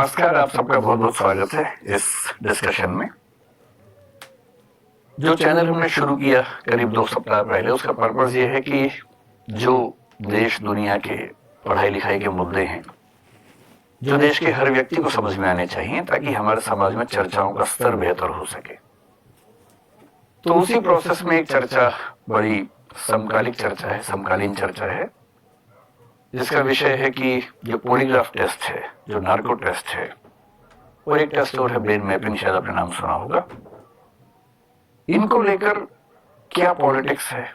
नमस्कार, आप सबका बहुत बहुत स्वागत है इस डिस्कशन में। जो चैनल हमने शुरू किया करीब 2 सप्ताह पहले, उसका पर्पस ये है कि जो देश दुनिया के पढ़ाई लिखाई के मुद्दे हैं, जो देश के हर व्यक्ति को समझ में आने चाहिए, ताकि हमारे समाज में चर्चाओं का स्तर बेहतर हो सके। तो उसी प्रोसेस में एक चर्चा, बड़ी समकालिक चर्चा है, समकालीन चर्चा है, जिसका विषय है कि जो पॉलीग्राफ टेस्ट है, जो नार्को टेस्ट है, और एक टेस्ट और है ब्रेन मैपिंग, शायद आपने नाम सुना होगा। इनको लेकर क्या पॉलिटिक्स है,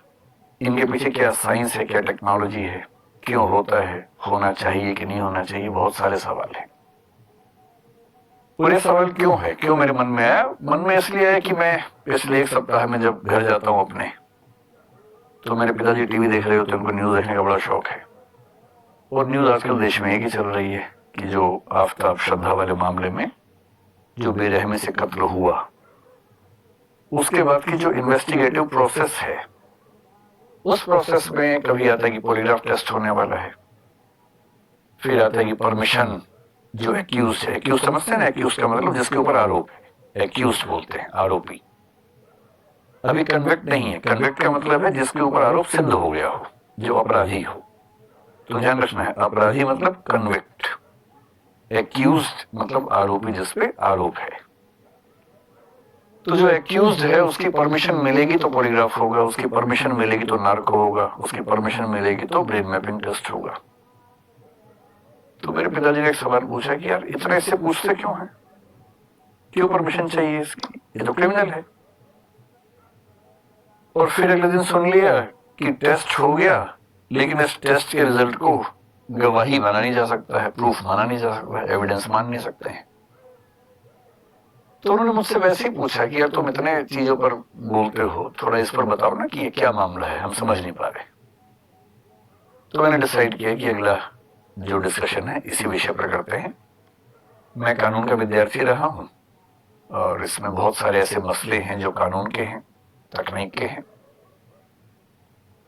इनके पीछे क्या साइंस है, क्या टेक्नोलॉजी है, क्यों होता है, होना चाहिए कि नहीं होना चाहिए, बहुत सारे सवाल हैं। और ये सवाल क्यों है, क्यों मेरे मन में आया? मन में इसलिए आया कि मैं पिछले 1 सप्ताह में जब घर जाता हूं अपने, तो मेरे पिताजी टीवी देख रहे होते हैं, उनको न्यूज देखने का बड़ा शौक है। और न्यूज आजकल देश में एक ही चल रही है कि जो आफ्ताब श्रद्धा वाले मामले में जो बेरहमी से कत्ल हुआ, उसके बाद की जो इन्वेस्टिगेटिव प्रोसेस है, उस प्रोसेस में कभी आता है कि पॉलीग्राफ टेस्ट होने वाला है, फिर आता है कि परमिशन, जो एक्यूज है, एक्यूज समझते हैं ना, एक्यूज का मतलब जिसके ऊपर आरोप है, एक्यूज बोलते हैं, आरोपी। अभी कन्विक्ट नहीं है, कन्विक्ट का मतलब है जिसके ऊपर आरोप सिद्ध हो गया हो, जो अपराधी हो। तो ध्यान रखना है, अपराधी मतलब कन्विक्ट, एक्यूज्ड मतलब आरोपी जिसपे आरोप है। तो जो एक्यूज्ड है उसकी परमिशन मिलेगी तो पॉलीग्राफ होगा, उसकी परमिशन मिलेगी तो नार्को होगा, उसकी परमिशन मिलेगी तो ब्रेन मैपिंग टेस्ट होगा। तो मेरे पिताजी ने एक सवाल पूछा कि यार इतना इससे पूछते क्यों है, क्यों परमिशन चाहिए इसकी, ये तो क्रिमिनल है। और फिर अगले दिन सुन लिया कि टेस्ट हो गया, लेकिन इस टेस्ट के रिजल्ट को गवाही माना नहीं जा सकता है, प्रूफ माना नहीं जा सकता है, एविडेंस मान नहीं सकते हैं। तो उन्होंने मुझसे वैसे ही पूछा कि यार तुम इतने चीजों पर बोलते हो, थोड़ा इस पर बताओ ना कि ये क्या मामला है, हम समझ नहीं पा रहे। तो मैंने डिसाइड किया कि अगला जो डिस्कशन है इसी विषय पर करते हैं। मैं कानून का विद्यार्थी रहा हूं और इसमें बहुत सारे ऐसे मसले हैं जो कानून के हैं, तकनीक के हैं।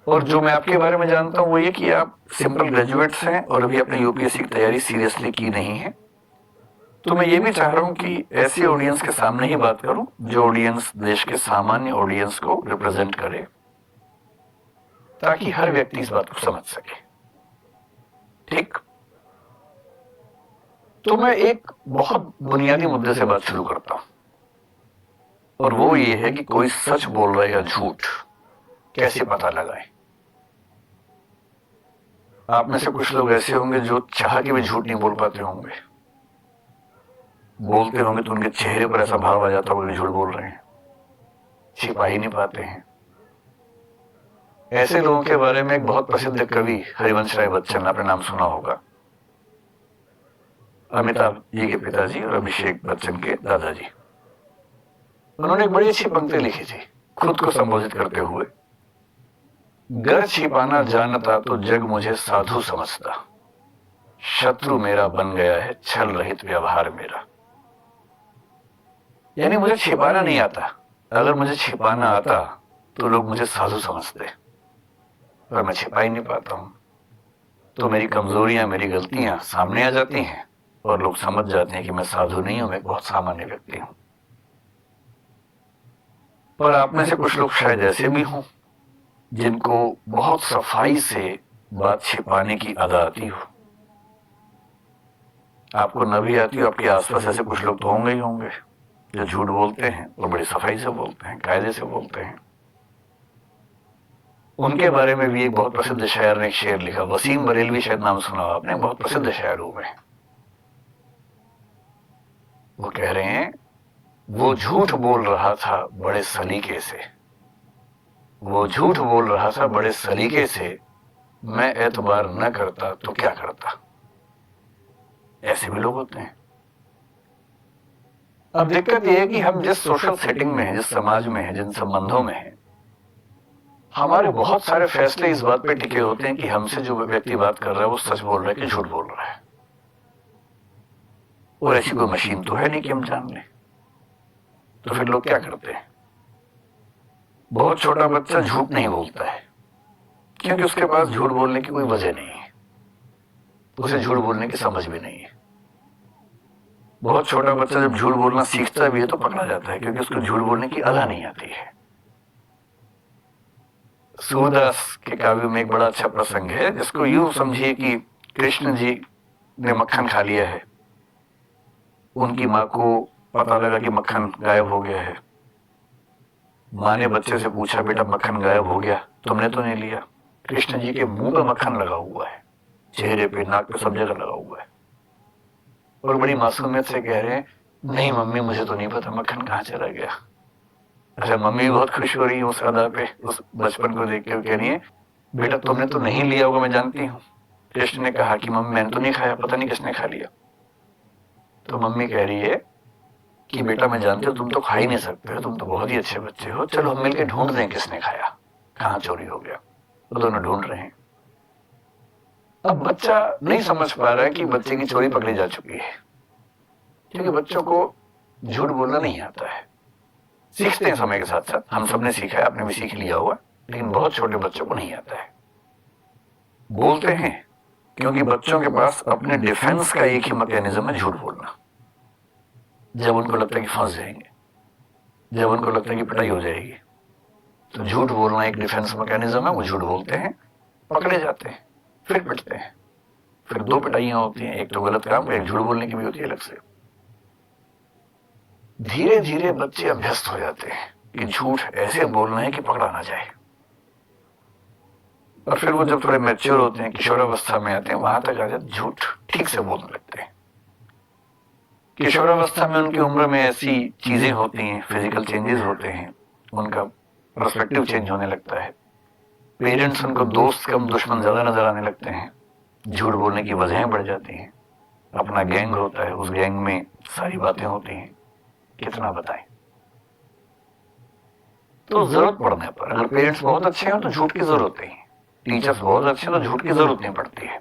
और जो मैं आपके बारे में जानता हूं वो ये कि आप सिंपल ग्रेजुएट्स हैं और अभी अपने यूपीएससी की तैयारी सीरियसली की नहीं है। तो मैं ये भी चाह रहा हूं कि ऐसी ऑडियंस के सामने ही बात करूं जो ऑडियंस देश के सामान्य ऑडियंस को रिप्रेजेंट करे, ताकि हर व्यक्ति इस बात को समझ सके। ठीक? तो मैं एक बहुत बुनियादी मुद्दे से बात शुरू करता हूं, और वो ये है कि कोई सच बोल रहा है या झूठ कैसे पता लगाए। आप में से कुछ लोग ऐसे होंगे जो चाह के भी झूठ नहीं बोल पाते होंगे, बोलते होंगे तो उनके चेहरे पर ऐसा भाव आ जाता होगा कि झूठ बोल रहे हैं, छिपा ही नहीं पाते हैं। ऐसे लोगों के बारे में एक बहुत प्रसिद्ध कवि हरिवंश राय बच्चन, आपने नाम सुना होगा, अमिताभ जी के पिताजी और अभिषेक बच्चन के दादाजी। उन्होंने एक बड़ी अच्छी पंक्ति लिखी थी खुद को संबोधित करते हुए, गर छिपाना जानता तो जग मुझे साधु समझता, शत्रु मेरा बन गया है छल रहित व्यवहार मेरा। यानी मुझे छिपाना नहीं आता, अगर मुझे छिपाना आता तो लोग मुझे साधु समझते, पर मैं छिपा ही नहीं पाता हूं। तो मेरी कमजोरियां, मेरी गलतियां सामने आ जाती हैं और लोग समझ जाते हैं कि मैं साधु नहीं हूं, मैं एक बहुत सामान्य व्यक्ति हूं। पर आप में से कुछ लोग शायद ऐसे भी हों जिनको बहुत सफाई से बात छिपाने की आदत आती हो। आपको न भी आती हो, आपके आसपास ऐसे कुछ लोग तो होंगे ही होंगे जो झूठ बोलते हैं और बड़ी सफाई से बोलते हैं, कायदे से बोलते हैं। उनके बारे में भी एक बहुत प्रसिद्ध शायर ने एक शेर लिखा, वसीम बरेलवी, शायद नाम सुना हो आपने, बहुत प्रसिद्ध शायर हुए हैं। वो कह रहे हैं, वो झूठ बोल रहा था बड़े सलीके से, वो झूठ बोल रहा था बड़े सलीके से, मैं एतबार न करता तो क्या करता। ऐसे भी लोग होते हैं। अब दिक्कत यह है कि हम जिस सोशल सेटिंग में हैं, जिस समाज में हैं, जिन संबंधों में हैं, हमारे बहुत सारे फैसले इस बात पे टिके होते हैं कि हमसे जो व्यक्ति बात कर रहा है वो सच बोल रहा है कि झूठ बोल रहा है। और ऐसी कोई मशीन तो है नहीं कि हम जान लें। तो फिर लोग क्या करते हैं? बहुत छोटा बच्चा झूठ नहीं बोलता है क्योंकि उसके पास झूठ बोलने की कोई वजह नहीं है, उसे झूठ बोलने की समझ भी नहीं है। बहुत छोटा बच्चा जब झूठ बोलना सीखता भी है तो पकड़ा जाता है, क्योंकि उसको झूठ बोलने की अदा नहीं आती है। सूरदास के काव्य में एक बड़ा अच्छा प्रसंग है, जिसको यूं समझिए कि कृष्ण जी ने मक्खन खा लिया है, उनकी माँ को पता लगा कि मक्खन गायब हो गया है। माँ ने बच्चे से पूछा, बेटा मक्खन गायब हो गया, तुमने तो नहीं लिया? कृष्ण जी के मुंह पे मक्खन लगा हुआ है, चेहरे पे, नाक पे, सब जगह लगा हुआ है, और बड़ी मासूमियत से कह रहे हैं, नहीं मम्मी मुझे तो नहीं पता मक्खन कहाँ चला गया। अच्छा, मम्मी बहुत खुश हो रही है उस अदा पे, उस बचपन को देख के, कह रही है, बेटा तुमने तो नहीं लिया होगा, मैं जानती हूँ। कृष्ण ने कहा कि मम्मी मैंने तो नहीं खाया, पता नहीं किसने खा लिया। तो मम्मी कह रही है कि बेटा मैं जानती हूँ तुम तो खा ही नहीं सकते हो, तुम तो बहुत ही अच्छे बच्चे हो, चलो हम मिलकर ढूंढ दें किसने खाया, कहाँ चोरी हो गया। वो दोनों ढूंढ रहे हैं। अब बच्चा नहीं समझ पा रहा है कि बच्चे की चोरी पकड़ी जा चुकी है, क्योंकि बच्चों को झूठ बोलना नहीं आता है। सीखते हैं समय के साथ साथ, हम सबने सीखा है, आपने भी सीख लिया होगा, लेकिन बहुत छोटे बच्चों को नहीं आता है। बोलते हैं क्योंकि बच्चों के पास अपने डिफेंस का एक ही मैकेनिज्म है, झूठ बोलना। जब उनको लगता है कि फंस जाएंगे, जब उनको लगता है कि पिटाई हो जाएगी, तो झूठ बोलना एक डिफेंस मैकेनिज्म है। वो झूठ बोलते हैं, पकड़े जाते हैं, फिर पिटते हैं, फिर दो पिटाइयां होती हैं, एक तो गलत काम, एक झूठ बोलने की भी होती है अलग से। धीरे धीरे बच्चे अभ्यस्त हो जाते हैं कि झूठ ऐसे बोलना है कि पकड़ा ना जाए, और फिर वो जब थोड़े मैच्योर होते हैं, किशोरावस्था में आते हैं, वहां तक आ जाते झूठ ठीक से बोलने लगते हैं। किशोरावस्था में उनकी उम्र में ऐसी चीजें होती हैं, फिजिकल चेंजेस होते हैं, उनका पर्सपेक्टिव चेंज होने लगता है, पेरेंट्स उनको दोस्त कम दुश्मन ज्यादा नजर आने लगते हैं, झूठ बोलने की वजहें बढ़ जाती हैं, अपना गैंग होता है, उस गैंग में सारी बातें होती हैं, कितना बताएं। तो जरूरत पड़ने पर, अगर पेरेंट्स बहुत अच्छे हैं तो झूठ की जरूरत नहीं, टीचर्स बहुत अच्छे हैं तो झूठ की जरूरत नहीं पड़ती है।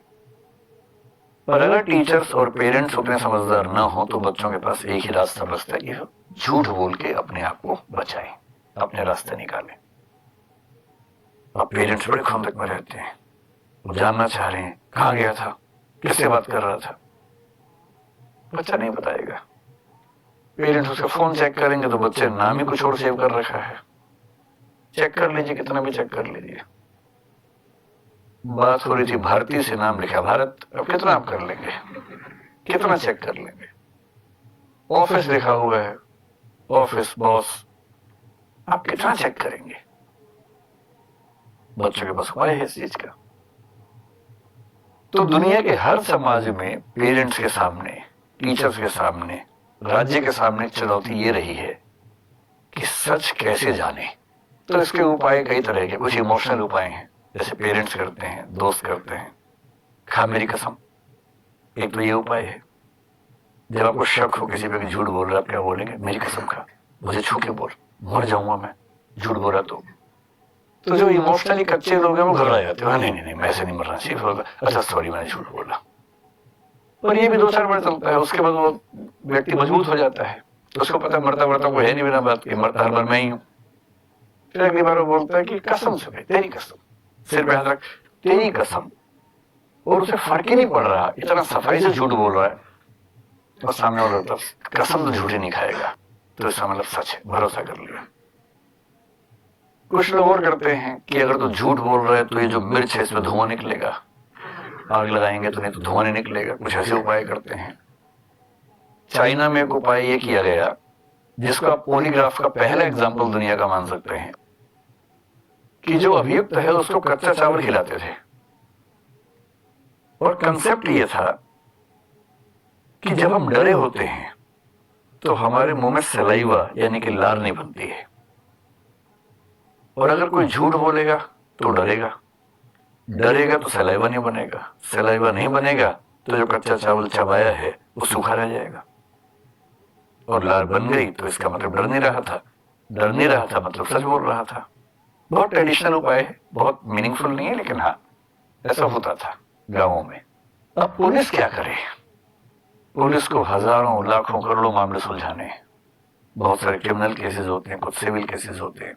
पर अगर टीचर्स और पेरेंट्स उतने समझदार ना हो तो बच्चों के पास एक ही रास्ता बचता है कि झूठ बोल के अपने आप को बचाएं, अपने रास्ते निकालें। अब पेरेंट्स बड़े खुंदक में रहते हैं, वो जानना चाह रहे हैं कहाँ गया था, किससे बात कर रहा था। बच्चा नहीं बताएगा। पेरेंट्स उसका फोन चेक करेंगे तो बच्चे नाम ही कुछ और सेव कर रखा है। चेक कर लीजिए, कितना भी चेक कर लीजिए। बात हो रही थी भारती से, नाम लिखा भारत, अब कितना आप कर लेंगे, कितना चेक कर लेंगे। ऑफिस लिखा हुआ है, ऑफिस बॉस, आप कितना चेक करेंगे। बच्चों के पास उपाय है इस चीज का। तो दुनिया के हर समाज में पेरेंट्स के सामने, टीचर्स के सामने, राज्य के सामने चुनौती ये रही है कि सच कैसे जाने। तो इसके उपाय कई तरह के, कुछ इमोशनल उपाय हैं, जैसे पेरेंट्स करते हैं, दोस्त करते हैं, खा मेरी कसम, एक तो ये उपाय है। जब आपको शक हो किसी पे कि झूठ बोल रहा है, आप क्या बोलेंगे, मेरी कसम खा, मुझे छू के बोल, मर जाऊंगा मैं झूठ बोला तो जो इमोशनली कच्चे लोग हैं वो घबरा जाते हैं, नहीं नहीं नहीं मैं ऐसे नहीं मरना चाहिए, अच्छा सॉरी मैंने झूठ बोला। पर ये भी 2-4 बार चलता है, उसके बाद वो व्यक्ति मजबूत हो जाता है, तो उसको पता मरता मरता कोई है नहीं बिना बात के, मरता हर बार मैं ही हूं। फिर अगली बार वो बोलता है कि कसम से भाई, तेरी कसम, सिर पे हाथ रख, तेरी कसम, और उसे फर्क ही नहीं पड़ रहा, इतना सफाई से झूठ बोल रहा है, और सामने वाला बोलता कसम तो झूठी नहीं खाएगा, तो इसका मतलब सच है, भरोसा कर लिया। कुछ लोग और करते हैं कि अगर तो झूठ बोल रहा है तो ये जो मिर्च है इसमें धुआं निकलेगा, आग लगाएंगे तो नहीं तो धुआं नहीं निकलेगा, कुछ ऐसे उपाय करते हैं। चाइना में एक उपाय ये किया गया, जिसको आप पॉलीग्राफ का पहला एग्जाम्पल दुनिया का मान सकते हैं, कि जो अभियुक्त है उसको कच्चा चावल खिलाते थे, और कंसेप्ट ये था कि जब हम डरे होते हैं तो हमारे मुंह में सलाइवा यानी कि लार नहीं बनती है, और अगर कोई झूठ बोलेगा तो डरेगा, डरेगा तो सलाइवा नहीं बनेगा, सलाइवा नहीं बनेगा तो जो कच्चा चावल चबाया है वो सूखा रह जाएगा, और लार बन गई तो इसका मतलब डर नहीं रहा था, डर नहीं रहा था मतलब सच बोल रहा था। बहुत ट्रेडिशनल उपाय है, बहुत मीनिंगफुल नहीं है, लेकिन हाँ ऐसा होता था गांवों में। अब पुलिस क्या करे, पुलिस को हजारों लाखों करोड़ों मामले सुलझाने हैं, बहुत सारे क्रिमिनल केसेस होते हैं, कुछ सिविल केसेस होते हैं,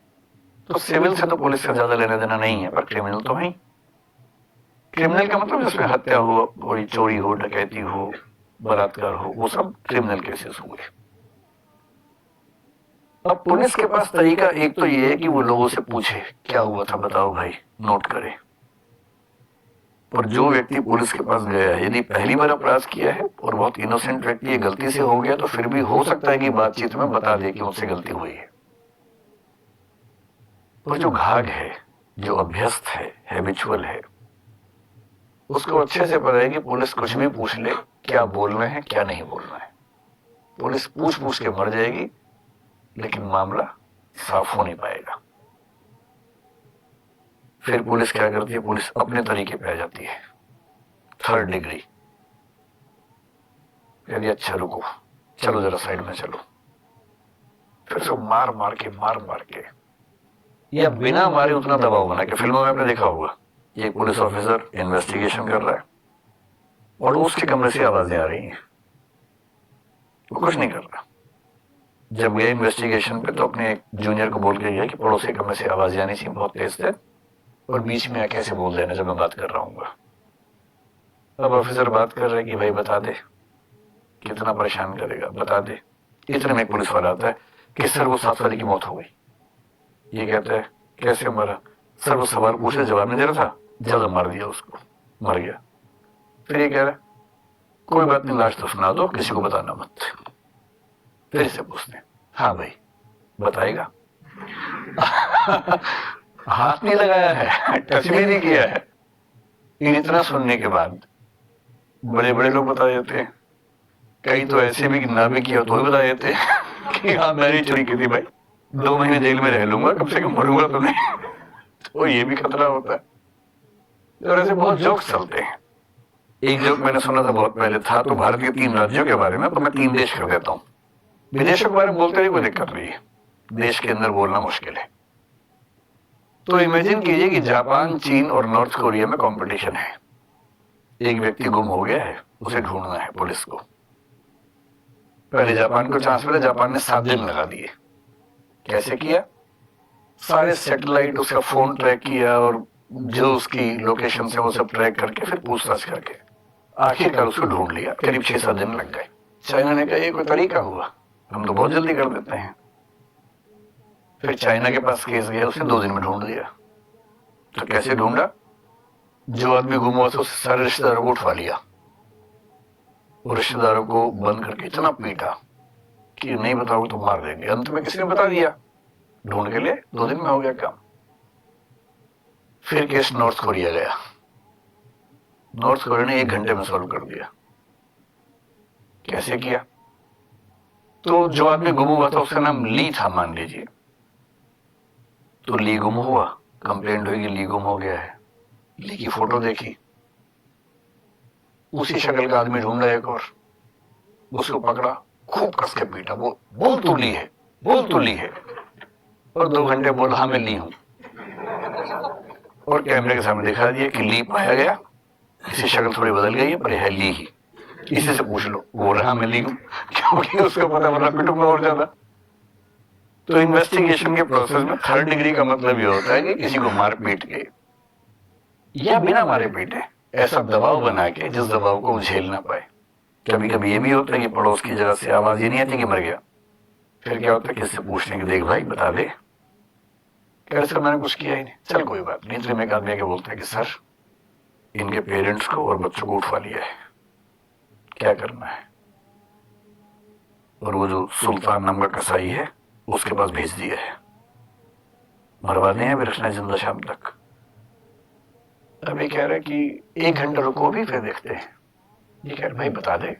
तो सिविल से तो पुलिस का ज्यादा लेना देना नहीं है, पर क्रिमिनल तो है। क्रिमिनल का मतलब जिसमें हत्या हो, कोई चोरी हो, डकैती हो, बलात्कार हो, वो सब क्रिमिनल केसेस हुए। अब पुलिस के पास तरीका एक तो ये है कि वो लोगों से पूछे क्या हुआ था, बताओ भाई, नोट करे। और जो व्यक्ति पुलिस के पास गया है, यदि पहली बार अपराध किया है और बहुत इनोसेंट व्यक्ति है, गलती से हो गया, तो फिर भी हो सकता है कि बातचीत में बता दे कि मुझसे गलती हुई है। और जो घाघ है, जो अभ्यस्त है, हैबिचुअल है, उसको अच्छे से पता है कि पुलिस कुछ भी पूछ ले, क्या बोलना है क्या नहीं बोलना है। पुलिस पूछ पूछ के मर जाएगी, लेकिन मामला साफ हो नहीं पाएगा। फिर पुलिस क्या करती है, पुलिस अपने तरीके पे आ जाती है, थर्ड डिग्री। यदि अच्छा रुको, चलो जरा साइड में चलो, फिर उसको मार मार के या बिना मारे उतना दबाव बना के, फिल्मों में आपने देखा होगा, ये पुलिस ऑफिसर इन्वेस्टिगेशन कर रहा है और उसके कमरे से आवाजें आ रही हैं, वो कुछ नहीं कर रहा। जब गया इन्वेस्टिगेशन पे तो अपने एक जूनियर को बोल के गया कि पड़ोसी कमरे से आवाजें आनी चाहिए बहुत तेज थे, और बीच में आके ऐसे बोल देना जब मैं बात कर रहा हूँ। अब ऑफिसर बात कर रहे हैं कि भाई बता दे, कितना परेशान करेगा, बता दे। इतने में एक पुलिस वाला आता है कि सर वो 7 वाले की मौत हो गई। ये कहता है कैसे मरा? सर वो सवाल पूछे जवाब नहीं दे रहा था, ज्यादा मार दिया उसको, मर गया। फिर ये कह रहा कोई बात नहीं, लाश तो सुना दो, किसी को बताना मत। फिर से पूछते हाँ भाई बताएगा? हाथ नहीं लगाया है, टच भी नहीं किया है। इतना सुनने के बाद बड़े बड़े लोग बता देते हैं, कई तो ऐसे भी ना भी किया तो भी बता देते हैं कि हाँ मैंने चोरी की थी भाई, 2 महीने जेल में रह लूंगा, कम से कम मरूंगा तो नहीं। तो ये भी खतरा होता है। और ऐसे बहुत जोक्स चलते हैं। एक जोक मैंने सुना था बहुत पहले, था तो भारत के 3 राज्यों के बारे में, तो मैं 3 देश कर देता हूँ। विदेशों के बारे में बोलते ही कोई दिक्कत नहीं है, देश के अंदर बोलना मुश्किल है। तो इमेजिन कीजिए कि जापान, चीन और नॉर्थ कोरिया में कंपटीशन है। एक व्यक्ति गुम हो गया है, उसे ढूंढना है पुलिस को। पहले जापान को चांस मिला, जापान ने 7 दिन लगा दिए। कैसे किया? सारे सैटेलाइट, उसका फोन ट्रैक किया और जो उसकी लोकेशन से वो सब ट्रैक करके फिर पूछताछ करके आखिरकार उसको ढूंढ लिया। करीब 6-7 दिन लग गए। चाइना ने कहा ये कोई तरीका हुआ, हम तो बहुत जल्दी कर देते हैं। फिर चाइना के पास केस गया, उसने 2 दिन में ढूंढ दिया। तो कैसे ढूंढा? जो आदमी गुम हुआ था उससे सारे रिश्तेदारों को उठवा लिया, और रिश्तेदारों को बंद करके इतना पीटा कि नहीं बताओगे तो मार देंगे। अंत में किसी ने बता दिया, ढूंढ के लिए 2 दिन में हो गया काम। फिर केस नॉर्थ कोरिया गया, नॉर्थ कोरिया ने 1 घंटे में सॉल्व कर दिया। कैसे किया? तो जो आदमी गुम हुआ था उसका नाम ली था मान लीजिए, तो ली गुम हुआ, कंप्लेंट हुई कि ली गुम हो गया है। ली की फोटो देखी, उसी शक्ल का आदमी ढूंढा एक और, उसको पकड़ा, खूब कस के पीटा, बोल तू ली है, बोल तू ली है। और 2 घंटे बोला हाँ मैं ली हूं, और कैमरे के सामने दिखा दिया कि ली पाया गया, इसकी शक्ल थोड़ी बदल गई है पर है ली ही, इसी से पूछ लो। बोल रहा मैं ली हूं, क्योंकि उसको पता वरना पिटूंगा और ज्यादा। तो इन्वेस्टिगेशन के प्रोसेस में 3rd डिग्री का मतलब ये होता है कि किसी को मार पीट के या बिना मारे पीटे ऐसा दबाव बना के जिस दबाव को वो झेल ना पाए। कभी कभी ये भी होता है कि पड़ोस की जगह से आवाज ही नहीं आती कि मर गया। फिर क्या होता है, किससे पूछने की, देख भाई बता दे। कह रहे सर मैंने कुछ किया ही नहीं। चल कोई बात नहीं। तो एक आदमी के बोलता है कि सर इनके पेरेंट्स को और बच्चों को उठवा लिया है, क्या करना है? और वो जो सुल्तान नाम का कसाई है उसके पास भेज दिया है, मरवा दें भी रखना जिंदा शाम तक। अभी कह रहे कि 1 घंटा रुको भी फिर देखते हैं। ये कह रहे भाई बता दे,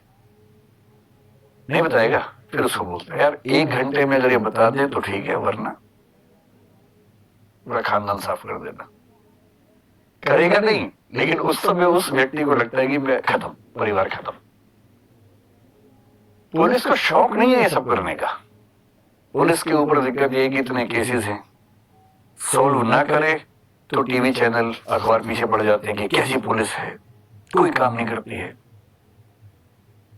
नहीं बताएगा। फिर उसको बोलते हैं यार 1 घंटे में अगर ये बता दे तो ठीक है, वरना पूरा खानदान साफ कर देना। करेगा नहीं, लेकिन उस समय उस व्यक्ति को लगता है कि मैं खत्म, परिवार खत्म। पुलिस को शौक नहीं है ये सब करने का। पुलिस के ऊपर दिक्कत ये कि इतने केसेस हैं, सॉल्व ना करे तो टीवी चैनल, अखबार पीछे पड़ जाते हैं कि कैसी पुलिस है, कोई काम नहीं करती है।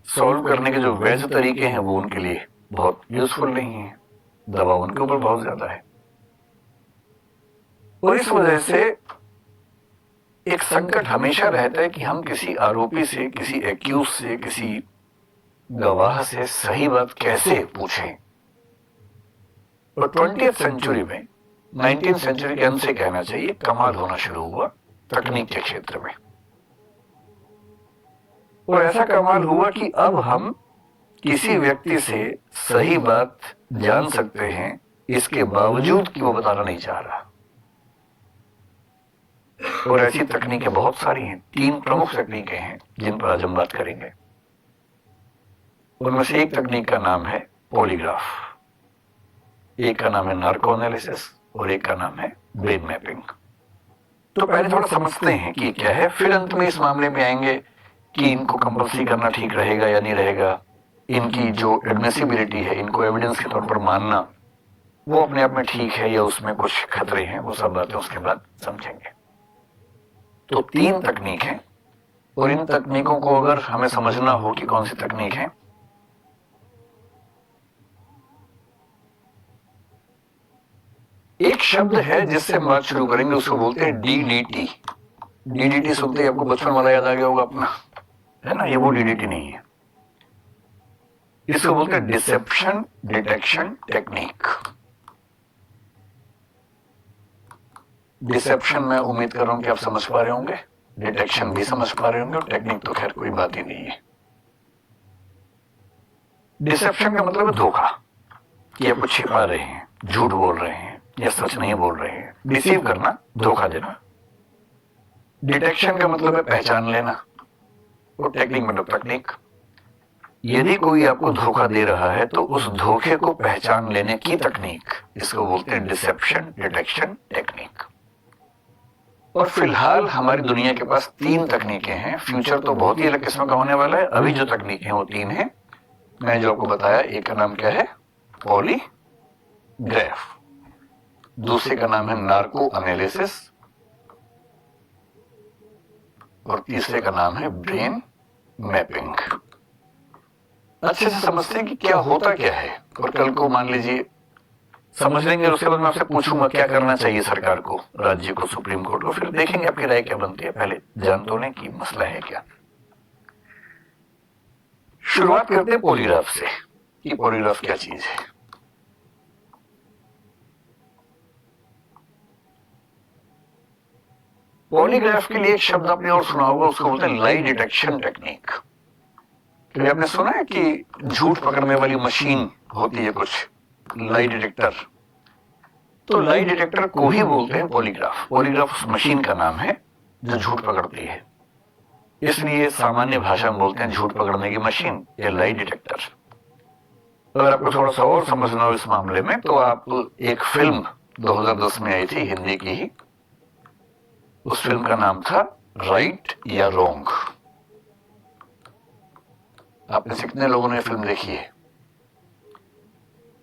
सॉल्व करने के जो वैध तरीके हैं वो उनके लिए बहुत यूजफुल नहीं है, दबाव उनके ऊपर बहुत ज्यादा है। और इस वजह से एक संकट हमेशा रहता है कि हम किसी आरोपी से, किसी एक्यूज से, किसी गवाह से सही बात कैसे पूछें। और 20th सेंचुरी में 19th सेंचुरी के अंत से कहना चाहिए कमाल होना शुरू हुआ तकनीक के क्षेत्र में। और ऐसा कमाल हुआ कि अब हम किसी व्यक्ति से सही बात जान सकते हैं इसके बावजूद कि वो बताना नहीं चाह रहा। और ऐसी तकनीकें बहुत सारी हैं, 3 प्रमुख तकनीकें हैं जिन पर आज हम बात करेंगे। उनमें से एक तकनीक का नाम है पॉलीग्राफ, एक का नाम है नार्को एनालिसिस और एक का नाम है ब्रेन मैपिंग। तो पहले थोड़ा समझते हैं कि क्या है, फिर अंत में इस मामले में आएंगे कि इनको कंपल्सरी करना ठीक रहेगा या नहीं रहेगा, इनकी जो एडमिसिबिलिटी है, इनको एविडेंस के तौर पर मानना वो अपने आप में ठीक है या उसमें कुछ खतरे हैं, वो सब बातें उसके बाद समझेंगे। तो 3 तकनीक हैं और इन तकनीकों को अगर हमें समझना हो कि कौन सी तकनीक है, एक शब्द है जिससे हम बात शुरू करेंगे, उसको बोलते हैं डीडीटी। डीडीटी सुनते ही आपको बचपन वाला याद आ गया होगा अपना, है ना, ये वो डीडीटी नहीं है। इसको बोलते हैं डिसेप्शन डिटेक्शन टेक्निक। डिसेप्शन मैं उम्मीद कर रहा हूं कि आप समझ पा रहे होंगे, डिटेक्शन भी समझ पा रहे होंगे और टेक्निक तो खैर कोई बात ही नहीं है। डिसेप्शन का मतलब है धोखा, कि आप कुछ छिपा रहे हैं, झूठ बोल रहे हैं या सच नहीं बोल रहे हैं, डिसीव करना, धोखा देना। डिटेक्शन का मतलब है पहचान लेना और टेक्निक मतलब तकनीक। यदि कोई आपको धोखा दे रहा है तो उस धोखे को पहचान लेने की तकनीक, इसको बोलते हैं डिसेप्शन डिटेक्शन टेक्निक। और फिलहाल हमारी दुनिया के पास 3 तकनीकें हैं। फ्यूचर तो बहुत ही अलग किस्म का होने वाला है। अभी जो तकनीकें हैं वो 3 हैं। मैं जो आपको बताया, एक का नाम क्या है, पॉलीग्राफ, दूसरे का नाम है नार्को एनालिसिस और तीसरे का नाम है ब्रेन मैपिंग। अच्छे से समझते हैं कि क्या होता क्या है, और कल को मान लीजिए समझ लेंगे, उसके बाद मैं आपसे पूछूंगा क्या करना चाहिए सरकार को, राज्य को, सुप्रीम कोर्ट को, फिर देखेंगे आपकी राय क्या बनती है। पहले जान तो लें कि मसला है क्या। शुरुआत करते हैं पॉलीग्राफ से कि पॉलीग्राफ क्या चीज है। पॉलीग्राफ के लिए एक शब्द आपने और सुना होगा, उसको बोलते हैं लाई डिटेक्शन टेक्निक। तो आपने सुना है कि झूठ पकड़ने वाली मशीन होती है कुछ, लाई डिटेक्टर, तो लाई डिटेक्टर को ही बोलते हैं पॉलीग्राफ। पॉलीग्राफ उस मशीन का नाम है जो झूठ पकड़ती है, इसलिए सामान्य भाषा में बोलते हैं झूठ पकड़ने की मशीन या लाई डिटेक्टर। अगर आपको थोड़ा सा और समझना हो इस मामले में तो आप एक फिल्म 2010 में आई थी, हिंदी की ही, उस फिल्म का नाम था राइट या रॉन्ग। आपने से कितने लोगों ने फिल्म देखी है?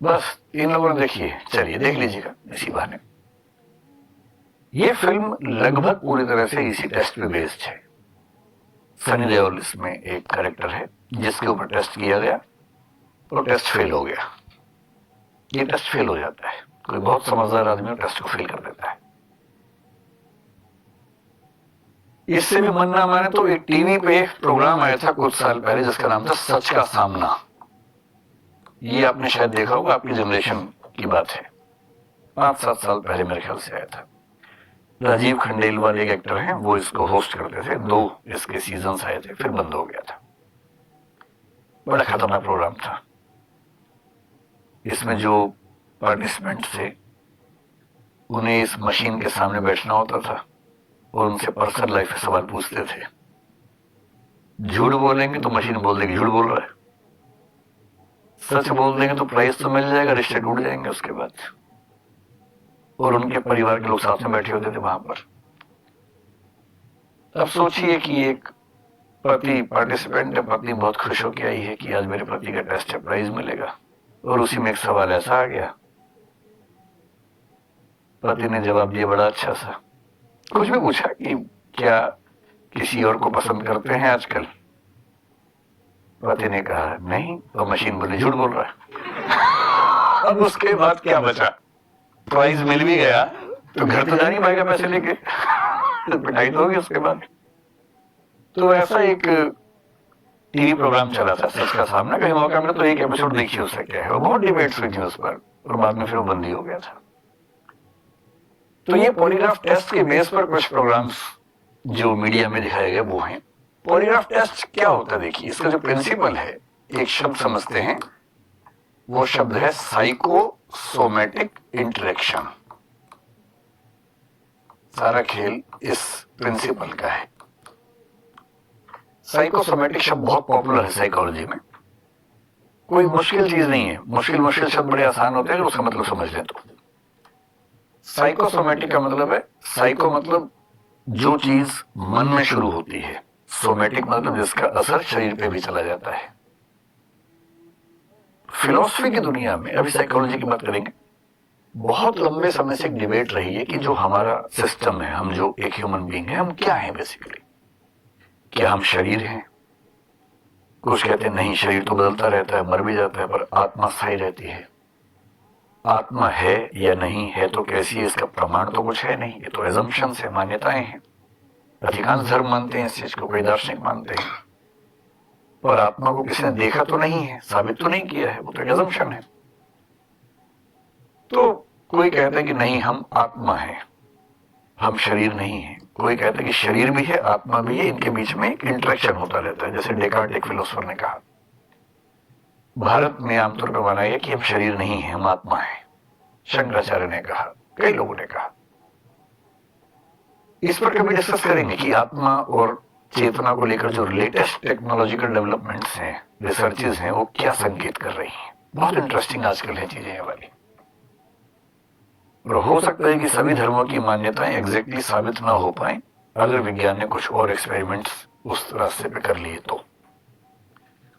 बस 3 लोगों ने देखी है। चलिए देख लीजिएगा इसी बहाने। ये फिल्म लगभग पूरी तरह से इसी टेस्ट पे बेस्ड है। सनी देओल इसमें एक कैरेक्टर है जिसके ऊपर टेस्ट किया गया और टेस्ट फेल हो गया। ये टेस्ट फेल हो जाता है, कोई बहुत समझदार आदमी टेस्ट को फेल कर देता है। इससे भी मन ना माने तो एक टीवी पे प्रोग्राम आया था कुछ साल पहले जिसका नाम था सच का सामना। ये आपने शायद देखा होगा, आपकी जनरेशन की बात है, 5-7 साल पहले मेरे ख्याल से आया था। राजीव खंडेलवाल एक एक्टर हैं, वो इसको होस्ट करते थे। 2 इसके सीजन्स आए थे, फिर बंद हो गया था। बड़ा खतरनाक प्रोग्राम था। इसमें जो पार्टिसिपेंट थे उन्हें इस मशीन के सामने बैठना होता था और उनसे पर्सनल लाइफ के सवाल पूछते थे। झूठ बोलेंगे तो मशीन बोल देगी झूठ बोल रहा है, सच बोल देंगे तो प्राइस तो मिल जाएगा, रिश्ते टूट जाएंगे उसके बाद। और उनके परिवार के लोग साथ में बैठे होते थे वहां पर। अब सोचिए कि एक पति पार्टिसिपेंट है, पत्नी बहुत खुश होकर आई है कि आज मेरे पति का टेस्ट है, प्राइज मिलेगा, और उसी में एक सवाल ऐसा आ गया। पति ने जवाब दिया बड़ा अच्छा सा, कुछ भी पूछा कि क्या किसी और को पसंद करते हैं आजकल। पति ने कहा नहीं, तो मशीन बोली झूठ बोल रहा है। अब उसके बाद क्या बचा? प्राइज मिल भी गया तो घर तो जा नहीं पाएगा पैसे लेके, तो पिटाई तो होगी उसके बाद। तो ऐसा एक टीवी प्रोग्राम चला था सच का सामना, कहीं मौका मिला तो एक एपिसोड देखिए उससे क्या है, और बहुत डिबेट्स हुई थी उस पर, और बाद में फिर वो बंदी हो गया था। तो ये पॉलीग्राफ टेस्ट के बेस पर कुछ प्रोग्राम्स जो मीडिया में दिखाए गए वो हैं। पॉलीग्राफ टेस्ट क्या होता है, देखिए इसका जो प्रिंसिपल है, एक शब्द समझते हैं, वो शब्द है साइकोसोमैटिक इंटरेक्शन। सारा खेल इस प्रिंसिपल का है। साइकोसोमैटिक शब्द बहुत पॉपुलर है साइकोलॉजी में, कोई मुश्किल चीज नहीं है, मुश्किल शब्द बड़े आसान होते हैं, उसका मतलब समझ लें तो। साइकोसोमैटिक का मतलब है, साइको मतलब जो चीज मन में शुरू होती है, सोमैटिक मतलब जिसका असर शरीर पे भी चला जाता है। फिलॉसफी की दुनिया में, अभी साइकोलॉजी की बात करेंगे, बहुत लंबे समय से एक डिबेट रही है कि जो हमारा सिस्टम है, हम जो एक ह्यूमन बीइंग है, हम क्या है बेसिकली। क्या हम शरीर हैं? कुछ कहते हैं नहीं, शरीर तो बदलता रहता है, मर भी जाता है, पर आत्मा स्थायी रहती है। आत्मा है या नहीं है तो कैसी है, इसका प्रमाण तो कुछ है नहीं, ये तो एजम्पशंस है, मान्यताएं हैं। अधिकांश धर्म मानते हैं इस चीज को, कई दार्शनिक मानते हैं, पर आत्मा को किसी ने देखा तो नहीं है, साबित तो नहीं किया है, वो तो एजम्पशन है। तो कोई कहता है कि नहीं, हम आत्मा है, हम शरीर नहीं है। कोई कहता है कि शरीर भी है, आत्मा भी है, इनके बीच में एक इंटरेक्शन होता रहता है। जैसे डेकार्ट एक फिलोसोफर ने कहा, भारत में आमतौर पर माना गया कि हम शरीर नहीं है, हम आत्मा है। शंकराचार्य ने कहा, कई लोगों ने कहा। इस पर कभी डिस्कस करेंगे कि आत्मा और चेतना को लेकर जो लेटेस्ट टेक्नोलॉजिकल डेवलपमेंट्स हैं, रिसर्चेज हैं, वो क्या संकेत कर रही हैं। बहुत इंटरेस्टिंग आजकल है चीजें ये वाली। और हो सकता है कि सभी धर्मों की मान्यताएं एग्जैक्टली साबित ना हो पाए अगर विज्ञान ने कुछ और एक्सपेरिमेंट्स उस रास्ते पे कर लिए तो।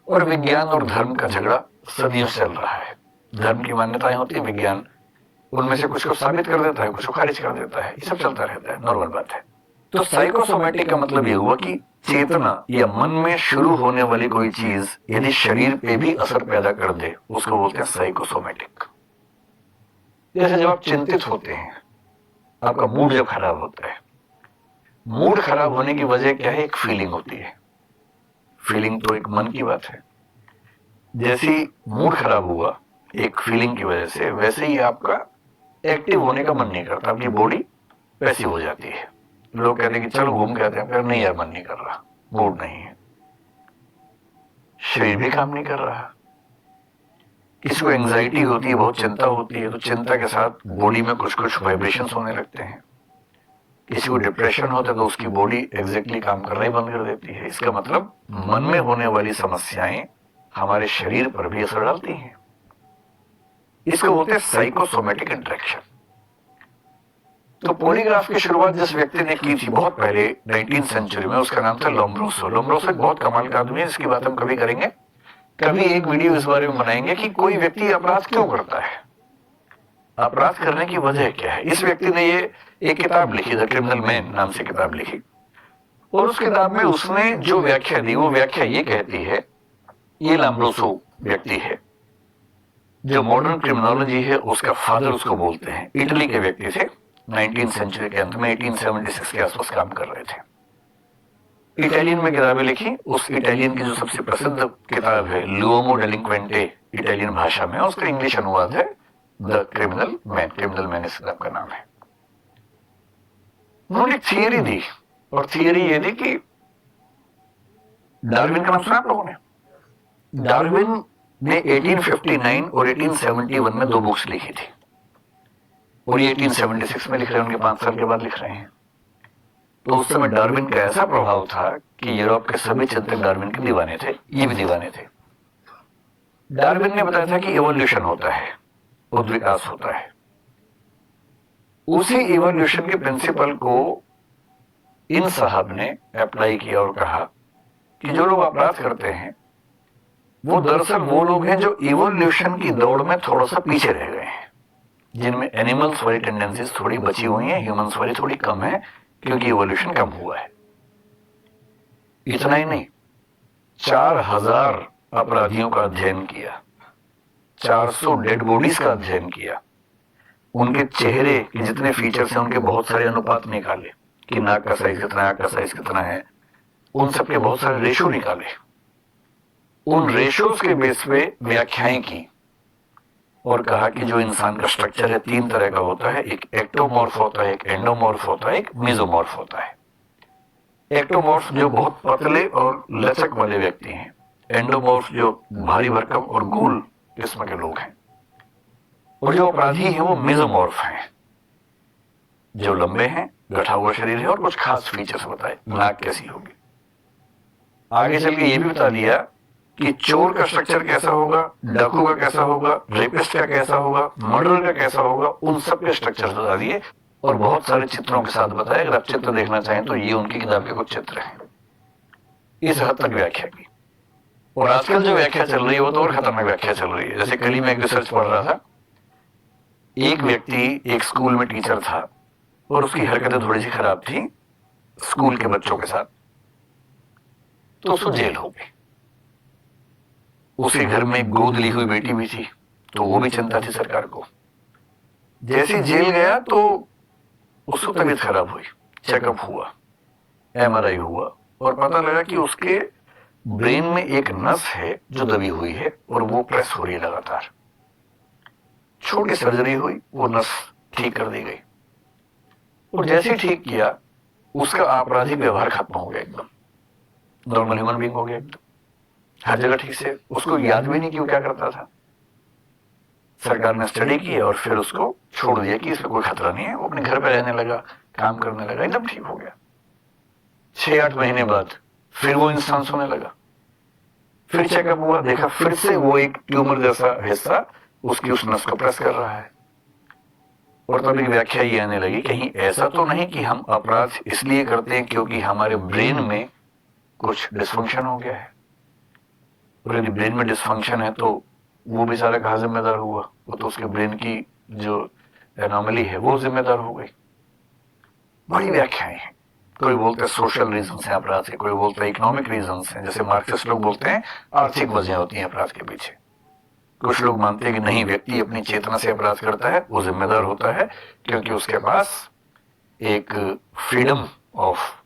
और विज्ञान और धर्म का झगड़ा सदियों से चल रहा है। धर्म की मान्यताएं होती है, विज्ञान उनमें से कुछ को साबित कर देता है, कुछ को खारिज कर देता है, ये सब चलता रहता है, नॉर्मल बात है। तो साइकोसोमैटिक का मतलब ये हुआ कि चेतना या मन में शुरू होने वाली कोई चीज यदि शरीर पे भी असर पैदा कर दे, उसको बोलते हैं साइकोसोमैटिक। जैसे जब आप चिंतित होते हैं, आपका मूड जब खराब होता है, मूड खराब होने की वजह क्या है, एक फीलिंग होती है। फीलिंग तो एक मन की बात है। जैसी मूड खराब हुआ एक फीलिंग की वजह से, वैसे ही आपका एक्टिव होने का मन नहीं करता, आपकी बॉडी पैसिव हो जाती है। लोग कहते हैं कि चलो घूम के आते हैं, फिर नहीं यार मन नहीं कर रहा, मूड नहीं है, शरीर भी काम नहीं कर रहा। किसी को एंजाइटी होती है, बहुत चिंता होती है, तो चिंता के साथ बॉडी में कुछ कुछ वाइब्रेशंस होने लगते हैं। किसी को डिप्रेशन होता है तो उसकी बॉडी एग्जैक्टली काम करना ही बंद कर देती है। इसका मतलब मन में होने वाली समस्याएं हमारे शरीर पर भी असर डालती हैं। इसको बोलते हैं साइकोसोमैटिक इंटरेक्शन। तो पॉलीग्राफ की शुरुआत जिस व्यक्ति ने की थी बहुत पहले 19th सेंचुरी में, उसका नाम था लोम्ब्रोसो। लोम्ब्रोसो एक बहुत कमाल का आदमी है, इसकी बात हम कभी करेंगे, कभी एक वीडियो इस बारे में बनाएंगे कि कोई व्यक्ति अपराध क्यों करता है, अपराध करने की वजह क्या है। इस व्यक्ति ने ये एक किताब लिखी, द क्रिमिनल मैन नाम से किताब लिखी, और उस किताब में उसने जो व्याख्या दी, वो व्याख्या ये कहती है, ये लोम्ब्रोसो व्यक्ति है, जो मॉडर्न क्रिमिनोलॉजी है उसका फादर उसको बोलते हैं। इटली के व्यक्ति थे, 19th सेंचुरी के अंत में 1876 के आसपास काम कर रहे थे। इटालियन में किताबें लिखी। उस इटालियन की जो सबसे प्रसिद्ध किताब है लुओमो डेलिंक्वेंटे, इटालियन भाषा में, उसका इंग्लिश अनुवाद है the criminal man. Criminal man इस किताब का नाम है। उन्होंने एक थियरी दी, और थियरी ये दी कि डार्विन का नाम सुना आप लोगों ने? डार्विन ने 1859 और 1871 में 2 बुक्स लिखी थी, और ये 1876 में लिख रहे हैं, उनके 5 साल के बाद लिख रहे हैं। तो उस समय डार्विन का ऐसा प्रभाव था कि यूरोप के सभी चिंतक डार्विन के दीवाने थे, ये भी दीवाने थे। डार्विन ने बताया था कि इवोल्यूशन होता है, उद्विकास होता है। उसी इवोल्यूशन के प्रिंसिपल को इन साहब ने अप्लाई किया और कहा कि जो लोग अपराध करते हैं वो दरअसल वो लोग हैं जो इवोल्यूशन की दौड़ में थोड़ा सा पीछे रह गए हैं, जिनमें एनिमल्स वाली टेंडेंसीज थोड़ी बची हुई हैं, ह्यूमंस वाली थोड़ी कम है, क्योंकि इवोल्यूशन कम हुआ है। इतना ही नहीं, 4000 अपराधियों का अध्ययन किया, 400 डेड बॉडीज का अध्ययन किया, उनके चेहरे के जितने फीचर्स हैं उनके बहुत सारे अनुपात निकाले कि नाक का साइज कितना है, आंख का साइज कितना है, उन सबके बहुत सारे रेशो निकाले, उन रेशोज के बेस पे व्याख्याएं की और कहा कि जो इंसान का स्ट्रक्चर है 3 तरह का होता है, एक एक्टोमॉर्फ होता है, एक एंडोमॉर्फ होता है, एक मेसोमॉर्फ होता है। एक्टोमॉर्फ जो बहुत पतले और लचक वाले व्यक्ति हैं, एंडोमॉर्फ जो भारी भरकम और गोल किस्म के लोग हैं, और जो अपराधी हैं वो मेसोमॉर्फ हैं, जो लंबे हैं, गठा हुआ शरीर है और कुछ खास फीचर्स बताए, नाक कैसी होगी। आगे चल के ये भी बता दिया कि चोर का स्ट्रक्चर कैसा होगा, डाकू का कैसा होगा, रेपिस्ट का कैसा होगा, मर्डर का कैसा होगा, उन सब के स्ट्रक्चर बता दिए और बहुत सारे चित्रों के साथ बताया। अगर आप चित्र देखना चाहें तो ये उनकी किताब के कुछ चित्र हैं। इस हद तक व्याख्या की। और आजकल जो व्याख्या चल रही है वो तो और खतरनाक व्याख्या चल रही है। जैसे कल ही मैं एक रिसर्च पढ़ रहा था, एक व्यक्ति एक स्कूल में टीचर था और उसकी हरकतें थोड़ी सी खराब थी स्कूल के बच्चों के साथ, तो उसको जेल हो गई। उसके घर में गोद ली हुई बेटी भी थी, तो वो भी चिंता थी सरकार को। जैसे जेल गया तो उसको तबीयत खराब हुई, चेकअप हुआ, एमआरआई हुआ और पता लगा कि उसके ब्रेन में एक नस है जो दबी हुई है और वो प्रेस हो रही है लगातार। छोटी सर्जरी हुई, वो नस ठीक कर दी गई और जैसे ठीक किया उसका आपराधिक व्यवहार खत्म हो गया, एकदम नॉर्मल ह्यूमन बीइंग हो गया एकदम, हर जगह ठीक से। उसको याद भी नहीं कि वो क्या करता था। सरकार ने स्टडी की और फिर उसको छोड़ दिया कि इसमें कोई खतरा नहीं है। वो अपने घर पे रहने लगा, काम करने लगा, एकदम ठीक हो गया। 6-8 महीने बाद फिर वो इंसान सोने लगा, फिर चेकअप हुआ, देखा फिर से वो एक ट्यूमर जैसा हिस्सा उसकी उस नस को प्रेस कर रहा है। और तब एक व्याख्या ये आने लगी, कहीं ऐसा तो नहीं कि हम अपराध इसलिए करते हैं क्योंकि हमारे ब्रेन में कुछ डिसफंक्शन हो गया है। और यदि ब्रेन में डिसफंक्शन है तो वो बेचारा कहाँ जिम्मेदार हुआ? वो तो उसके ब्रेन की जो एनोमली है वो जिम्मेदार हो गई। बड़ी व्याख्याएं हैं। कोई बोलते हैं सोशल रीजन है अपराध के, कोई बोलते हैं इकोनॉमिक रीजन है, जैसे मार्क्सिस्ट लोग बोलते हैं आर्थिक वजह होती है अपराध के पीछे। कुछ लोग मानते हैं कि नहीं, व्यक्ति अपनी चेतना से अपराध करता है, वो जिम्मेदार होता है क्योंकि उसके पास एक फ्रीडम ऑफ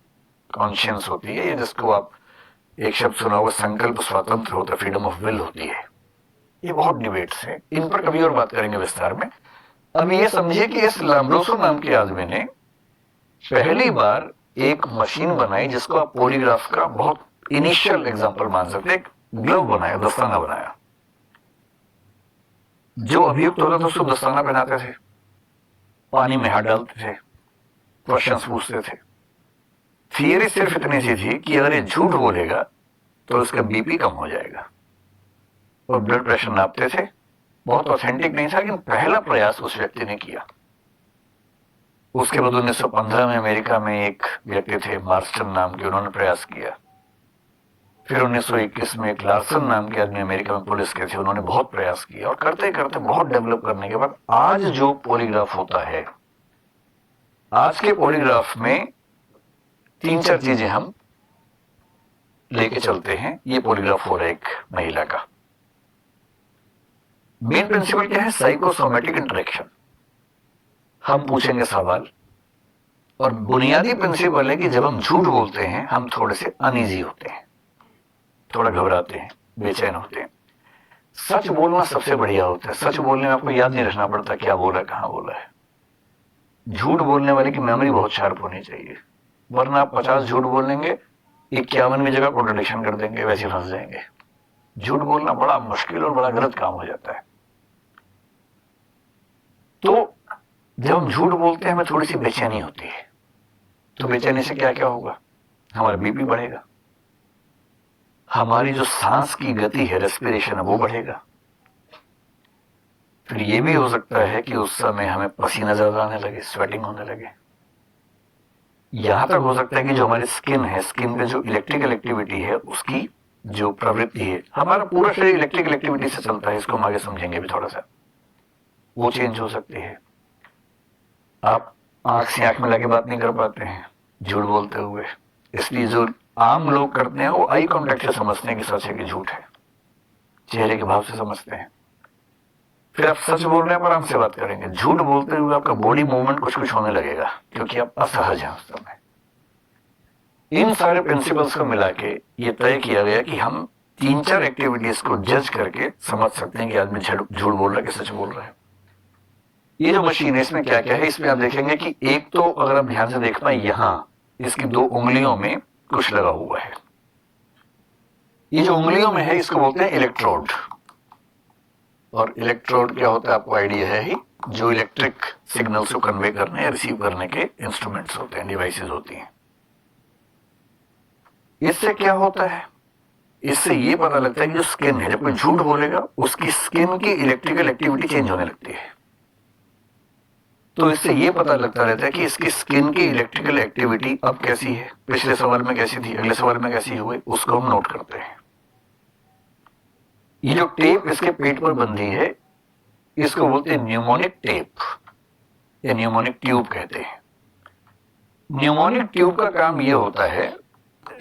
कॉन्शियंस होती है, जिसको आप एक शब्द सुना होगा, संकल्प स्वतंत्र होता है, फ्रीडम ऑफ विल होती है। ये बहुत डिबेट्स हैं, इन पर कभी और बात करेंगे विस्तार में। अब ये समझिए कि इस लाम्ब्रोसो नाम के आदमी ने पहली बार एक मशीन बनाई जिसको आप पॉलीग्राफ का बहुत इनिशियल एग्जांपल मान सकते हैं। एक ग्लव बनाया, दस्ताना बनाया। जो अभियुक्त होता था उसको दस्ताना पहनाते थे, पानी में हाथ डालते थे, क्वेश्चंस पूछते थे। थियरी सिर्फ इतनी सी थी कि अगर ये झूठ बोलेगा तो उसका बीपी कम हो जाएगा और ब्लड प्रेशर नापते थे। बहुत ऑथेंटिक नहीं था, लेकिन पहला प्रयास उस व्यक्ति ने किया। उसके बाद 1915 में अमेरिका में एक व्यक्ति थे मार्स्टन नाम के, उन्होंने प्रयास किया। फिर 1921 में एक लार्सन नाम के आदमी अमेरिका में पुलिस के थे, उन्होंने बहुत प्रयास किया और करते करते बहुत डेवलप करने के बाद आज जो पॉलीग्राफ होता है, आज के पॉलीग्राफ में 3-4 चीजें हम लेके चलते हैं। ये पॉलीग्राफ हो रहा है एक महिला का। मेन प्रिंसिपल क्या है? Psychosomatic interaction. हम पूछेंगे सवाल और बुनियादी प्रिंसिपल है कि जब हम झूठ बोलते हैं हम थोड़े से अनईजी होते हैं, थोड़ा घबराते हैं, बेचैन होते हैं। सच बोलना सबसे बढ़िया होता है। सच बोलने में आपको याद नहीं रखना पड़ता क्या बोला, कहां बोला है। झूठ बोलने वाले की मेमोरी बहुत शार्प होनी चाहिए, वरना आप 50 झूठ बोलेंगे, 51वीं जगह कॉन्ट्रडिक्शन कर देंगे, वैसे फंस जाएंगे। झूठ बोलना बड़ा मुश्किल और बड़ा गलत काम हो जाता है। तो जब हम झूठ बोलते हैं हमें थोड़ी सी बेचैनी होती है। तो बेचैनी से क्या क्या होगा? हमारा बीपी बढ़ेगा, हमारी जो सांस की गति है, रेस्पिरेशन है, वो बढ़ेगा। फिर ये भी हो सकता है कि उस समय हमें पसीना ज्यादा आने लगे, स्वेटिंग होने लगे। यहां तक हो सकता है कि जो हमारी स्किन है, स्किन पे जो इलेक्ट्रिकल एक्टिविटी है, उसकी जो प्रवृत्ति है, हमारा पूरा शरीर इलेक्ट्रिकल एक्टिविटी से चलता है, इसको हम आगे समझेंगे भी थोड़ा सा, वो चेंज हो सकती है। आप आंख से आंख मिला के बात नहीं कर पाते हैं झूठ बोलते हुए, इसलिए जो आम लोग करते हैं वो आई कॉन्टेक्ट से समझते हैं कि सच है कि झूठ है, चेहरे के भाव से समझते हैं। फिर आप सच बोल रहे हैं पर आराम से बात करेंगे। झूठ बोलते हुए आपका बॉडी मूवमेंट कुछ कुछ होने लगेगा क्योंकि आप असहज हैं उस समय। इन सारे प्रिंसिपल्स को मिला के ये तय किया गया कि हम तीन चार एक्टिविटीज को जज करके समझ सकते हैं कि आदमी झूठ बोल रहा है कि सच बोल रहा है। ये जो मशीन है इसमें क्या क्या है, इसमें आप देखेंगे कि एक तो अगर आप ध्यान से देख पाए यहां इसकी दो उंगलियों में कुछ लगा हुआ है। ये जो उंगलियों में है इसको बोलते हैं इलेक्ट्रोड। और इलेक्ट्रोड क्या होता है आपको आइडिया है ही, जो इलेक्ट्रिक सिग्नल्स को कन्वे करने या रिसीव करने के इंस्ट्रूमेंट्स होते हैं, डिवाइसेस होती हैं। इससे क्या होता है, इससे ये पता लगता है कि जो स्किन है, जब कोई झूठ बोलेगा उसकी स्किन की इलेक्ट्रिकल एक्टिविटी चेंज होने लगती है। तो इससे ये पता लगता रहता है कि इसकी स्किन की इलेक्ट्रिकल एक्टिविटी अब कैसी है, पिछले सवाल में कैसी थी, अगले सवाल में कैसी हुई, उसको हम नोट करते हैं। ये जो टेप इसके पेट पर बंधी है इसको बोलते हैं न्यूमोनिक टेप या न्यूमोनिक ट्यूब कहते हैं। न्यूमोनिक ट्यूब का काम ये होता है,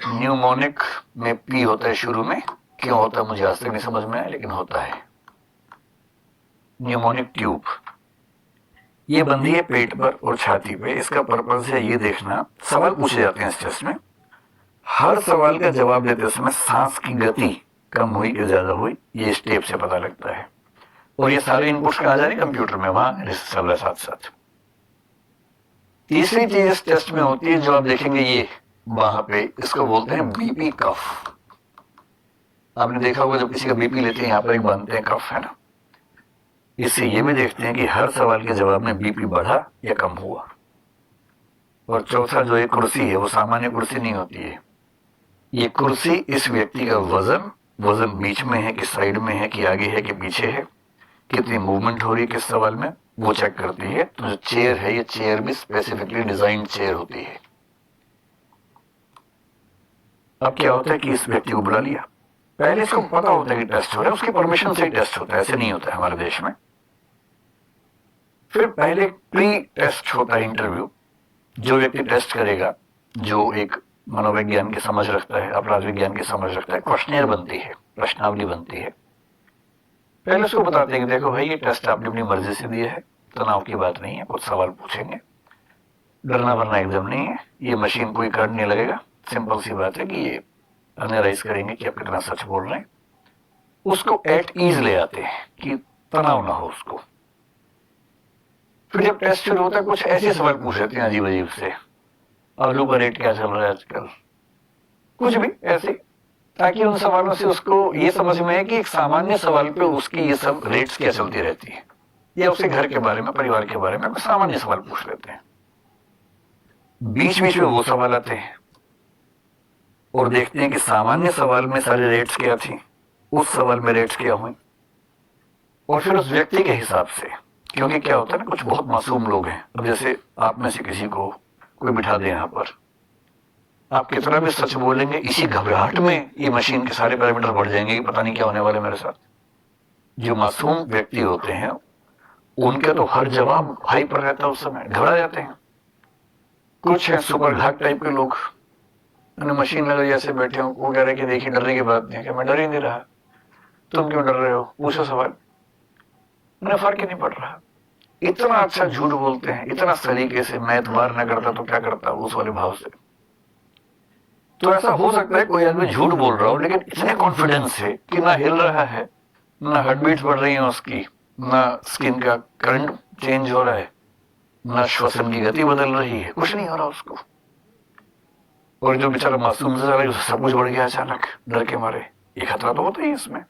न्यूमोनिक में पी होता है शुरू में, क्यों होता है मुझे आज तक नहीं समझ में आया लेकिन होता है। न्यूमोनिक ट्यूब ये बंधी है पेट पर और छाती पे। इसका पर्पस है ये देखना, सवाल पूछे जाते हैं इस टेस्ट में, हर सवाल का जवाब देते समय सांस की गति कम हुई कि ज्यादा हुई, ये इस टेप से पता लगता है। और ये सारे इनपुट्स कहाँ जा रहे हैं, कंप्यूटर में, वहां चल रहा है साथ साथ। तीसरी चीज इस टेस्ट में होती है जो आप देखेंगे ये वहां पे, इसको बोलते हैं बीपी कफ। आपने देखा होगा जब किसी का बीपी लेते हैं यहाँ पर एक बांधते हैं कफ, है ना। इससे ये भी देखते हैं कि हर सवाल के जवाब में बीपी बढ़ा या कम हुआ। और चौथा जो एक कुर्सी है वो सामान्य कुर्सी नहीं होती है, ये कुर्सी इस व्यक्ति का वजन बीच में है कि साइड में है कि आगे है कि पीछे है, कितनी मूवमेंट हो रही है किस सवाल में, वो चेक करती है। तो जो चेयर है ये चेयर भी स्पेसिफिकली डिजाइन चेयर होती है। अब क्या होता है कि इस व्यक्ति को बुला लिया, पहले इसको पता होता है कि टेस्ट हो रहा है, उसकी परमिशन से ही टेस्ट होता है, ऐसे नहीं होता है हमारे देश में। फिर पहले प्री टेस्ट होता है इंटरव्यू, जो व्यक्ति टेस्ट करेगा, जो एक मनोविज्ञान की समझ रखता है, अपराध विज्ञान की समझ रखता है, क्वेश्चनियर बनती है, प्रश्नावली बनती है। पहले उसको बताते हैं कि देखो भाई ये टेस्ट आपने अपनी मर्जी से दिया है, तनाव की बात नहीं है, कुछ सवाल पूछेंगे, डरना वरना एकदम नहीं है, ये मशीन कोई करंट नहीं लगेगा, सिंपल सी बात है कि ये एनालाइज करेंगे कि आप कितना सच बोल रहे हैं। उसको एट ईज ले आते हैं कि तनाव ना हो उसको। फिर जब टेस्ट शुरू होता है कुछ ऐसे सवाल पूछ लेते हैं अजीब अजीब से, आलू का रेट क्या चल रहा है आजकल, कुछ भी ऐसे, ताकि उन सवालों से उसको ये समझ में है कि एक सामान्य सवाल पे उसकी ये सब रेट्स क्या चलती रहती है, या उसके घर के बारे में, परिवार के बारे में कुछ सामान्य सवाल पूछ लेते हैं। बीच बीच में वो सवाल आते हैं और देखते हैं कि सामान्य सवाल में सारे रेट्स क्या थी, उस सवाल में रेट्स क्या हुई, और फिर उस व्यक्ति के हिसाब से, क्योंकि क्या होता है ना कुछ बहुत मासूम लोग हैं। अब जैसे आप में से किसी को कोई बिठा दे यहाँ पर, आप कितना भी सच बोलेंगे इसी घबराहट में ये मशीन के सारे पैरामीटर बढ़ जाएंगे कि पता नहीं क्या होने वाले मेरे साथ। जो मासूम व्यक्ति होते हैं उनके तो हर जवाब हाई पर रहता है, उस समय घबरा जाते हैं। कुछ है सुपर घाट टाइप के लोग, मशीन लगा जैसे बैठे हो, वो कह रहे कि देखिए डरने की बात नहीं है, मैं डर ही नहीं रहा, तुम क्यों डर रहे हो, पूछो सवाल, उन्हें फर्क ही नहीं पड़ रहा। इतना अच्छा झूठ बोलते हैं, इतना सलीके से, मैं एतबार न करता तो क्या करता, उस वाले भाव से। तो ऐसा हो सकता है कोई आदमी झूठ बोल रहा हो लेकिन इतने कॉन्फिडेंस से कि ना हिल रहा है, ना हार्ट बीट्स बढ़ रही है उसकी, ना स्किन का करंट चेंज हो रहा है, ना श्वसन की गति बदल रही है, कुछ नहीं हो रहा उसको। और जो बेचारा मासूम से रहा सब कुछ बढ़ गया अचानक डर के मारे, ये खतरा तो होता ही इसमें।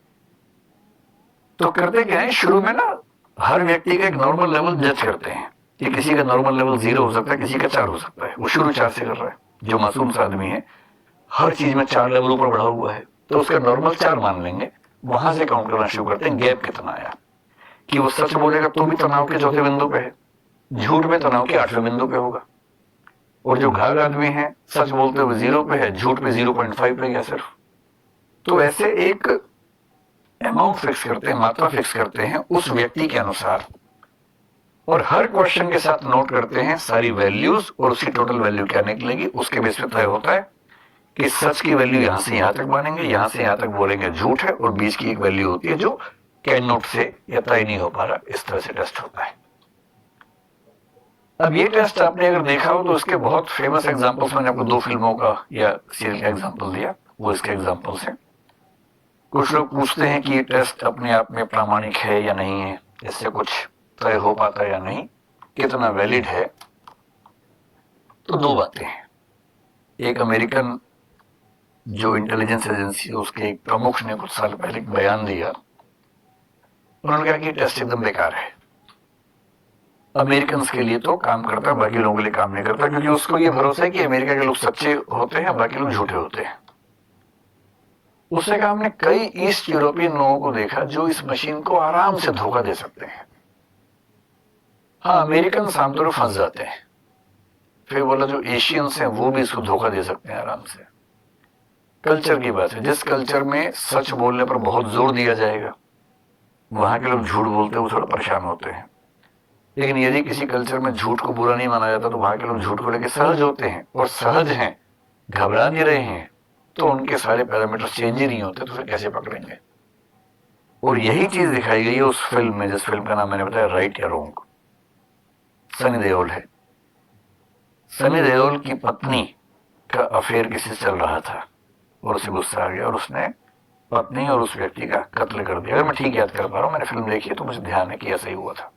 तो करते क्या है, शुरू में ना हर व्यक्ति का एक नॉर्मल लेवल जज करते हैं कि किसी का नॉर्मल लेवल 0 हो सकता है, किसी का 4 हो सकता है, वो शुरू 4 से कर रहा है। जो मासूम सा आदमी है हर चीज में 4 लेवल ऊपर बढ़ा हुआ है, तो उसका नॉर्मल 4 मान लेंगे, वहां से काउंट करना शुरू करते हैं गैप कितना आया, कि वो सच बोलेगा तो भी तनाव के 4थे बिंदु पे है, झूठ में तनाव के 8वें बिंदु पे होगा। और जो घायल आदमी है सच बोलते हुए 0 पे है, झूठ पे 0.5 पे गया सिर्फ। तो ऐसे एक अमाउंट फिक्स करते हैं, मात्रा फिक्स करते हैं उस व्यक्ति के अनुसार, और हर क्वेश्चन के साथ नोट करते हैं सारी वैल्यूज और उसकी टोटल वैल्यू क्या निकलेगी। उसके बेस पे तय होता है कि सच की वैल्यू यहां से यहां तक मानेंगे, यहां से यहां तक बोलेंगे झूठ है, और बीच की एक वैल्यू होती है जो कैन नोट से या तय नहीं हो पा रहा। इस तरह से टेस्ट होता है। अब ये टेस्ट आपने अगर देखा हो तो उसके बहुत फेमस एग्जांपल्स, मैंने आपको 2 फिल्मों का या सीरियल का एग्जांपल दिया, वो इसके एग्जांपल्स हैं। कुछ लोग पूछते हैं कि ये टेस्ट अपने आप में प्रामाणिक है या नहीं है, इससे कुछ तय हो पाता है या नहीं, कितना वैलिड है। तो दो बातें हैं। एक अमेरिकन जो इंटेलिजेंस एजेंसी है उसके एक प्रमुख ने कुछ साल पहले एक बयान दिया। उन्होंने कहा कि टेस्ट एकदम बेकार है, अमेरिकन के लिए तो काम करता है, बाकी लोगों के लिए काम नहीं करता, क्योंकि उसको ये भरोसा है कि अमेरिका के लोग सच्चे होते हैं, बाकी लोग झूठे होते हैं। उसने कहा हमने कई ईस्ट यूरोपियन लोगों को देखा जो इस मशीन को आराम से धोखा दे सकते हैं। हाँ, अमेरिकन आमतौर पर फंस जाते हैं। फिर बोला जो एशियंस हैं वो भी इसको धोखा दे सकते हैं आराम से। कल्चर की बात है, जिस कल्चर में सच बोलने पर बहुत जोर दिया जाएगा वहां के लोग झूठ बोलते हैं, वो थोड़ा परेशान होते हैं। लेकिन यदि किसी कल्चर में झूठ को बुरा नहीं माना जाता तो वहां के लोग झूठ को लेकर सहज होते हैं, और सहज हैं, घबरा नहीं रहे हैं, तो उनके सारे पैरामीटर चेंज ही नहीं होते, तो फिर कैसे पकड़ेंगे। और यही चीज दिखाई गई है उस फिल्म में, जिस फिल्म का नाम मैंने बताया राइट या रॉन्ग। सनी देओल है। सनी देओल की पत्नी का अफेयर किसी से चल रहा था और उसे गुस्सा आ गया और उसने पत्नी और उस व्यक्ति का कत्ल कर दिया। अगर मैं ठीक याद कर पा रहा हूं, मैंने फिल्म देखी है तो मुझे ध्यान है कि ऐसा ही हुआ था।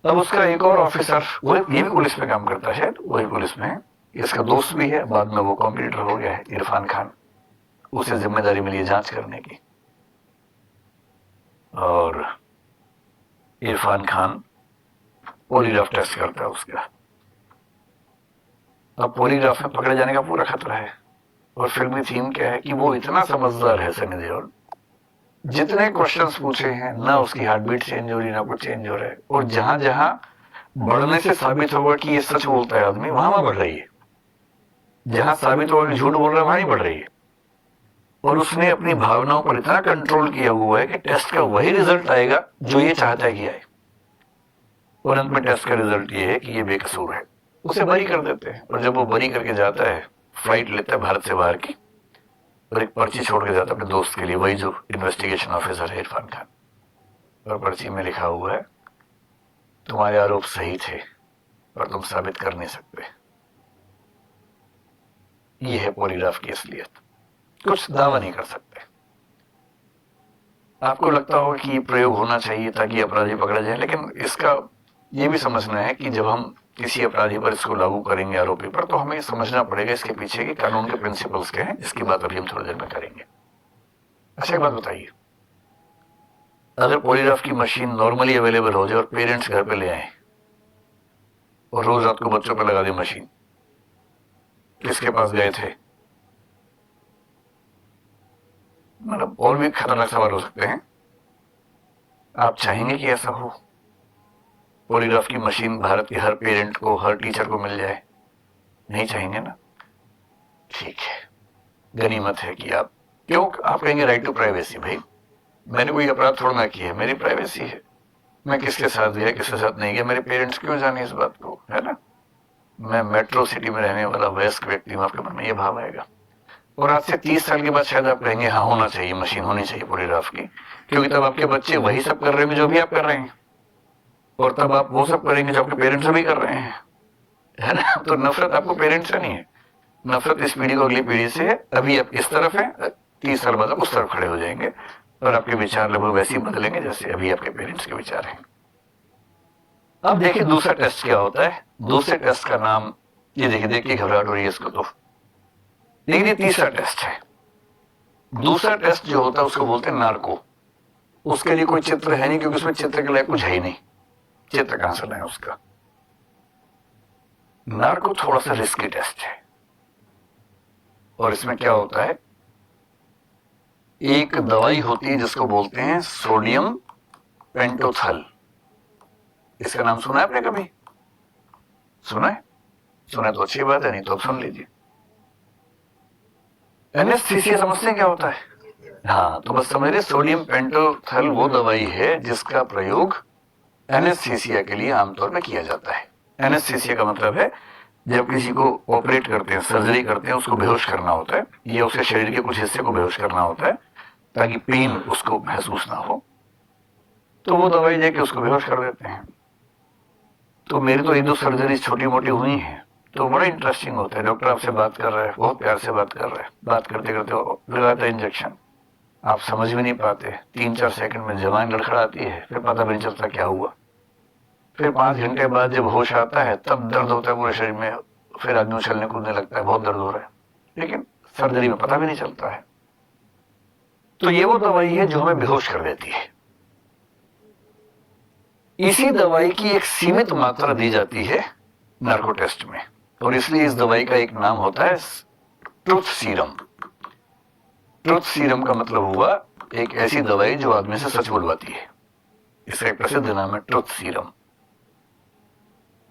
अब उसका एक और ऑफिसर, वो ये भी पुलिस में काम करता है, वही पुलिस में, इसका दोस्त भी है, बाद में वो कॉम्पिटिटर हो गया है, इरफान खान। उसे जिम्मेदारी मिली है जांच करने की, और इरफान खान पॉलीग्राफ टेस्ट करता है उसका। अब पॉलीग्राफ में पकड़े जाने का पूरा खतरा है, और फिल्मी थीम क्या है कि वो इतना समझदार है सनी देओल, जितने क्वेश्चंस पूछे हैं ना उसकी हार्ट बीट चेंज हो रही, ना कुछ चेंज हो रहा है, और जहां जहां बढ़ने से साबित होगा कि ये सच बोलता है आदमी, वहां बढ़ रही है। जहां साबित होगा कि झूठ बोल रहा है वहां नहीं बढ़ रही है। और उसने अपनी भावनाओं पर इतना कंट्रोल किया हुआ है कि टेस्ट का वही रिजल्ट आएगा जो ये चाहता है कि आए, और अंत में टेस्ट का रिजल्ट ये है कि ये बेकसूर है। उसे बरी कर देते हैं, और जब वो बरी करके जाता है, फ्लाइट लेता है भारत से बाहर की, और एक पर्ची छोड़ के जाता है अपने दोस्त के लिए, वही जो इन्वेस्टिगेशन ऑफिसर है इरफान खान, और पर्ची में लिखा हुआ है तुम्हारे आरोप सही थे पर तुम साबित कर नहीं सकते। ये है पॉलीग्राफ की असलियत, कुछ दावा नहीं कर सकते। आपको लगता होगा कि ये प्रयोग होना चाहिए ताकि अपराधी पकड़ा जाए, लेकिन इसका ये भी समझना है कि जब हम किसी अपराधी पर इसको लागू करेंगे, आरोपी पर, तो हमें समझना पड़ेगा इसके पीछे के कानून के प्रिंसिपल्स क्या हैं, जिसकी बात अभी हम थोड़ी देर में करेंगे। अच्छा, एक बात बताइए, अगर पॉलीग्राफ की मशीन नॉर्मली अवेलेबल हो जाए और पेरेंट्स घर पे ले आए और रोज रात को बच्चों पर लगा दे मशीन, किसके पास गए थे? मतलब और भी खतरनाक सवाल हो सकते हैं। आप चाहेंगे कि ऐसा हो? पॉलीग्राफ की मशीन भारत के हर पेरेंट को, हर टीचर को मिल जाए? नहीं चाहेंगे ना? ठीक है, गनीमत है कि आप, क्यों आप कहेंगे राइट टू प्राइवेसी। भाई, मैंने कोई अपराध थोड़ा ना किया है, मेरी प्राइवेसी है, मैं किसके साथ गया किसके साथ नहीं गया, मेरे पेरेंट्स क्यों जाने इस बात को, है ना? मैं मेट्रो सिटी में रहने वाला वयस्क व्यक्ति हूं, आपके मन में ये भाव आएगा। और आज से 30 साल के बाद शायद आप कहेंगे हाँ होना चाहिए, मशीन होनी चाहिए पॉलीग्राफ की, क्योंकि तब आपके बच्चे वही सब कर रहे हैं जो भी आप कर रहे हैं, और तब आप वो सब करेंगे जो आपके पेरेंट्स भी कर रहे हैं, है ना? तो नफरत आपको पेरेंट्स से नहीं है, नफरत इस पीढ़ी को अगली पीढ़ी से है। अभी आप इस तरफ हैं, 30 साल बाद आप उस तरफ खड़े हो जाएंगे, और आपके विचार लगभग वैसे ही बदलेंगे जैसे अभी आपके पेरेंट्स के विचार हैं। अब देखिए दूसरा टेस्ट क्या होता है। दूसरे टेस्ट का नाम, ये देखिए घबराहट हो रही है इसको तो, लेकिन ये तीसरा टेस्ट है। दूसरा टेस्ट जो होता है उसको बोलते हैं नार्को। उसके लिए कोई चित्र है नहीं, क्योंकि उसमें चित्र के लायक कुछ है ही नहीं, चित्र कहां से लाए उसका। नार्को थोड़ा सा रिस्की टेस्ट है, और इसमें क्या होता है, एक दवाई होती है जिसको बोलते हैं सोडियम पेंटोथल। इसका नाम सुना है आपने कभी? सुना है? सुना तो अच्छी बात है, नहीं तो अब सुन लीजिए। एनेस्थीसिया समझते हैं क्या होता है? हाँ, तो बस समझ रहे, सोडियम पेंटोथल वो दवाई है जिसका प्रयोग एनेस्थीसिया के लिए आमतौर पर किया जाता है। एनेस्थीसिया का मतलब है जब किसी को ऑपरेट करते हैं, सर्जरी करते हैं, उसको बेहोश करना होता है, या उसके शरीर के कुछ हिस्से को बेहोश करना होता है ताकि पेन उसको महसूस ना हो, तो वो दवाई देके उसको बेहोश कर देते हैं। तो मेरी तो एक दो सर्जरी छोटी मोटी हुई हैं, तो बड़ा इंटरेस्टिंग होता है। डॉक्टर आपसे बात कर रहा है, बहुत प्यार से बात कर रहा है, बात करते करते लगाता है इंजेक्शन, आप समझ भी नहीं पाते, 3-4 सेकंड में जवान लड़खड़ाती है, फिर पता भी नहीं चलता क्या हुआ। फिर 5 घंटे बाद जब होश आता है तब दर्द होता है पूरे शरीर में, फिर आदमी उछलने कूदने लगता है, बहुत दर्द हो रहा है, लेकिन सर्जरी में पता भी नहीं चलता है। तो ये वो दवाई है जो हमें बेहोश कर देती है। इसी दवाई की एक सीमित मात्रा दी जाती है नार्को टेस्ट में, और इसलिए इस दवाई का एक नाम होता है ट्रुथ सीरम। ट्रुथ सीरम का मतलब हुआ एक ऐसी दवाई जो आदमी से सच बुलवाती है। इसका एक प्रसिद्ध नाम है ट्रुथ सीरम।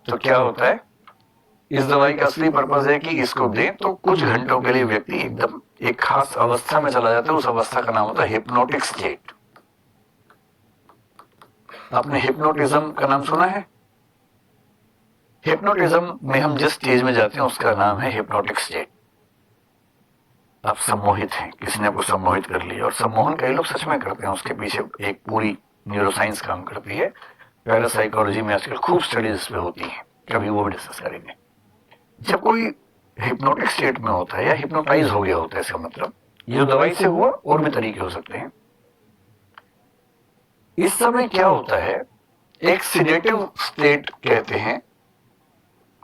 तो क्या होता है, इस दवाई का असली पर्पज है कि इसको दें तो कुछ घंटों के लिए व्यक्ति एकदम एक खास अवस्था में चला जाता है। उस अवस्था का नाम होता है हिप्नोटिक स्टेट। आपने हिप्नोटिज्म का नाम सुना है? हिप्नोटिज्म में हम जिस स्टेज में जाते हैं उसका नाम है हिप्नोटिक स्टेट। आप सम्मोहित हैं, किसी ने आपको सम्मोहित कर लिया, और सम्मोहन कई लोग सच में करते हैं, उसके पीछे एक पूरी न्यूरोसाइंस काम करती है। पैरासाइकोलॉजी में आजकल खूब स्टडीज इस पे होती हैं, कभी वो भी डिस्कस करेंगे। जब कोई हिप्नोटिक स्टेट में होता है या हिप्नोटाइज हो गया होता है, इसका मतलब ये जो दवाई से हुआ, और भी तरीके हो सकते हैं। इस समय क्या होता है, एक सिडेटिव स्टेट कहते हैं,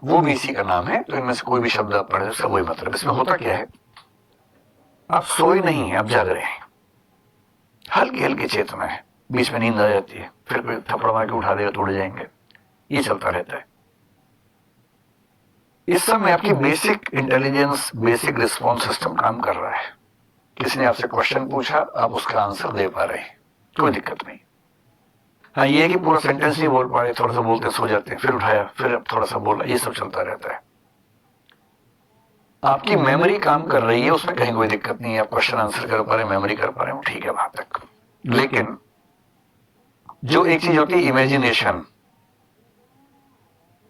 वो भी इसी का नाम है। तो इनमें से कोई भी शब्द आप पढ़े उसका वही मतलब। इसमें होता क्या है, आप सोए नहीं हैं, आप जाग रहे हैं, हल्की हल्की चेतना है, बीच में नींद आ जाती है, फिर कोई थप्पड़ मार के उठा देगा तो उड़ जाएंगे, ये चलता रहता है। इस समय आपकी basic intelligence, basic response system काम कर रहा है। किसी ने आपसे क्वेश्चन पूछा, आप उसका आंसर दे पा रहे हैं, कोई दिक्कत नहीं। हाँ, ये है कि पूरा सेंटेंस नहीं बोल पा रहे, थोड़ा सा बोलते सो जाते हैं, फिर उठाया, फिर थोड़ा सा बोला, ये सब चलता रहता है। आपकी मेमोरी काम कर रही है, उसमें कहीं कोई दिक्कत नहीं है, आप क्वेश्चन आंसर कर पा रहे हैं, मेमोरी कर पा रहे हैं, ठीक है वहां तक। लेकिन जो एक चीज होती है इमेजिनेशन,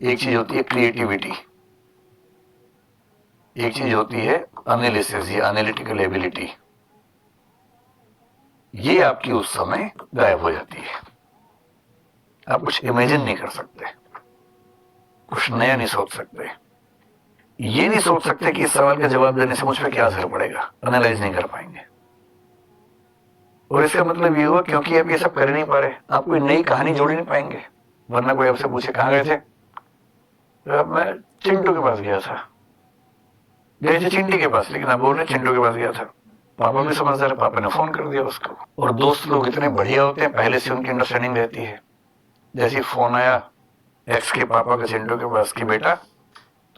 एक चीज होती है क्रिएटिविटी, एक चीज होती है एनालिसिस या एनालिटिकल एबिलिटी, ये आपकी उस समय गायब हो जाती है। आप कुछ इमेजिन नहीं कर सकते, कुछ नया नहीं सोच सकते, ये नहीं सोच सकते कि इस सवाल का जवाब देने से मुझ पर क्या असर पड़ेगा, एनालाइज नहीं कर पाएंगे। और इसका मतलब ये हुआ क्योंकि आप ये सब कर नहीं पा रहे, आप कोई नई कहानी जोड़ नहीं पाएंगे। वरना कोई आपसे पूछे कहां गए थे, तो मैं चिंटू के पास गया था, गए थे चिंटी के पास, लेकिन आप बोल रहे चिंटू के पास गया था। पापा भी समझदार है, पापा ने फोन कर दिया उसको। और दोस्त लोग इतने बढ़िया होते हैं, पहले से उनकी अंडरस्टैंडिंग रहती है। जैसे फोन आया एक्स के पापा का चिंटू के पास कि बेटा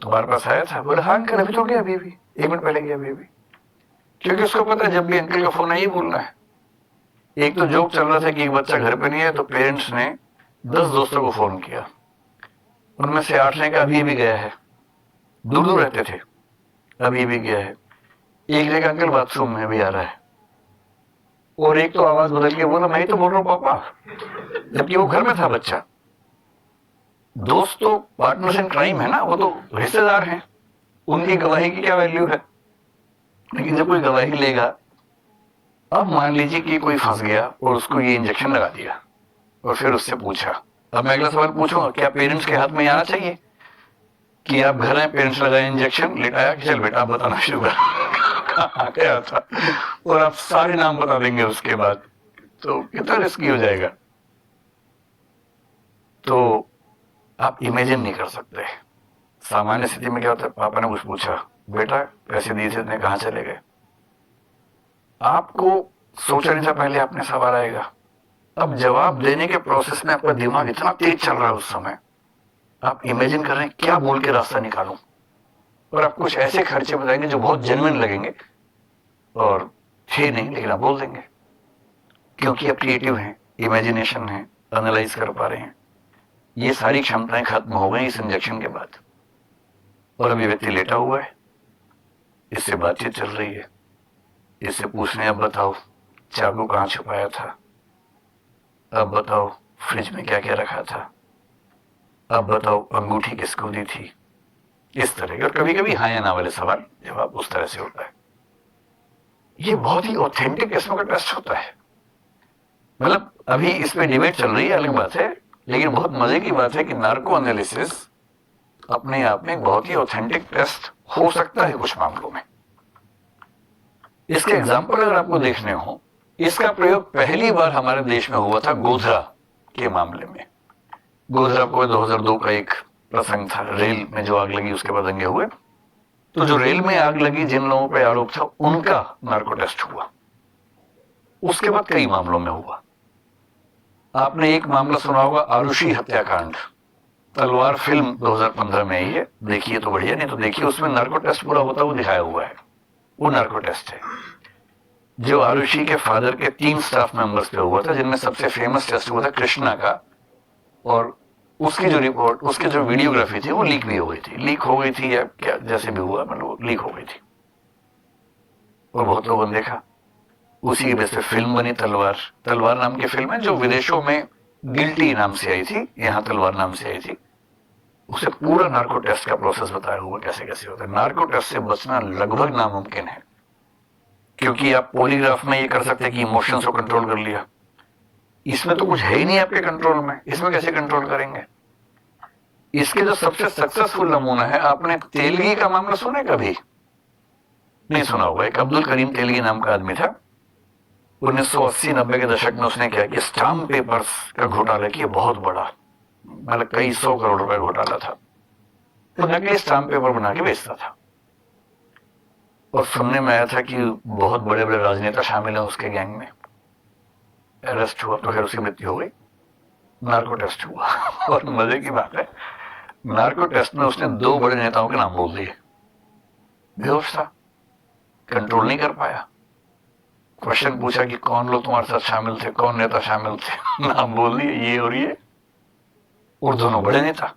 तुम्हारे पास आया था, बोले हाँ अंकल अभी तो गया, अभी 1 मिनट पहले गया अभी। क्योंकि उसको पता है जब भी अंकल का फोन है ये बोलना है। एक तो जोक चल रहा था कि एक बच्चा घर पे नहीं है, तो पेरेंट्स ने 10 दोस्तों को फोन किया, उनमें से 8 ने कहा अभी भी गया है, दूर दूर रहते थे, अभी भी गया है। एक ने कहा अंकल बाथरूम में भी आ रहा है, और एक तो आवाज बदल के बोला मैं ही तो बोल रहा हूँ पापा, जबकि वो घर में था बच्चा। दोस्त तो पार्टनर्स इन क्राइम है ना, वो तो रिश्तेदार हैं, उनकी गवाही की क्या वैल्यू है। लेकिन जब कोई गवाही लेगा, अब मान लीजिए कि कोई फंस गया और उसको ये इंजेक्शन लगा दिया, और फिर उससे पूछा, अब मैं अगला सवाल पूछूंगा क्या पेरेंट्स के हाथ में आना चाहिए कि आप घर आए, पेरेंट्स लगाए इंजेक्शन, लेटाया कि चल बेटा आप बताना शुरू कर क्या था, और आप सारे नाम बता देंगे उसके बाद, तो कितना रिस्की हो जाएगा। तो आप इमेजिन नहीं कर सकते। सामान्य स्थिति में क्या होता है, पापा ने कुछ पूछा, बेटा पैसे दिए थे इतने कहां चले गए, आपको सोचा नहीं था पहले आपने सवाल आएगा। अब जवाब देने के प्रोसेस में आपका दिमाग इतना तेज चल रहा है उस समय, आप इमेजिन कर रहे हैं क्या बोल के रास्ता निकालूं, और आप कुछ ऐसे खर्चे बताएंगे जो बहुत जेन्युइन लगेंगे, और थे नहीं लेकिन आप बोल देंगे, क्योंकि आप क्रिएटिव हैं, इमेजिनेशन है, एनालाइज कर पा रहे हैं। ये सारी क्षमताएं खत्म हो गई इस इंजेक्शन के बाद, और अभी व्यक्ति लेटा हुआ है, इससे बातचीत चल रही है, इससे पूछने अब बताओ चाकू कहां छुपाया था, अब बताओ फ्रिज में क्या क्या रखा था, अब बताओ अंगूठी किसको दी थी, इस तरह के। और कभी कभी हाँ या ना वाले सवाल जवाब उस तरह से होता है। ये बहुत ही ऑथेंटिक किस्म का टेस्ट होता है। मतलब अभी इस पे डिबेट चल रही है, अलग बात है, लेकिन बहुत मजे की बात है कि नार्को एनालिसिस अपने आप में एक बहुत ही ऑथेंटिक टेस्ट हो सकता है कुछ मामलों में। इसके एग्जाम्पल अगर आपको देखने हो, इसका प्रयोग पहली बार हमारे देश में हुआ था गोधरा के मामले में। गोधरा को 2002 का एक प्रसंग था, रेल में जो आग लगी उसके बाद दंगे हुए। तो जो रेल में आग लगी जिन लोगों पर आरोप था उनका नार्को टेस्ट हुआ। उसके बाद कई मामलों में हुआ। आपने एक मामला सुना होगा आरुषि हत्याकांड, तलवार फिल्म 2015 में आई है, देखिए तो बढ़िया, नहीं तो देखिए उसमें नार्को टेस्ट पूरा होता हुआ दिखाया हुआ है। वो नार्को टेस्ट है जो आरुषि के फादर के 3 स्टाफ मेंबर्स पे हुआ था, जिनमें सबसे फेमस टेस्ट हुआ था कृष्णा का। और उसकी जो रिपोर्ट, उसकी जो वीडियोग्राफी थी वो लीक भी हो गई थी, लीक हो गई थी या क्या जैसे भी हुआ, मतलब लीक हो गई थी और बहुत लोगों ने देखा। उसी की वजह से फिल्म बनी तलवार। तलवार नाम की फिल्म है जो विदेशों में गिल्टी नाम से आई थी, यहां तलवार नाम से आई थी। उसे पूरा नार्को टेस्ट का प्रोसेस बताया हुआ कैसे कैसे होता है। नार्को टेस्ट से बचना लगभग नामुमकिन है, क्योंकि आप पॉलीग्राफ में ये कर सकते हैं कि इमोशंस को कंट्रोल कर लिया, इसमें तो कुछ है ही नहीं आपके कंट्रोल में, इसमें कैसे कंट्रोल करेंगे। इसके जो सबसे सक्सेसफुल नमूना है, आपने तेलगी का मामला सुना है कभी? नहीं सुना होगा। एक अब्दुल करीम तेलगी नाम का आदमी था, 1980-90 के दशक में उसने क्या किया, स्टाम्प पेपर्स का घोटाला किया, बहुत बड़ा, मतलब कई 100 करोड़ रुपए घोटाला था। तो नकली स्टाम्प पेपर बना के बेचता था और सुनने में आया था कि बहुत बड़े बड़े राजनेता शामिल हैं उसके गैंग में। अरेस्ट हुआ तो खैर उसकी मृत्यु हो गई। नार्को टेस्ट हुआ और मजे की बात है, नार्को टेस्ट में उसने 2 बड़े नेताओं के नाम बोल दिए। बेहोश था, कंट्रोल नहीं कर पाया। क्वेश्चन पूछा कि कौन लोग तुम्हारे साथ शामिल थे, कौन नेता शामिल थे, नाम बोल दिए ये और ये, और दोनों बड़े नेता।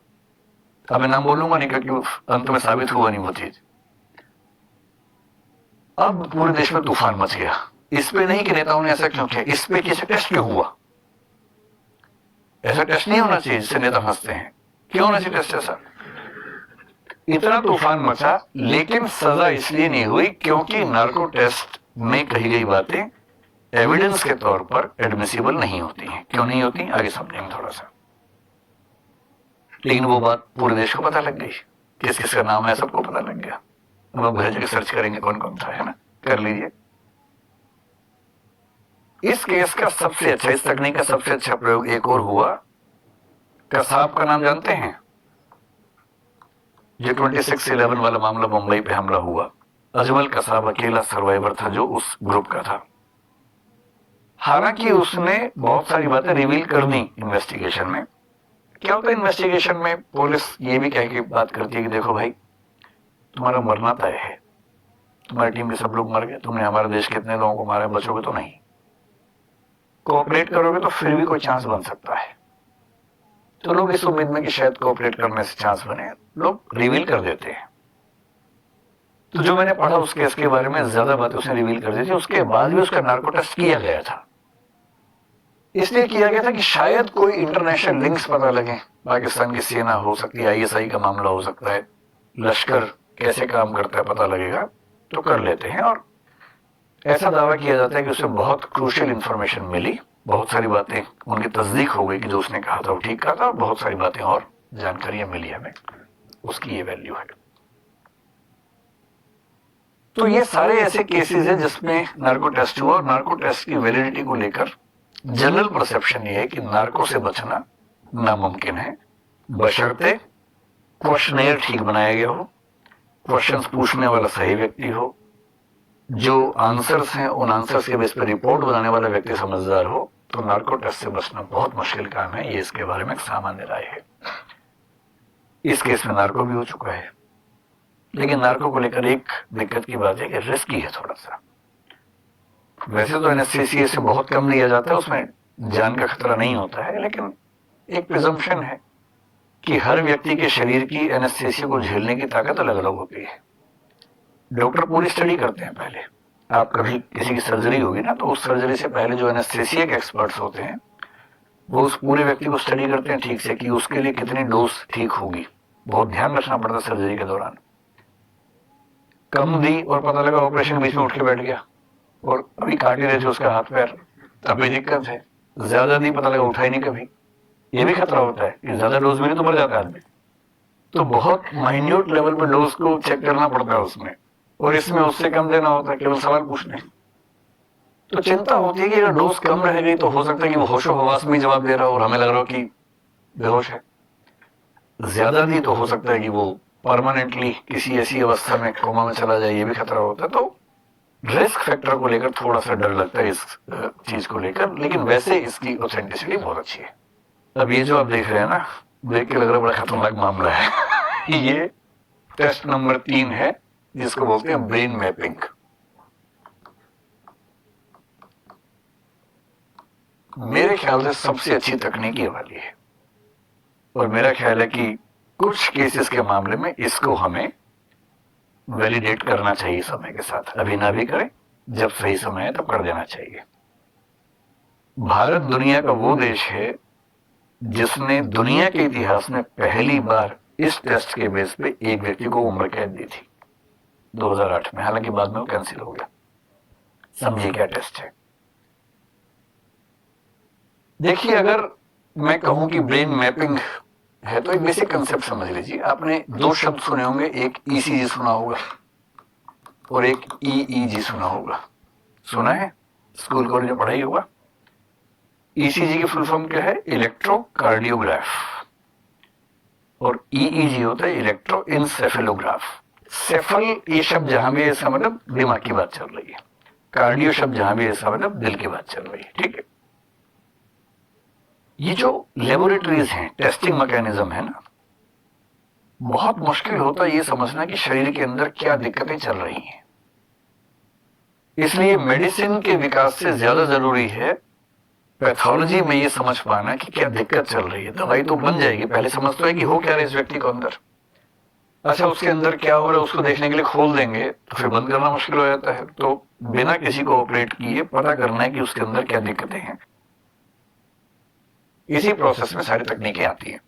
अब मैं नाम बोलूंगा नहीं क्योंकि अंत में साबित हुआ नहीं वो चीज। अब पूरे देश में तूफान मच गया। इस पे नहीं कि नेताओं ने ऐसा क्यों किया, इस पे किसी टेस्ट क्यों हुआ। ऐसा टेस्ट नहीं होना चाहिए जिससे नेता फंसते हैं, क्यों होना चाहिए टेस्ट ऐसा। इतना तूफान मचा, लेकिन सजा इसलिए नहीं हुई क्योंकि नार्को टेस्ट में कही गई बातें एविडेंस के तौर पर एडमिसिबल नहीं होती हैं। क्यों नहीं होती आगे समझेंगे थोड़ा सा। लेकिन वो बात पूरे देश को पता लग गई, किस किस का नाम है सबको पता लग गया। अब आप घर जाके सर्च करेंगे कौन कौन था, है ना, कर लीजिए। इस केस का सबसे अच्छा, इस तकनीक का सबसे अच्छा प्रयोग एक और हुआ। कसाब का नाम जानते हैं? जो 26/11 वाला मामला मुंबई पे हमला हुआ, अजमल कसाब अकेला सर्वाइवर था जो उस ग्रुप का था। हालांकि उसने बहुत सारी बातें रिवील कर दी इन्वेस्टिगेशन में। क्या होता है इन्वेस्टिगेशन में, पुलिस ये भी कह के बात करती है कि देखो भाई तुम्हारा मरना तय है, तुम्हारी टीम के सब लोग मर गए, तुमने हमारे देश के इतने लोगों को मारा, बचोगे तो नहीं, कोऑपरेट करोगे तो फिर भी कोई चांस बन सकता है। तो लोग इस उम्मीद में कि शायद कोऑपरेट करने से चांस बने, लोग रिवील कर देते हैं। तो जो मैंने पढ़ा उस केस के बारे में, ज्यादा बातें उसने रिवील कर दी थी। उसके बाद भी उसका नार्को टेस्ट किया गया था। इसलिए किया गया था कि शायद कोई इंटरनेशनल लिंक्स पता लगे, पाकिस्तान की सेना हो सकती है, आईएसआई का मामला हो सकता है, लश्कर कैसे काम करता है पता लगेगा, तो कर लेते हैं। और ऐसा दावा किया जाता है कि उसे बहुत क्रूशियल इंफॉर्मेशन मिली, बहुत सारी बातें उनकी तस्दीक हो गई कि जो उसने कहा था वो ठीक कहा था, और बहुत सारी बातें और जानकारियां मिली हमें, उसकी ये वैल्यू है। तो ये सारे ऐसे केसेस हैं जिसमें नार्को टेस्ट हुआ, और नार्को टेस्ट की वैलिडिटी को लेकर जनरल परसेप्शन ये है कि नार्को से बचना नामुमकिन है, बशर्ते क्वेश्चनेयर ठीक बनाया गया हो, क्वेश्चंस पूछने वाला सही व्यक्ति हो, जो आंसर्स हैं उन आंसर्स के बेस पर रिपोर्ट बनाने वाला व्यक्ति समझदार हो। तो नार्को टेस्ट से बचना बहुत मुश्किल काम है, ये इसके बारे में एक सामान्य राय है। इस केस में नार्को भी हो चुका है, लेकिन नार्को को लेकर एक दिक्कत की बात है कि रिस्की है थोड़ा सा। वैसे तो एनेस्थीसिया से बहुत कम लिया जाता है, उसमें जान का खतरा नहीं होता है, लेकिन एक प्रिजम्पशन है कि हर व्यक्ति के शरीर की एनेस्थीसिया को झेलने की ताकत अलग अलग होती है। डॉक्टर पूरी स्टडी करते हैं पहले। आप कभी किसी की सर्जरी होगी ना, तो उस सर्जरी से पहले जो एनेस्थीसिया के एक्सपर्ट्स होते हैं वो उस पूरे व्यक्ति को स्टडी करते हैं ठीक से कि उसके लिए कितनी डोज ठीक होगी। बहुत ध्यान रखना पड़ता है सर्जरी के दौरान। कम दी और पता लगा ऑपरेशन बीच में उठ के बैठ गया और अभी काट ही रहे थे उसका हाथ पैर, तभी दिक्कत है। ज्यादा दी, पता लगा उठा ही नहीं कभी, ये भी खतरा होता है कि ज्यादा डोज मिली तो मर जाता है आदमी। तो बहुत माइन्यूट लेवल पर डोज को चेक करना पड़ता है उसमें, और इसमें उससे कम देना होता है, केवल सवाल पूछने। तो चिंता होती है कि अगर डोज कम रह गई तो हो सकता है कि वो होशो हवास में जवाब दे रहा हो और हमें लग रहा हो कि बेहोश है। ज्यादा दी तो हो सकता है कि वो परमानेंटली किसी ऐसी अवस्था में कोमा में चला जाए, ये भी खतरा होता है। तो रिस्क फैक्टर को लेकर थोड़ा सा डर लगता है इस चीज को लेकर, लेकिन वैसे इसकी ऑथेंटिसिटी बहुत अच्छी है। अब ये जो आप देख रहे हैं ना, देख के लग रहा है बड़ा खतरनाक मामला है। ये टेस्ट नंबर 3 है, जिसको बोलते हैं ब्रेन मैपिंग। मेरे ख्याल से सबसे अच्छी तकनीक ये वाली है, और मेरा ख्याल है कि कुछ केसेस के मामले में इसको हमें वैलिडेट करना चाहिए समय के साथ। अभी ना भी करें, जब सही समय है तब कर देना चाहिए। भारत दुनिया का वो देश है जिसने दुनिया के इतिहास में पहली बार इस टेस्ट के बेस पे एक व्यक्ति को उम्र कैद दी थी 2008 में। हालांकि बाद में वो कैंसिल हो गया। समझिए क्या टेस्ट है। देखिए, अगर मैं कहूं कि ब्रेन मैपिंग है तो एक बेसिक कंसेप्ट समझ लीजिए। आपने दो शब्द सुने होंगे, एक ईसीजी सुना होगा और एक ईईजी सुना होगा। सुना है? स्कूल कॉलेज में पढ़ाई होगा। ईसीजी की फुल फॉर्म क्या है? इलेक्ट्रोकार्डियोग्राफ। और ईईजी होता है इलेक्ट्रोइंसेफेलोग्राफ। सेफल ये शब्द जहां भी है इसका मतलब दिमाग की बात चल रही है, कार्डियो शब्द जहां भी है इसका मतलब दिल की बात चल रही है। ठीक है। ये जो लेबोरेटरीज हैं, टेस्टिंग मैकेनिज्म है ना, बहुत मुश्किल होता है ये समझना कि शरीर के अंदर क्या दिक्कतें चल रही हैं। इसलिए मेडिसिन के विकास से ज्यादा जरूरी है पैथोलॉजी में ये समझ पाना कि क्या दिक्कत चल रही है। दवाई तो बन जाएगी, पहले समझ तो है कि हो क्या रहा है इस व्यक्ति को अंदर। अच्छा, उसके अंदर क्या हो रहा है उसको देखने के लिए खोल देंगे तो फिर बंद करना मुश्किल हो जाता है। तो बिना किसी को ऑपरेट किए पता करना है कि उसके अंदर क्या दिक्कतें हैं। इसी प्रोसेस में सारी तकनीकें आती हैं,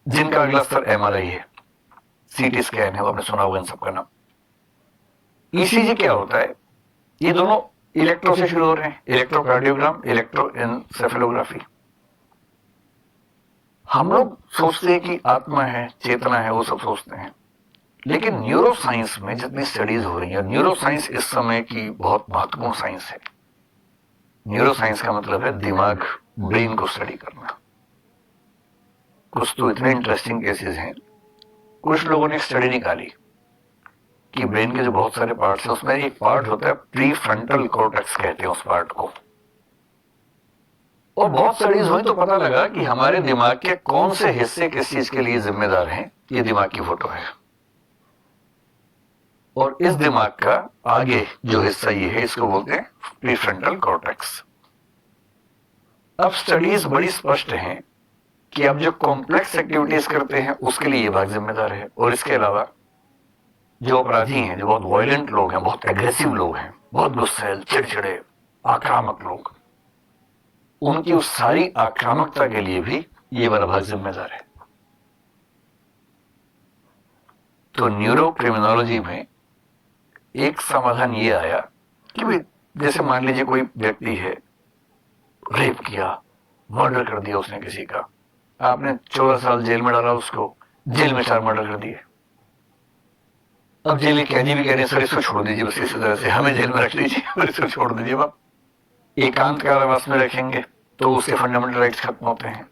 जिनका अगला स्तर एमआरआई है, सीटी स्कैन है, वो आपने सुना होगा इन सबका नाम। ईसीजी क्या होता है? ये दोनों इलेक्ट्रो से शुरू हो रहे हैं, इलेक्ट्रोकार्डियोग्राम, इलेक्ट्रोएन्सेफेलोग्राफी। हम लोग सोचते हैं कि आत्मा है, चेतना है, वो सब सोचते हैं, लेकिन न्यूरो साइंस में जितनी स्टडीज हो रही है, न्यूरो साइंस इस समय की बहुत महत्वपूर्ण साइंस है। न्यूरो साइंस का मतलब है दिमाग, ब्रेन को स्टडी करना। कुछ तो इतने इंटरेस्टिंग केसेस हैं। कुछ लोगों ने स्टडी निकाली कि ब्रेन के जो बहुत सारे पार्ट्स हैं उसमें एक पार्ट होता है प्री फ्रंटल कॉर्टेक्स, कहते हैं उस पार्ट को। और बहुत स्टडीज हुई तो पता लगा कि हमारे दिमाग के कौन से हिस्से किस चीज के लिए जिम्मेदार हैं। ये दिमाग की फोटो है, और इस दिमाग का आगे जो हिस्सा ये है इसको बोलते हैं प्रीफ्रंटल कॉर्टेक्स। अब स्टडीज बड़ी स्पष्ट हैं कि आप जो कॉम्प्लेक्स एक्टिविटीज करते हैं उसके लिए ये भाग जिम्मेदार है, और इसके अलावा जो अपराधी हैं, जो बहुत वायलेंट लोग हैं, बहुत एग्रेसिव लोग हैं, बहुत गुस्सैल, चिड़चिड़े, आक्रामक लोग, उनकी उस सारी आक्रामकता के लिए भी ये वाला भाग जिम्मेदार है। तो न्यूरो क्रिमिनोलॉजी में एक समाधान ये आया कि भाई जैसे मान लीजिए कोई व्यक्ति है, रेप किया, मर्डर कर दिया उसने किसी का, आपने 14 साल जेल में डाला उसको, जेल में 4 मर्डर कर दिए। अब जेल के कैदी भी कह रहे हैं सर इसको छोड़ दीजिए, बस इसी तरह से हमें जेल में रख लीजिए और इसको छोड़ दीजिए। आप एकांत कारावास में रखेंगे तो उसके फंडामेंटल राइट्स खत्म होते हैं।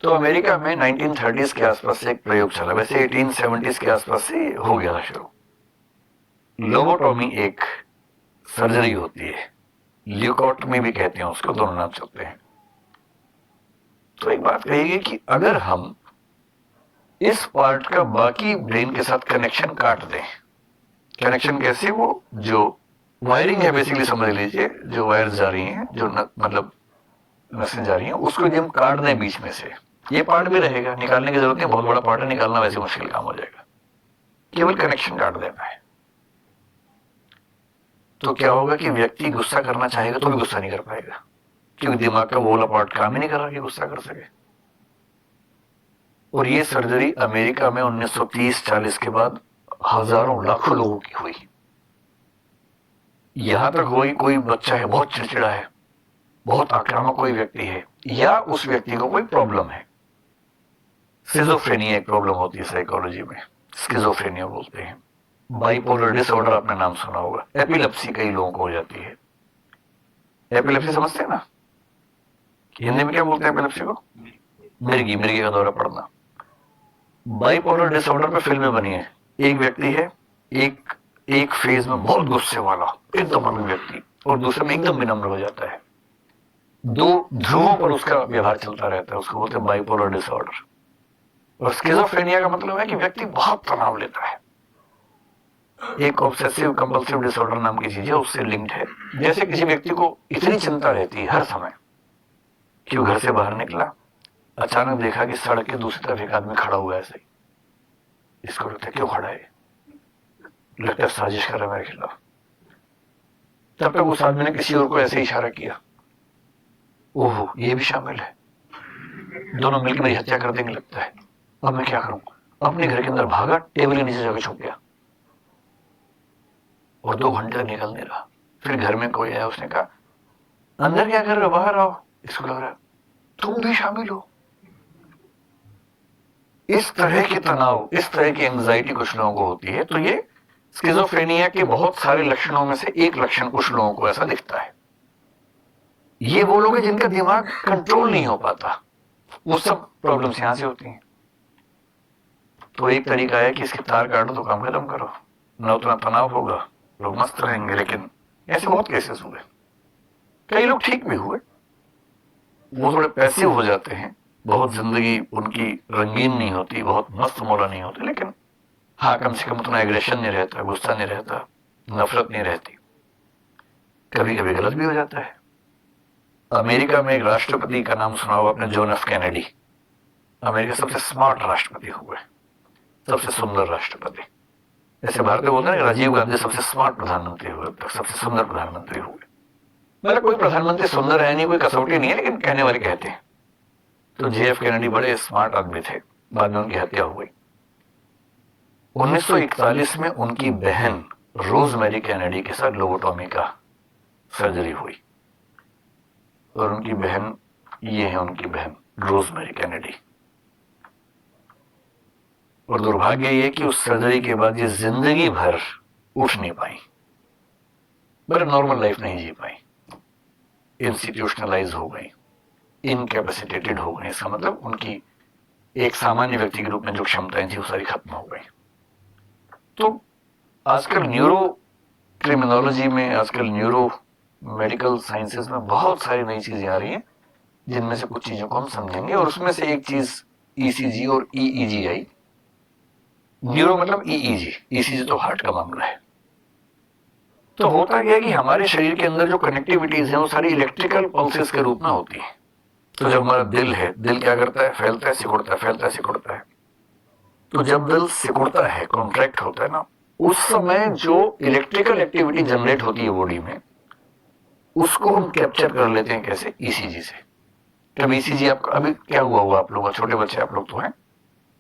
तो अमेरिका में 1930s के आसपास से एक प्रयोग चला, वैसे 1870s के आसपास से हो गया था शुरू। लोबोटॉमी एक सर्जरी होती है, ल्यूकोटमी भी कहते हैं उसको, दोनों नाम चलते हैं। तो एक बात कहिए कि अगर हम इस पार्ट का बाकी ब्रेन के साथ कनेक्शन काट दें, कनेक्शन कैसे? वो जो वायरिंग है बेसिकली समझ लीजिए, जो वायर्स जा रही हैं, जो मतलब नसें जा रही हैं, उसको जब हम काट दें बीच में से, ये पार्ट भी रहेगा, निकालने की जरूरत नहीं, बहुत बड़ा पार्ट है, निकालना वैसे मुश्किल काम हो जाएगा, केवल कनेक्शन काट देना है। तो क्या होगा कि व्यक्ति गुस्सा करना चाहेगा तो भी गुस्सा नहीं कर पाएगा, क्योंकि दिमाग का वो वाला पार्ट काम ही नहीं कर रहा कि गुस्सा कर सके। और ये सर्जरी अमेरिका में 1930-40 के बाद हजारों लाखों लोगों की हुई। यहां तक हुई कोई बच्चा है बहुत चिड़चिड़ा है, बहुत आक्रामक कोई व्यक्ति है, या उस व्यक्ति को कोई प्रॉब्लम है, सिजोफ्रेनिया एक प्रॉब्लम होती है साइकोलॉजी में, स्किजोफ्रेनिया बोलते हैं। बाइपोलर डिसऑर्डर आपने नाम सुना होगा। एपिलेप्सी कई लोगों को हो जाती है। एपिलेप्सी समझते हैं ना, हिंदी में क्या बोलते हैं एपिलेप्सी को? मिर्गी, मिर्गी का दौरा पड़ना। बाइपोलर डिसऑर्डर पे फिल्में बनी है। एक व्यक्ति है, एक एक फेज में बहुत गुस्से वाला एकदम अलग व्यक्ति, और दूसरे में एकदम विनम्र हो जाता है। दो ध्रुवों पर उसका व्यवहार चलता रहता है, उसको बोलते हैं बाइपोलर डिसऑर्डर। और स्किज़ोफ्रेनिया का मतलब है कि व्यक्ति बहुत तनाव लेता है। एक ऑब्सेसिव कंपल्सिव डिसऑर्डर नाम की चीज है, उससे लिंक्ड है। जैसे किसी व्यक्ति को इतनी चिंता रहती है हर समय कि वो घर से बाहर निकला, अचानक देखा कि सड़क के दूसरी तरफ एक आदमी खड़ा हुआ है ऐसे ही। इसको लगता है क्यों खड़ा है, लगता है साजिश कर रहा है मेरे खिलाफ। तब तक उस आदमी ने किसी और को ऐसे इशारा किया, ओहो ये भी शामिल है, दोनों मिलकर मेरी हत्या कर देंगे लगता है। अब मैं क्या करूं? अपने घर के अंदर भागा, टेबल के नीचे जाकर छुप गया और 2 घंटे तक निकल नहीं रहा। फिर घर में कोई आया, उसने कहा अंदर क्या कर रहे हो, बाहर आओ। इसको लग रहा है तुम भी शामिल हो। इस तरह के तनाव, इस तरह की एंजाइटी कुछ लोगों को होती है। तो ये स्किज़ोफ्रेनिया के बहुत सारे लक्षणों में से एक लक्षण कुछ लोगों को ऐसा दिखता है। ये वो लोग हैं जिनका दिमाग कंट्रोल नहीं हो पाता, वो सब प्रॉब्लम्स यहां से होती हैं। तो एक तरीका है कि इसकी तार काटो तो काम खत्म करो, ना उतना तनाव होगा, लोग मस्त रहेंगे। लेकिन ऐसे बहुत केसेस हुए, कई लोग ठीक भी हुए, वो थोड़े पैसिव हो जाते हैं, बहुत जिंदगी उनकी रंगीन नहीं होती, बहुत मस्त मौला नहीं होती, लेकिन हाँ कम से कम उतना एग्रेशन नहीं रहता, गुस्सा नहीं रहता, नफरत नहीं रहती। कभी कभी गलत भी हो जाता है। अमेरिका में एक राष्ट्रपति का नाम सुना होगा आपने, जॉन एफ कैनेडी। अमेरिका सबसे स्मार्ट राष्ट्रपति हुए, सबसे सुंदर राष्ट्रपति। जैसे भारत में बोलते हैं राजीव गांधी सबसे स्मार्ट प्रधानमंत्री हुए, अब तक सबसे सुंदर प्रधानमंत्री हुए। मतलब कोई प्रधानमंत्री सुंदर है नहीं, कोई कसौटी नहीं है, लेकिन कहने वाले कहते हैं। तो JF कैनेडी बड़े स्मार्ट आदमी थे, बाद में उनकी हत्या हो गई। 1941 में उनकी बहन रोजमेरी कैनेडी के साथ लोबोटॉमी का सर्जरी हुई, और उनकी बहन, ये है उनकी बहन रोजमेरी कैनेडी। और दुर्भाग्य ये कि उस सर्जरी के बाद ये जिंदगी भर उठ नहीं पाई, बड़े नॉर्मल लाइफ नहीं जी पाई, इंस्टीट्यूशनलाइज हो गई, इनकैपेसिटेटेड हो गई। इसका मतलब उनकी एक सामान्य व्यक्ति के रूप में जो क्षमताएं थी वो सारी खत्म हो गई। तो आजकल न्यूरो क्रिमिनोलॉजी में, आजकल न्यूरो मेडिकल साइंसेस में बहुत सारी नई चीजें आ रही हैं, जिनमें से कुछ चीजों को हम समझेंगे। और उसमें से एक चीज ECG और EEG आई। न्यूरो मतलब EEG, ECG तो हार्ट का मामला है। तो होता क्या है कि हमारे शरीर के अंदर जो कनेक्टिविटीज हैं वो सारी इलेक्ट्रिकल पल्सेस के रूप में होती है। तो जब हमारा दिल है, दिल क्या करता है, फैलता है सिकुड़ता है, फैलता है सिकुड़ता है। तो जब दिल सिकुड़ता है, कॉन्ट्रैक्ट होता है ना, उस समय जो इलेक्ट्रिकल एक्टिविटी जनरेट होती है बॉडी में, उसको हम कैप्चर कर लेते हैं कैसे, ECG से। जब ECG आपका, अभी क्या हुआ आप लोग, छोटे बच्चे आप लोग तो हैं,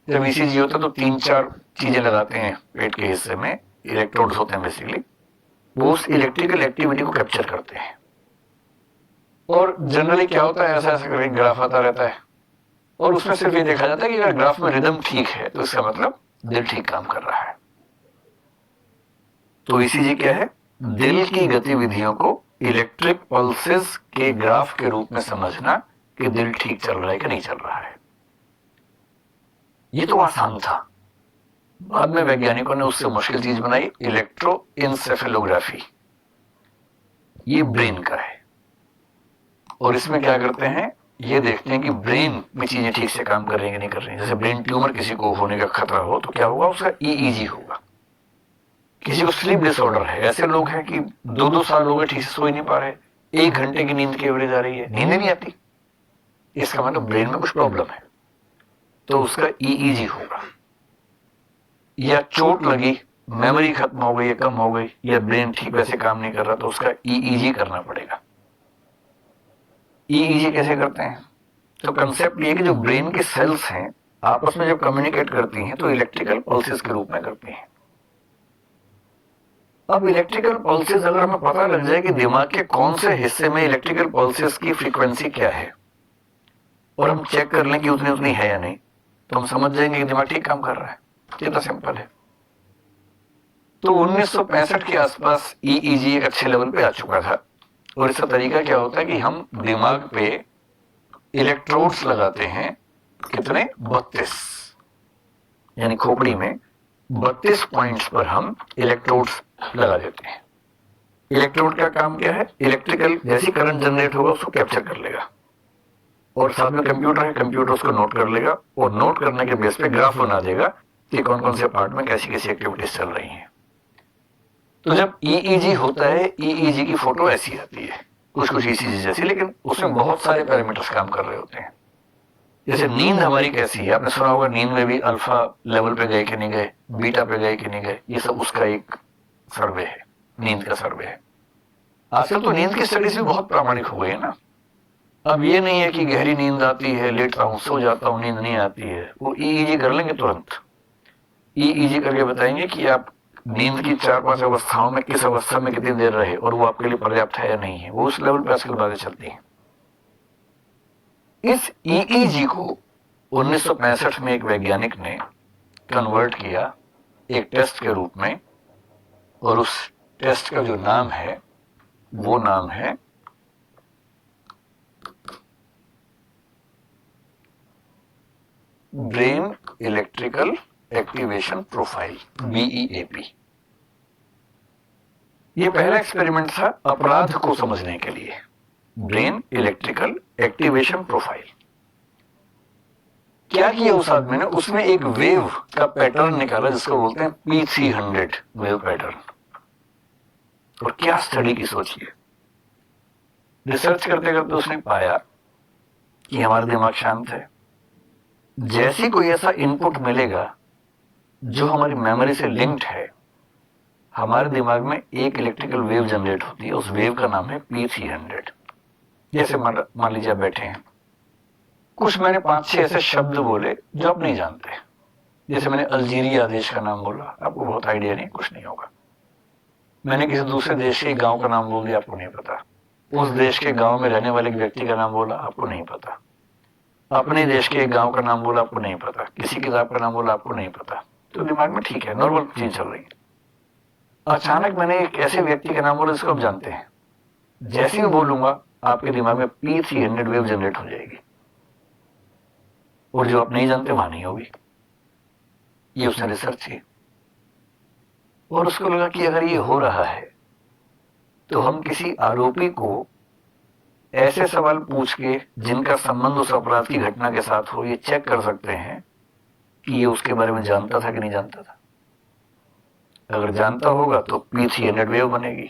जब ECG होता है तो 3-4 चीजें लगाते हैं पेट के हिस्से में, इलेक्ट्रोड्स होते हैं बेसिकली, वो उस इलेक्ट्रिकल एक्टिविटी को कैप्चर करते हैं। और जनरली क्या होता है, ऐसा ऐसा करके ग्राफ आता रहता है, और उसमें सिर्फ ये देखा जाता है कि अगर ग्राफ में रिदम ठीक है तो इसका मतलब दिल ठीक काम कर रहा है। तो ECG क्या है, दिल की गतिविधियों को इलेक्ट्रिक पल्सेस के ग्राफ के रूप में समझना कि दिल ठीक चल रहा है कि नहीं चल रहा है। ये तो आसान था। बाद में वैज्ञानिकों ने उससे मुश्किल चीज बनाई, इलेक्ट्रोइंसेफेलोग्राफी। ये ब्रेन का है, और इसमें क्या करते हैं, ये देखते हैं कि ब्रेन में चीजें ठीक से काम कर रही हैं कि नहीं कर रही हैं। जैसे ब्रेन ट्यूमर किसी को होने का खतरा हो तो क्या होगा, उसका EEG होगा। किसी को स्लीप डिसऑर्डर है, ऐसे लोग हैं कि 2-2 साल हो गए ठीक से सो ही नहीं पा रहे, 1 घंटे की नींद की एवरेज आ रही है, नींद नहीं आती, इसका मतलब ब्रेन में कुछ प्रॉब्लम है, तो उसका EEG होगा। या चोट लगी, मेमोरी खत्म हो गई या कम हो गई, या ब्रेन ठीक वैसे काम नहीं कर रहा, तो उसका EEG करना पड़ेगा। EEG कैसे करते हैं, तो कंसेप्ट ये कि जो ब्रेन की सेल्स हैं आपस में जब कम्युनिकेट करती हैं तो इलेक्ट्रिकल पल्सेस के रूप में करती हैं। अब इलेक्ट्रिकल पल्सेस अगर हमें पता लग जाए कि दिमाग के कौन से हिस्से में इलेक्ट्रिकल पल्सेस की फ्रीक्वेंसी क्या है, और हम चेक कर लें कि उतनी उतनी है या नहीं, तो हम समझ जाएंगे कि दिमाग ठीक काम कर रहा है। कितना सिंपल है। तो 1965 के आसपास ईईजी एक अच्छे लेवल पे आ चुका था। और इसका तरीका क्या होता है कि हम दिमाग पे इलेक्ट्रोड्स लगाते हैं, कितने, 32, यानी खोपड़ी में 32 पॉइंट्स पर हम इलेक्ट्रोड्स लगा देते हैं। इलेक्ट्रोड का काम क्या है, इलेक्ट्रिकल जैसी करंट जनरेट होगा उसको कैप्चर कर लेगा, और साथ में कंप्यूटर है, कंप्यूटर उसको नोट कर लेगा, और नोट करने के बेस पे ग्राफ बना देगा कि कौन कौन से पार्ट में कैसी कैसी एक्टिविटीज चल रही हैं। तो जब ईईजी होता है, ईईजी की फोटो ऐसी आती है, कुछ कुछ ईसीजी जैसी, लेकिन उसमें बहुत सारे पैरामीटर्स काम कर रहे होते हैं। जैसे नींद हमारी कैसी है, आपने सुना होगा नींद में भी अल्फा लेवल पे गए कि नहीं गए, बीटा पे गए कि नहीं गए, ये सब उसका एक सर्वे है, नींद का सर्वे है। आजकल तो नींद की स्टडीज भी बहुत प्रामाणिक हो गई है ना। अब ये नहीं है कि गहरी नींद आती है, लेटता हूं, सो जाता हूं, नींद नहीं आती है, वो ईईजी कर लेंगे तुरंत। ईईजी करके बताएंगे कि आप नींद की 4-5 अवस्थाओं में किस अवस्था में कितनी देर रहे और वो आपके लिए पर्याप्त है या नहीं है, वो उस लेवल पे आजकल बातें चलती हैं। इस ईईजी को 1965 में एक वैज्ञानिक ने कन्वर्ट किया एक टेस्ट के रूप में, और उस टेस्ट का जो नाम है वो नाम है ब्रेन इलेक्ट्रिकल एक्टिवेशन प्रोफाइल, बीईएपी। ये पहला एक्सपेरिमेंट था अपराध को समझने के लिए, ब्रेन इलेक्ट्रिकल एक्टिवेशन प्रोफाइल। क्या किया उस आदमी ने, उसमें एक वेव का पैटर्न निकाला जिसको बोलते हैं P300 वेव पैटर्न। और क्या स्टडी की, सोचिए, रिसर्च करते करते उसने पाया कि हमारा दिमाग शांत है, जैसी कोई ऐसा इनपुट मिलेगा जो हमारी मेमोरी से लिंक्ड है, हमारे दिमाग में एक इलेक्ट्रिकल वेव जनरेट होती है, उस वेव का नाम है P300। जैसे मान लीजिए आप बैठे हैं, कुछ मैंने 5-6 ऐसे शब्द बोले जो आप नहीं जानते। जैसे मैंने अल्जीरिया देश का नाम बोला, आपको बहुत आइडिया नहीं, कुछ नहीं होगा। मैंने किसी दूसरे देश के गांव का नाम बोल दिया, आपको नहीं पता। उस देश के गांव में रहने वाले व्यक्ति का नाम बोला, आपको नहीं पता। अपने देश के गांव का नाम बोला, आपको नहीं पता। किसी किताब का नाम बोला, आपको नहीं पता। तो दिमाग में ठीक है, नॉर्मल चीज चल रही है। अचानक मैंने एक ऐसे व्यक्ति का नाम बोला जिसको आप जानते हैं, जैसे ही बोलूंगा आपके दिमाग में P300 वेव जनरेट हो जाएगी, और जो आप नहीं जानते वहां नहीं होगी। ये उसने रिसर्च की, और उसको लगा कि अगर ये हो रहा है तो हम किसी आरोपी को ऐसे सवाल पूछ के जिनका संबंध उस अपराध की घटना के साथ हो, ये चेक कर सकते हैं कि ये उसके बारे में जानता था कि नहीं जानता था। अगर जानता होगा तो P300 वेव बनेगी,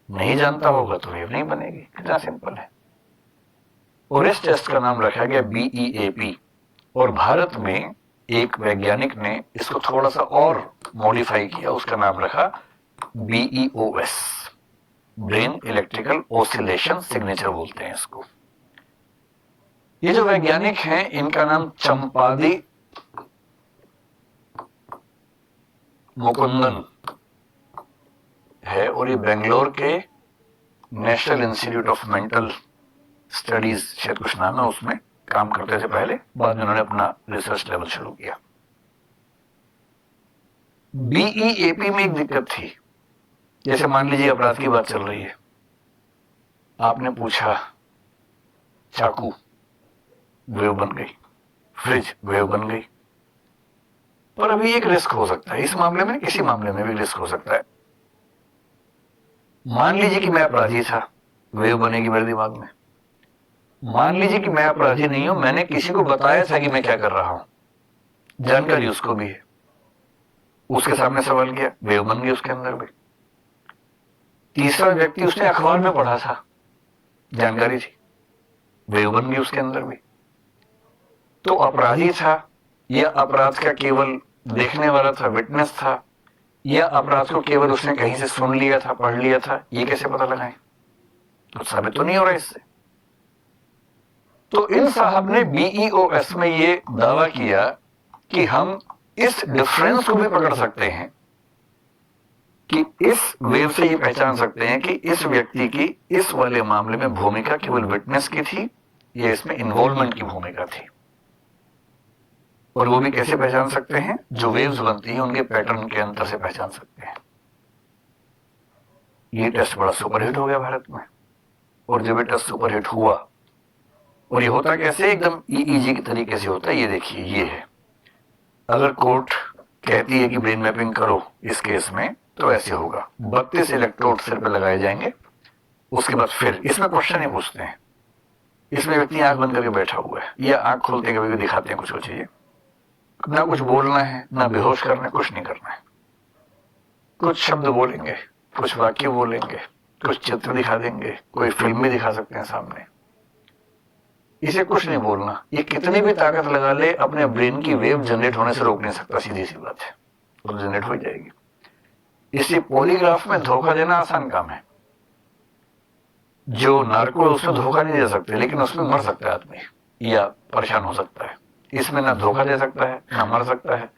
नहीं जानता होगा तो वेव नहीं बनेगी। कितना सिंपल है। और इस टेस्ट का नाम रखा गया BEAP, और भारत में एक वैज्ञानिक ने इसको थोड़ा सा और मॉडिफाई किया, उसका नाम रखा BEOS, brain electrical oscillation signature बोलते हैं इसको। ये जो वैज्ञानिक हैं इनका नाम चंपादी मुकुंदन है, और ये बेंगलोर के national institute of mental studies शायद कुछ नाम है, उसमें काम करते थे पहले, बाद में उन्होंने अपना रिसर्च लेवल शुरू किया। BEAP में एक दिक्कत थी। जैसे मान लीजिए अपराध की बात चल रही है, आपने पूछा चाकू, वेव बन गई, फ्रिज वेव बन गई। पर अभी एक रिस्क हो सकता है, इस मामले में किसी मामले में भी रिस्क हो सकता है। मान लीजिए कि मैं अपराधी था, वेव बनेगी मेरे दिमाग में। मान लीजिए कि मैं अपराधी नहीं हूं, मैंने किसी को बताया था कि मैं क्या कर रहा हूं, जानकारी उसको भी है, उसके सामने सवाल किया, वेव बन गई उसके अंदर भी। तीसरा व्यक्ति, उसने अखबार में पढ़ा था, जानकारी थी, वेव बन गई उसके अंदर भी। तो अपराधी था या अपराध का केवल देखने वाला था, विटनेस था, या अपराध को केवल उसने कहीं से सुन लिया था, पढ़ लिया था, ये कैसे पता लगाएं? तो साबित तो नहीं हो रहा इससे। तो इन साहब ने BEOS में ये दावा किया कि हम इस डिफरेंस को भी पकड़ सकते हैं, कि इस वेव से ये पहचान सकते हैं कि इस व्यक्ति की इस वाले मामले में भूमिका केवल विटनेस की थी या इसमें इन्वॉल्वमेंट की भूमिका थी। और वो भी कैसे पहचान सकते हैं? जो वेव्स बनती हैं उनके पैटर्न के अंतर से पहचान सकते हैं। ये टेस्ट बड़ा सुपरहिट हो गया भारत में। और जब ये टेस्ट सुपरहिट हुआ, और ये होता कैसे? एकदम ईईजी के तरीके से होता है। ये देखिए, ये है, अगर कोर्ट कहती है कि ब्रेन मैपिंग करो इस केस में, तो ऐसे होगा, 32 इलेक्ट्रोड सिर पे लगाए जाएंगे। उसके बाद फिर इसमें क्वेश्चन ही पूछते हैं। इसमें व्यक्ति आंख बंद करके बैठा हुआ है, या आंख खोलते कभी भी दिखाते हैं कुछ कुछ चीजें, ना कुछ बोलना है, ना बेहोश करना है, कुछ नहीं करना है। कुछ शब्द बोलेंगे, कुछ वाक्य बोलेंगे, कुछ चित्र दिखा देंगे, कोई फिल्म भी दिखा सकते हैं सामने। इसे कुछ नहीं बोलना। ये कितनी भी ताकत लगा ले, अपने ब्रेन की वेव जनरेट होने से रोक नहीं सकता। सीधी सी बात है, तो जनरेट हो जाएगी। इसी पॉलीग्राफ में धोखा देना आसान काम है। जो नार्को है उसमें धोखा नहीं दे सकते, लेकिन उसमें मर सकता है आदमी या परेशान हो सकता है। इसमें ना धोखा दे सकता है, ना मर सकता है।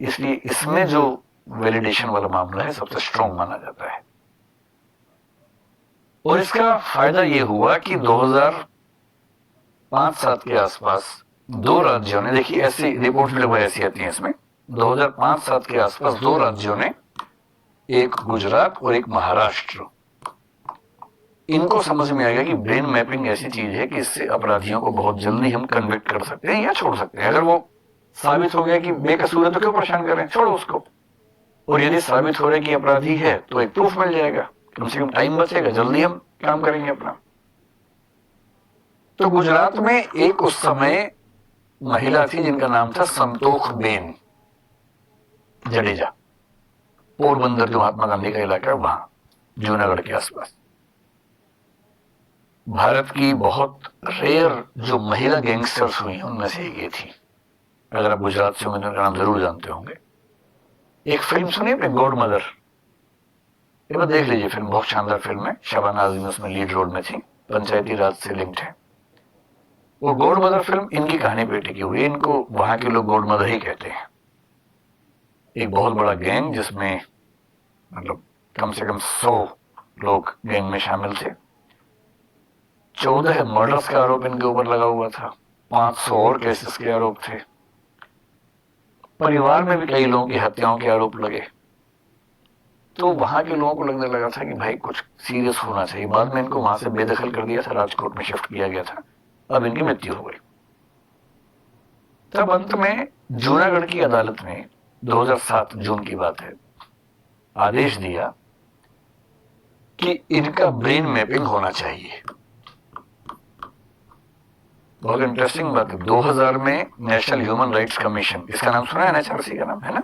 इसलिए इसमें जो वैलिडेशन वाला मामला है सबसे स्ट्रॉन्ग माना जाता है। और इसका फायदा यह हुआ कि 2005-7 के आसपास दो राज्यों ने, देखिए ऐसी रिपोर्ट लगभग ऐसी आती है इसमें, 2005-7 के आसपास दो राज्यों ने, एक गुजरात और एक महाराष्ट्र, इनको समझ में आएगा कि ब्रेन मैपिंग ऐसी चीज है कि इससे अपराधियों को बहुत जल्दी हम कन्विक्ट कर सकते हैं या छोड़ सकते हैं। अगर वो साबित हो गया कि बेकसूर है तो क्यों परेशान करें, छोड़ो उसको। और यदि साबित हो रहा है कि अपराधी है तो एक प्रूफ मिल जाएगा, कम से कम टाइम बचेगा, जल्दी हम काम करेंगे अपना। तो गुजरात में एक उस समय महिला थी जिनका नाम था संतोख बेन जडेजा। पोरबंदर जो महात्मा गांधी का इलाका है वहां, जूनागढ़ के आसपास। भारत की बहुत रेयर जो महिला गैंगस्टर्स हुई उनमें से एक ये थी। अगर आप गुजरात से होंगे तो उनका नाम जरूर जानते होंगे। एक फिल्म सुनी आपने, गॉड मदर? एक बार देख लीजिए, फिल्म बहुत शानदार फिल्म है। शबाना आजमी उसमें लीड रोल में थी, पंचायती राज से लिंक्ड है। वो गॉड मदर फिल्म इनकी कहानी पे टिकी हुई है। इनको वहां के लोग गॉड मदर ही कहते हैं। एक बहुत बड़ा गैंग जिसमें मतलब कम से कम 100 लोग गैंग में शामिल थे। 14 मर्डर्स का आरोप इनके ऊपर लगा हुआ था, 500 और केसेस के आरोप थे। परिवार में भी कई लोगों की हत्याओं के आरोप लगे। तो वहां के लोगों को लगने लगा था कि भाई कुछ सीरियस होना चाहिए। बाद में इनको वहां से बेदखल कर दिया था, राजकोट में शिफ्ट किया गया था। अब इनकी मृत्यु हो गई। तब अंत में जूनागढ़ की अदालत ने 2007 जून की बात है, आदेश दिया कि इनका ब्रेन मैपिंग होना चाहिए। बहुत इंटरेस्टिंग बात है, 2000 में नेशनल ह्यूमन राइट्स कमीशन, इसका नाम सुना है? एनएचआरसी का नाम है ना।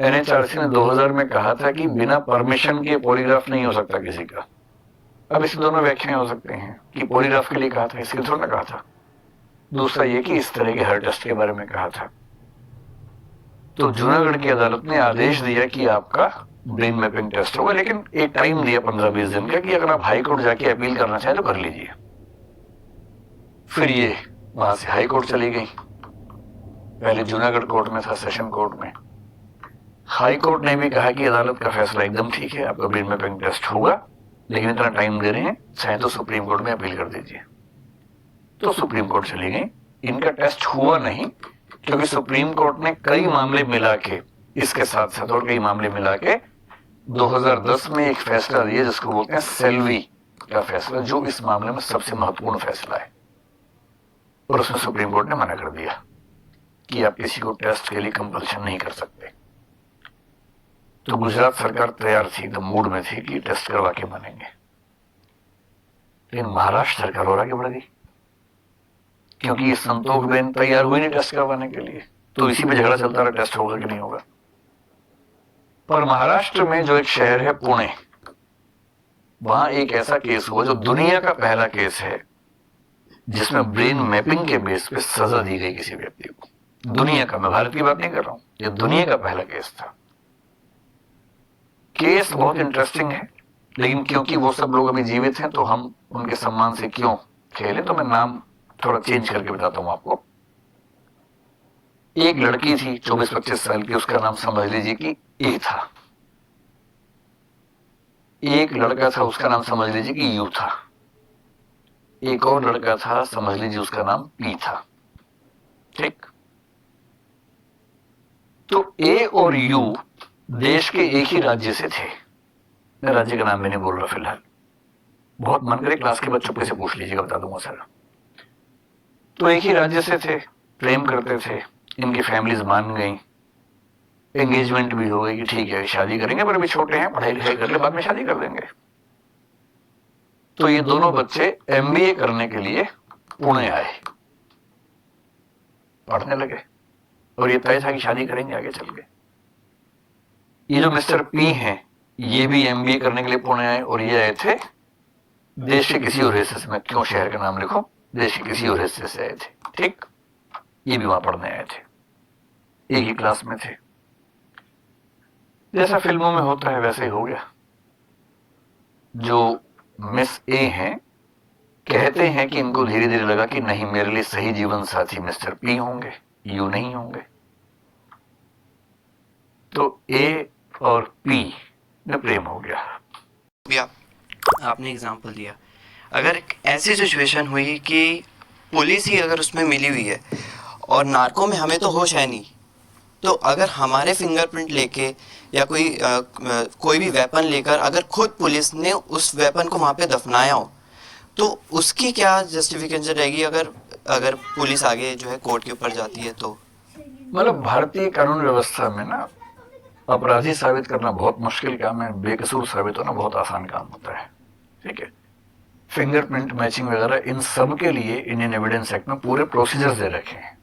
एनएचआरसी ने 2000 में कहा था कि बिना परमिशन के पॉलीग्राफ नहीं हो सकता किसी का। अब इसे दोनों व्याख्याएं हो सकते हैं कि पॉलीग्राफ के लिए कहा था, इसके थोड़ा कहा था। दूसरा ये कि इस तरह के हर टेस्ट के बारे में कहा था। तो जूनागढ़ की अदालत ने आदेश दिया कि आपका ब्रेन मैपिंग टेस्ट होगा, लेकिन एक टाइम दिया 15-20 दिन का कि अगर आप हाई कोर्ट जाके अपील करना चाहें तो कर लीजिए। फिर ये वहां से हाई कोर्ट चली गई। पहले जूनागढ़ कोर्ट में था, सेशन कोर्ट में। हाई कोर्ट ने भी कहा कि अदालत का फैसला एकदम ठीक है, आपका ब्रेन मैपिंग टेस्ट होगा, लेकिन इतना टाइम दे रहे हैं, चाहे तो सुप्रीम कोर्ट में अपील कर दीजिए। तो सुप्रीम कोर्ट चली गई। इनका टेस्ट हुआ नहीं, क्योंकि सुप्रीम कोर्ट ने कई मामले मिला के, इसके साथ साथ और कई मामले मिला के 2010 में एक फैसला दिया जिसको बोलते हैं सेल्वी का फैसला, जो इस मामले में सबसे महत्वपूर्ण फैसला है। और उसमें सुप्रीम कोर्ट ने मना कर दिया कि आप किसी को टेस्ट के लिए कंपल्शन नहीं कर सकते। तो गुजरात सरकार तैयार थी, एकदम मूड में थी कि टेस्ट करवा के मानेंगे। लेकिन महाराष्ट्र सरकार और आगे बढ़ गई, क्योंकि ये संतोख बेन तैयार हुई नहीं टेस्ट करवाने के लिए। तो इसी पे झगड़ा चलता रहा, टेस्ट होगा कि नहीं होगा। पर महाराष्ट्र में जो एक शहर है पुणे, वहां एक ऐसा केस हुआ जो दुनिया का पहला केस है जिसमें ब्रेन मैपिंग के बेस पे सजा दी गई किसी व्यक्ति को। दुनिया का, मैं भारत की बात नहीं कर रहा हूं, ये दुनिया का पहला केस था। केस बहुत इंटरेस्टिंग है, लेकिन क्योंकि वो सब लोग अभी जीवित हैं तो हम उनके सम्मान से क्यों खेलें, तो मैं नाम थोड़ा चेंज करके बताता हूं आपको। एक लड़की थी 24-25 साल की, उसका नाम समझ लीजिए कि ए था। एक लड़का था, उसका नाम समझ लीजिए कि यू था। एक और लड़का था, समझ लीजिए उसका नाम पी था। ठीक, तो ए और यू देश के एक ही राज्य से थे। मैं राज्य का नाम भी नहीं बोल रहा फिलहाल, बहुत मन करे क्लास के बच्चों पे से पूछ लीजिएगा, बता दूंगा सर। तो एक ही राज्य से थे, प्रेम करते थे, इनकी फैमिलीज मान गई, एंगेजमेंट भी हो गई कि ठीक है शादी करेंगे, पर अभी छोटे हैं, पढ़ाई लिखाई कर ले, बाद में शादी कर देंगे। तो ये दोनों बच्चे एमबीए करने के लिए पुणे आए, पढ़ने लगे, और ये तय था कि शादी करेंगे आगे चल के। ये जो मिस्टर पी हैं, ये भी एमबीए करने के लिए पुणे आए, और ये आए थे देश के किसी और हिस्से से, मैं क्यों शहर का नाम लिखूं, देश के किसी और हिस्से से आए थे, ठीक। ये भी वहां पढ़ने आए थे, एक ही क्लास में थे। जैसा फिल्मों में होता है वैसे ही हो गया। जो मिस ए हैं, कहते हैं कि इनको धीरे धीरे लगा कि नहीं, मेरे लिए सही जीवन साथी मिस्टर पी होंगे, यू नहीं होंगे। तो ए और पी में प्रेम हो गया। भैया आपने एग्जांपल दिया, अगर एक ऐसी सिचुएशन हुई कि पुलिस ही अगर उसमें मिली हुई है और नार्को में हमें तो होश है नहीं, तो अगर हमारे फिंगरप्रिंट लेके या कोई भी वेपन लेकर अगर खुद पुलिस ने उस वेपन को वहाँ पे दफनाया हो, तो उसकी क्या जस्टिफिकेशन रहेगी अगर पुलिस आगे जो है कोर्ट के ऊपर जाती है? तो मतलब भारतीय कानून व्यवस्था में ना अपराधी साबित करना बहुत मुश्किल काम है, बेकसूर साबित होना बहुत आसान काम होता है, ठीक है। फिंगरप्रिंट मैचिंग वगैरह, इन सब के लिए इंडियन एविडेंस एक्ट में पूरे प्रोसीजर्स दे रखे हैं।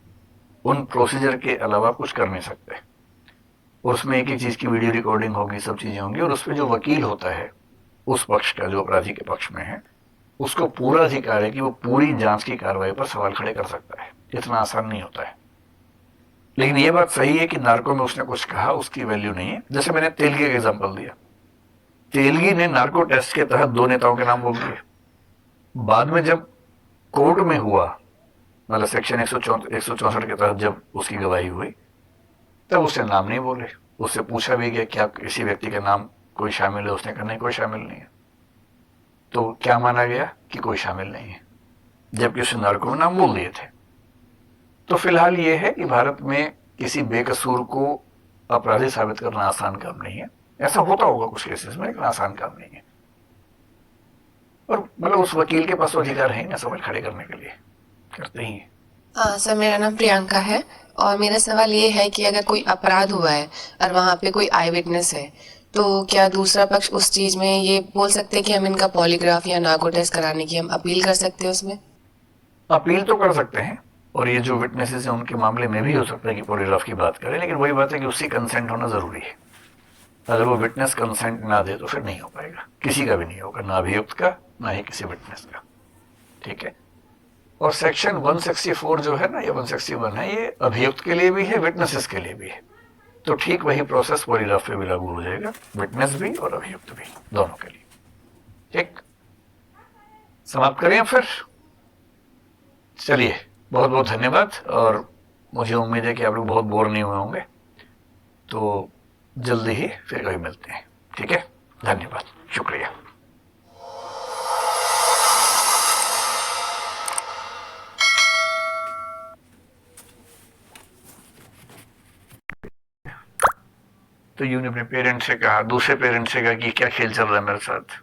उन प्रोसीजर के अलावा कुछ कर नहीं सकते। और उसमें एक एक चीज की वीडियो रिकॉर्डिंग होगी, सब चीजें होंगी, और उसमें जो वकील होता है उस पक्ष का, जो अपराधी के पक्ष में है, उसको पूरा अधिकार है कि वो पूरी जांच की कार्रवाई पर सवाल खड़े कर सकता है। इतना आसान नहीं होता है। लेकिन ये बात सही है कि नार्को में उसने कुछ कहा, उसकी वैल्यू नहीं है। जैसे मैंने तेलगी का एग्जांपल दिया, तेलगी ने नार्को टेस्ट के तहत 2 नेताओं के नाम बोल दिए। बाद में जब कोर्ट में हुआ, मतलब सेक्शन 164 के तहत जब उसकी गवाही हुई, तब उसने नाम नहीं बोले। उससे पूछा भी गया क्या किसी व्यक्ति का नाम कोई शामिल है, उसने कहा नहीं, कोई शामिल नहीं है। तो क्या माना गया कि कोई शामिल नहीं है, जबकि उसने नार्को में नाम बोल दिए थे। तो फिलहाल ये है कि भारत में किसी बेकसूर को अपराधी साबित करना आसान काम नहीं है। ऐसा होता होगा कुछ केसेस में, लेकिन आसान काम नहीं है। और मतलब उस वकील के पास अधिकार है ना सवाल खड़े करने के लिए, करते ही है। हाँ सर, मेरा नाम प्रियंका है और मेरा सवाल ये है कि अगर कोई अपराध हुआ है और वहाँ पे कोई आई विटनेस है, तो क्या दूसरा पक्ष उस चीज में ये बोल सकते हैं कि हम इनका पॉलीग्राफ या नार्को टेस्ट कराने की हम अपील कर सकते हैं उसमें? अपील तो कर सकते हैं, और ये जो विटनेसेस हैं उनके मामले में भी हो सकता है कि पॉलीग्राफ की बात करें, लेकिन वही बात है कि उसकी कंसेंट होना जरूरी है। अगर वो विटनेस कंसेंट ना दे तो फिर नहीं हो पाएगा, किसी का भी नहीं होगा, ना अभियुक्त का ना ही किसी विटनेस का, ठीक है। और सेक्शन 164 जो है ना, ये 161 है, ये अभियुक्त के लिए भी है, विटनेसेस के लिए भी है। तो ठीक वही प्रोसेस पॉलीग्राफ पे भी लागू हो जाएगा, विटनेस भी और अभियुक्त भी, दोनों के लिए, ठीक। समाप्त करें फिर। चलिए, बहुत बहुत धन्यवाद, और मुझे उम्मीद है कि आप लोग बहुत बोर नहीं हुए होंगे। तो जल्दी ही फिर कभी मिलते हैं, ठीक है। धन्यवाद, शुक्रिया। तो यूं ने अपने पेरेंट्स से कहा, दूसरे पेरेंट्स से कहा कि क्या खेल चल रहा है मेरे साथ।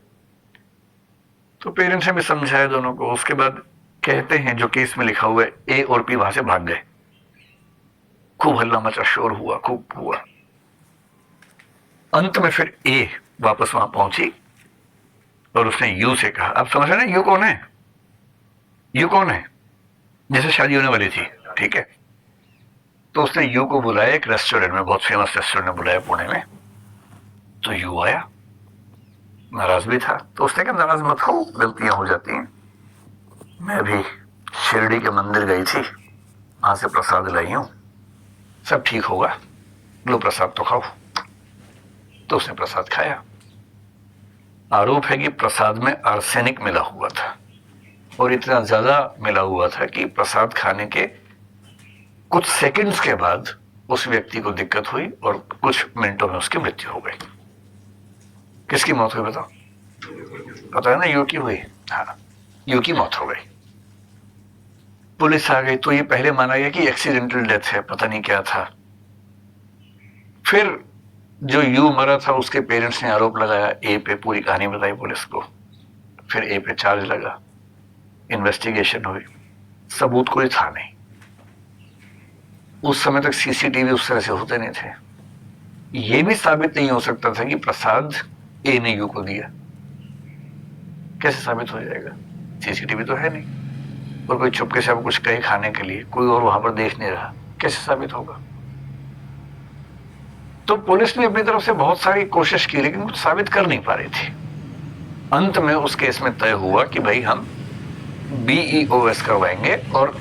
तो पेरेंट्स ने भी समझाया दोनों को। उसके बाद कहते हैं, जो केस में लिखा हुआ है, ए और पी वहां से भाग गए। खूब हल्ला मचा, शोर हुआ, खूब हुआ। अंत में फिर ए वापस वहां पहुंची और उसने यू से कहा, आप समझ रहे ना यू कौन है? यू कौन है? जैसे शादी होने वाली थी, ठीक है। तो उसने यू को बुलाया एक रेस्टोरेंट में, बहुत फेमस रेस्टोरेंट में बुलाया पुणे में। तो यू आया, नाराज भी था। तो उसने कहा नाराज मत हो, गलतियां हो जाती हैं। मैं भी शिरडी के मंदिर गई थी, वहां से प्रसाद लाई हूं, सब ठीक होगा, लो प्रसाद तो खाओ। तो उसने प्रसाद खाया। आरोप है कि प्रसाद में आर्सेनिक मिला हुआ था, और इतना ज्यादा मिला हुआ था कि प्रसाद खाने के कुछ सेकंड्स के बाद उस व्यक्ति को दिक्कत हुई और कुछ मिनटों में उसकी मृत्यु हो गई। किसकी मौत हुई बताओ? पता है ना, यू की हुई। हाँ, यू की मौत हो गई। पुलिस आ गई तो ये पहले माना गया कि एक्सीडेंटल डेथ है, पता नहीं क्या था। फिर जो यू मरा था उसके पेरेंट्स ने आरोप लगाया ए पे, पूरी कहानी बताई पुलिस को, फिर ए पे चार्ज लगा, इन्वेस्टिगेशन हुई, सबूत कोई था नहीं। उस समय तक सीसीटीवी उस तरह से होते नहीं थे। यह भी साबित नहीं हो सकता था कि प्रसाद ए ने यू को दिया। कैसे साबित हो जाएगा? सीसीटीवी तो है नहीं, और कोई चुपके से अब कुछ कहे खाने के लिए, कोई और वहां पर देख नहीं रहा, कैसे साबित होगा? तो पुलिस ने अपनी तरफ से बहुत सारी कोशिश की, लेकिन कुछ साबित कर नहीं पा रही थी। अंत में उस केस में तय हुआ कि भाई हम BEOS करवाएंगे, और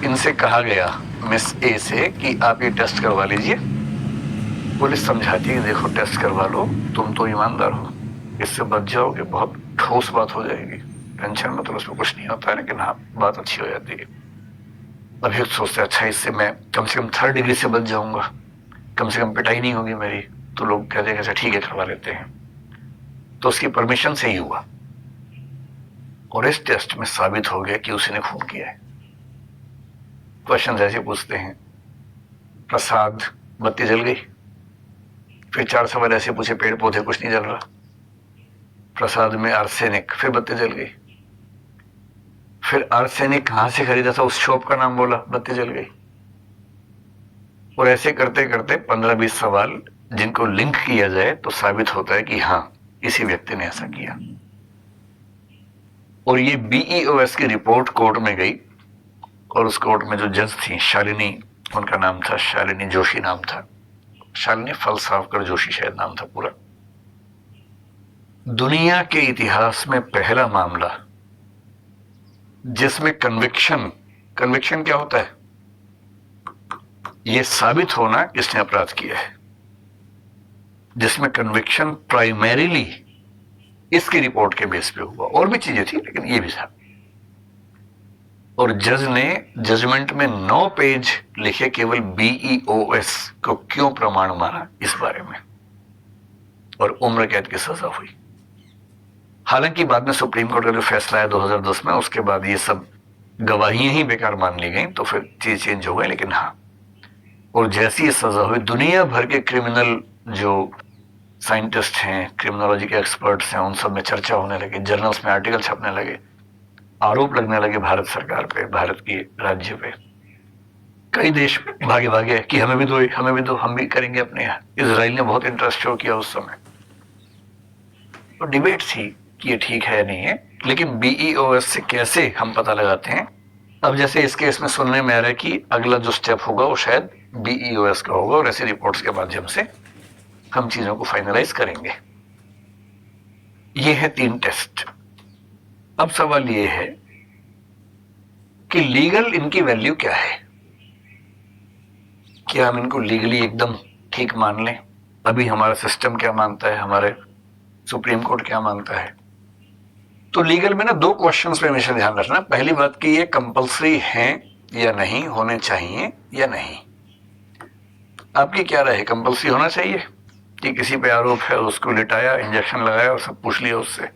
इनसे कहा गया मिस ए से कि आप ये टेस्ट करवा लीजिए। पुलिस समझाती है देखो टेस्ट करवा लो, तुम तो ईमानदार हो, इससे बच जाओगे, बहुत ठोस बात हो जाएगी, टेंशन मतलब उसमें कुछ नहीं होता है, लेकिन हाँ बात अच्छी हो जाती है। अभियुक्त सोचते अच्छा इससे मैं कम से कम 3rd डिग्री से बच जाऊंगा, कम से कम पिटाई नहीं होगी मेरी। तो लोग कहते हैं अच्छा ठीक है करवा लेते हैं। तो उसकी परमिशन से ही हुआ, और इस टेस्ट में साबित हो गया कि उसी ने खून किया है। क्वेश्चन ऐसे पूछते हैं, प्रसाद बत्ती जल गई, फिर 4 सवाल ऐसे पूछे, पेड़ पौधे कुछ नहीं जल रहा, प्रसाद में आर्सेनिक, फिर बत्ती जल गई, फिर आर्सेनिक कहां से खरीदा था उस शॉप का नाम बोला, बत्ती जल गई। और ऐसे करते करते 15-20 सवाल जिनको लिंक किया जाए तो साबित होता है कि हाँ इसी व्यक्ति ने ऐसा किया। और ये BEOS की रिपोर्ट कोर्ट में गई, और उस कोर्ट में जो जज थी शालिनी, उनका नाम था शालिनी जोशी नाम था, शालिनी फलसावकर जोशी शायद नाम था पूरा। दुनिया के इतिहास में पहला मामला जिसमें कन्विक्शन क्या होता है? यह साबित होना किसने अपराध किया है, जिसमें कन्विक्शन प्राइमरीली इसकी रिपोर्ट के बेस पे हुआ। और भी चीजें थी लेकिन ये भी था। और जज ने जजमेंट में 9 पेज लिखे केवल BEOS को क्यों प्रमाण माना इस बारे में, और उम्र कैद की सजा हुई। हालांकि बाद में सुप्रीम कोर्ट का जो फैसला है 2010 में, उसके बाद ये सब गवाहियां ही बेकार मान ली गई, तो फिर चीज चेंज हो गई। लेकिन हाँ, और जैसी ये सजा हुई, दुनिया भर के क्रिमिनल जो साइंटिस्ट हैं, क्रिमिनोलॉजी के एक्सपर्ट्स हैं, उन सब में चर्चा होने लगी, जर्नल्स में आर्टिकल छपने लगे, आरोप लगने लगे भारत सरकार पे, भारत की राज्य पे। कई देश भागे भागे कि हमें भी दो, हमें भी दो, हम भी करेंगे अपने यहाँ। इजराइल ने बहुत इंटरेस्ट शो किया उस समय, तो डिबेट थी कि ये ठीक है नहीं है। लेकिन BEOS से कैसे हम पता लगाते हैं? अब जैसे इस केस में सुनने में आ रहा है कि अगला जो स्टेप होगा वो शायद BEOS का होगा, और ऐसी रिपोर्ट्स के माध्यम से हम चीजों को फाइनलाइज करेंगे। ये है 3 टेस्ट। अब सवाल ये है कि लीगल इनकी वैल्यू क्या है? क्या हम इनको लीगली एकदम ठीक मान लें? अभी हमारा सिस्टम क्या मानता है, हमारे सुप्रीम कोर्ट क्या मानता है? तो लीगल में ना 2 क्वेश्चंस पे हमेशा ध्यान रखना। पहली बात कि ये कंपल्सरी हैं या नहीं, होने चाहिए या नहीं। आपकी क्या राय है? कंपल्सरी होना चाहिए कि किसी पे आरोप है, उसको लिटाया, इंजेक्शन लगाया और सब पूछ लिया उससे,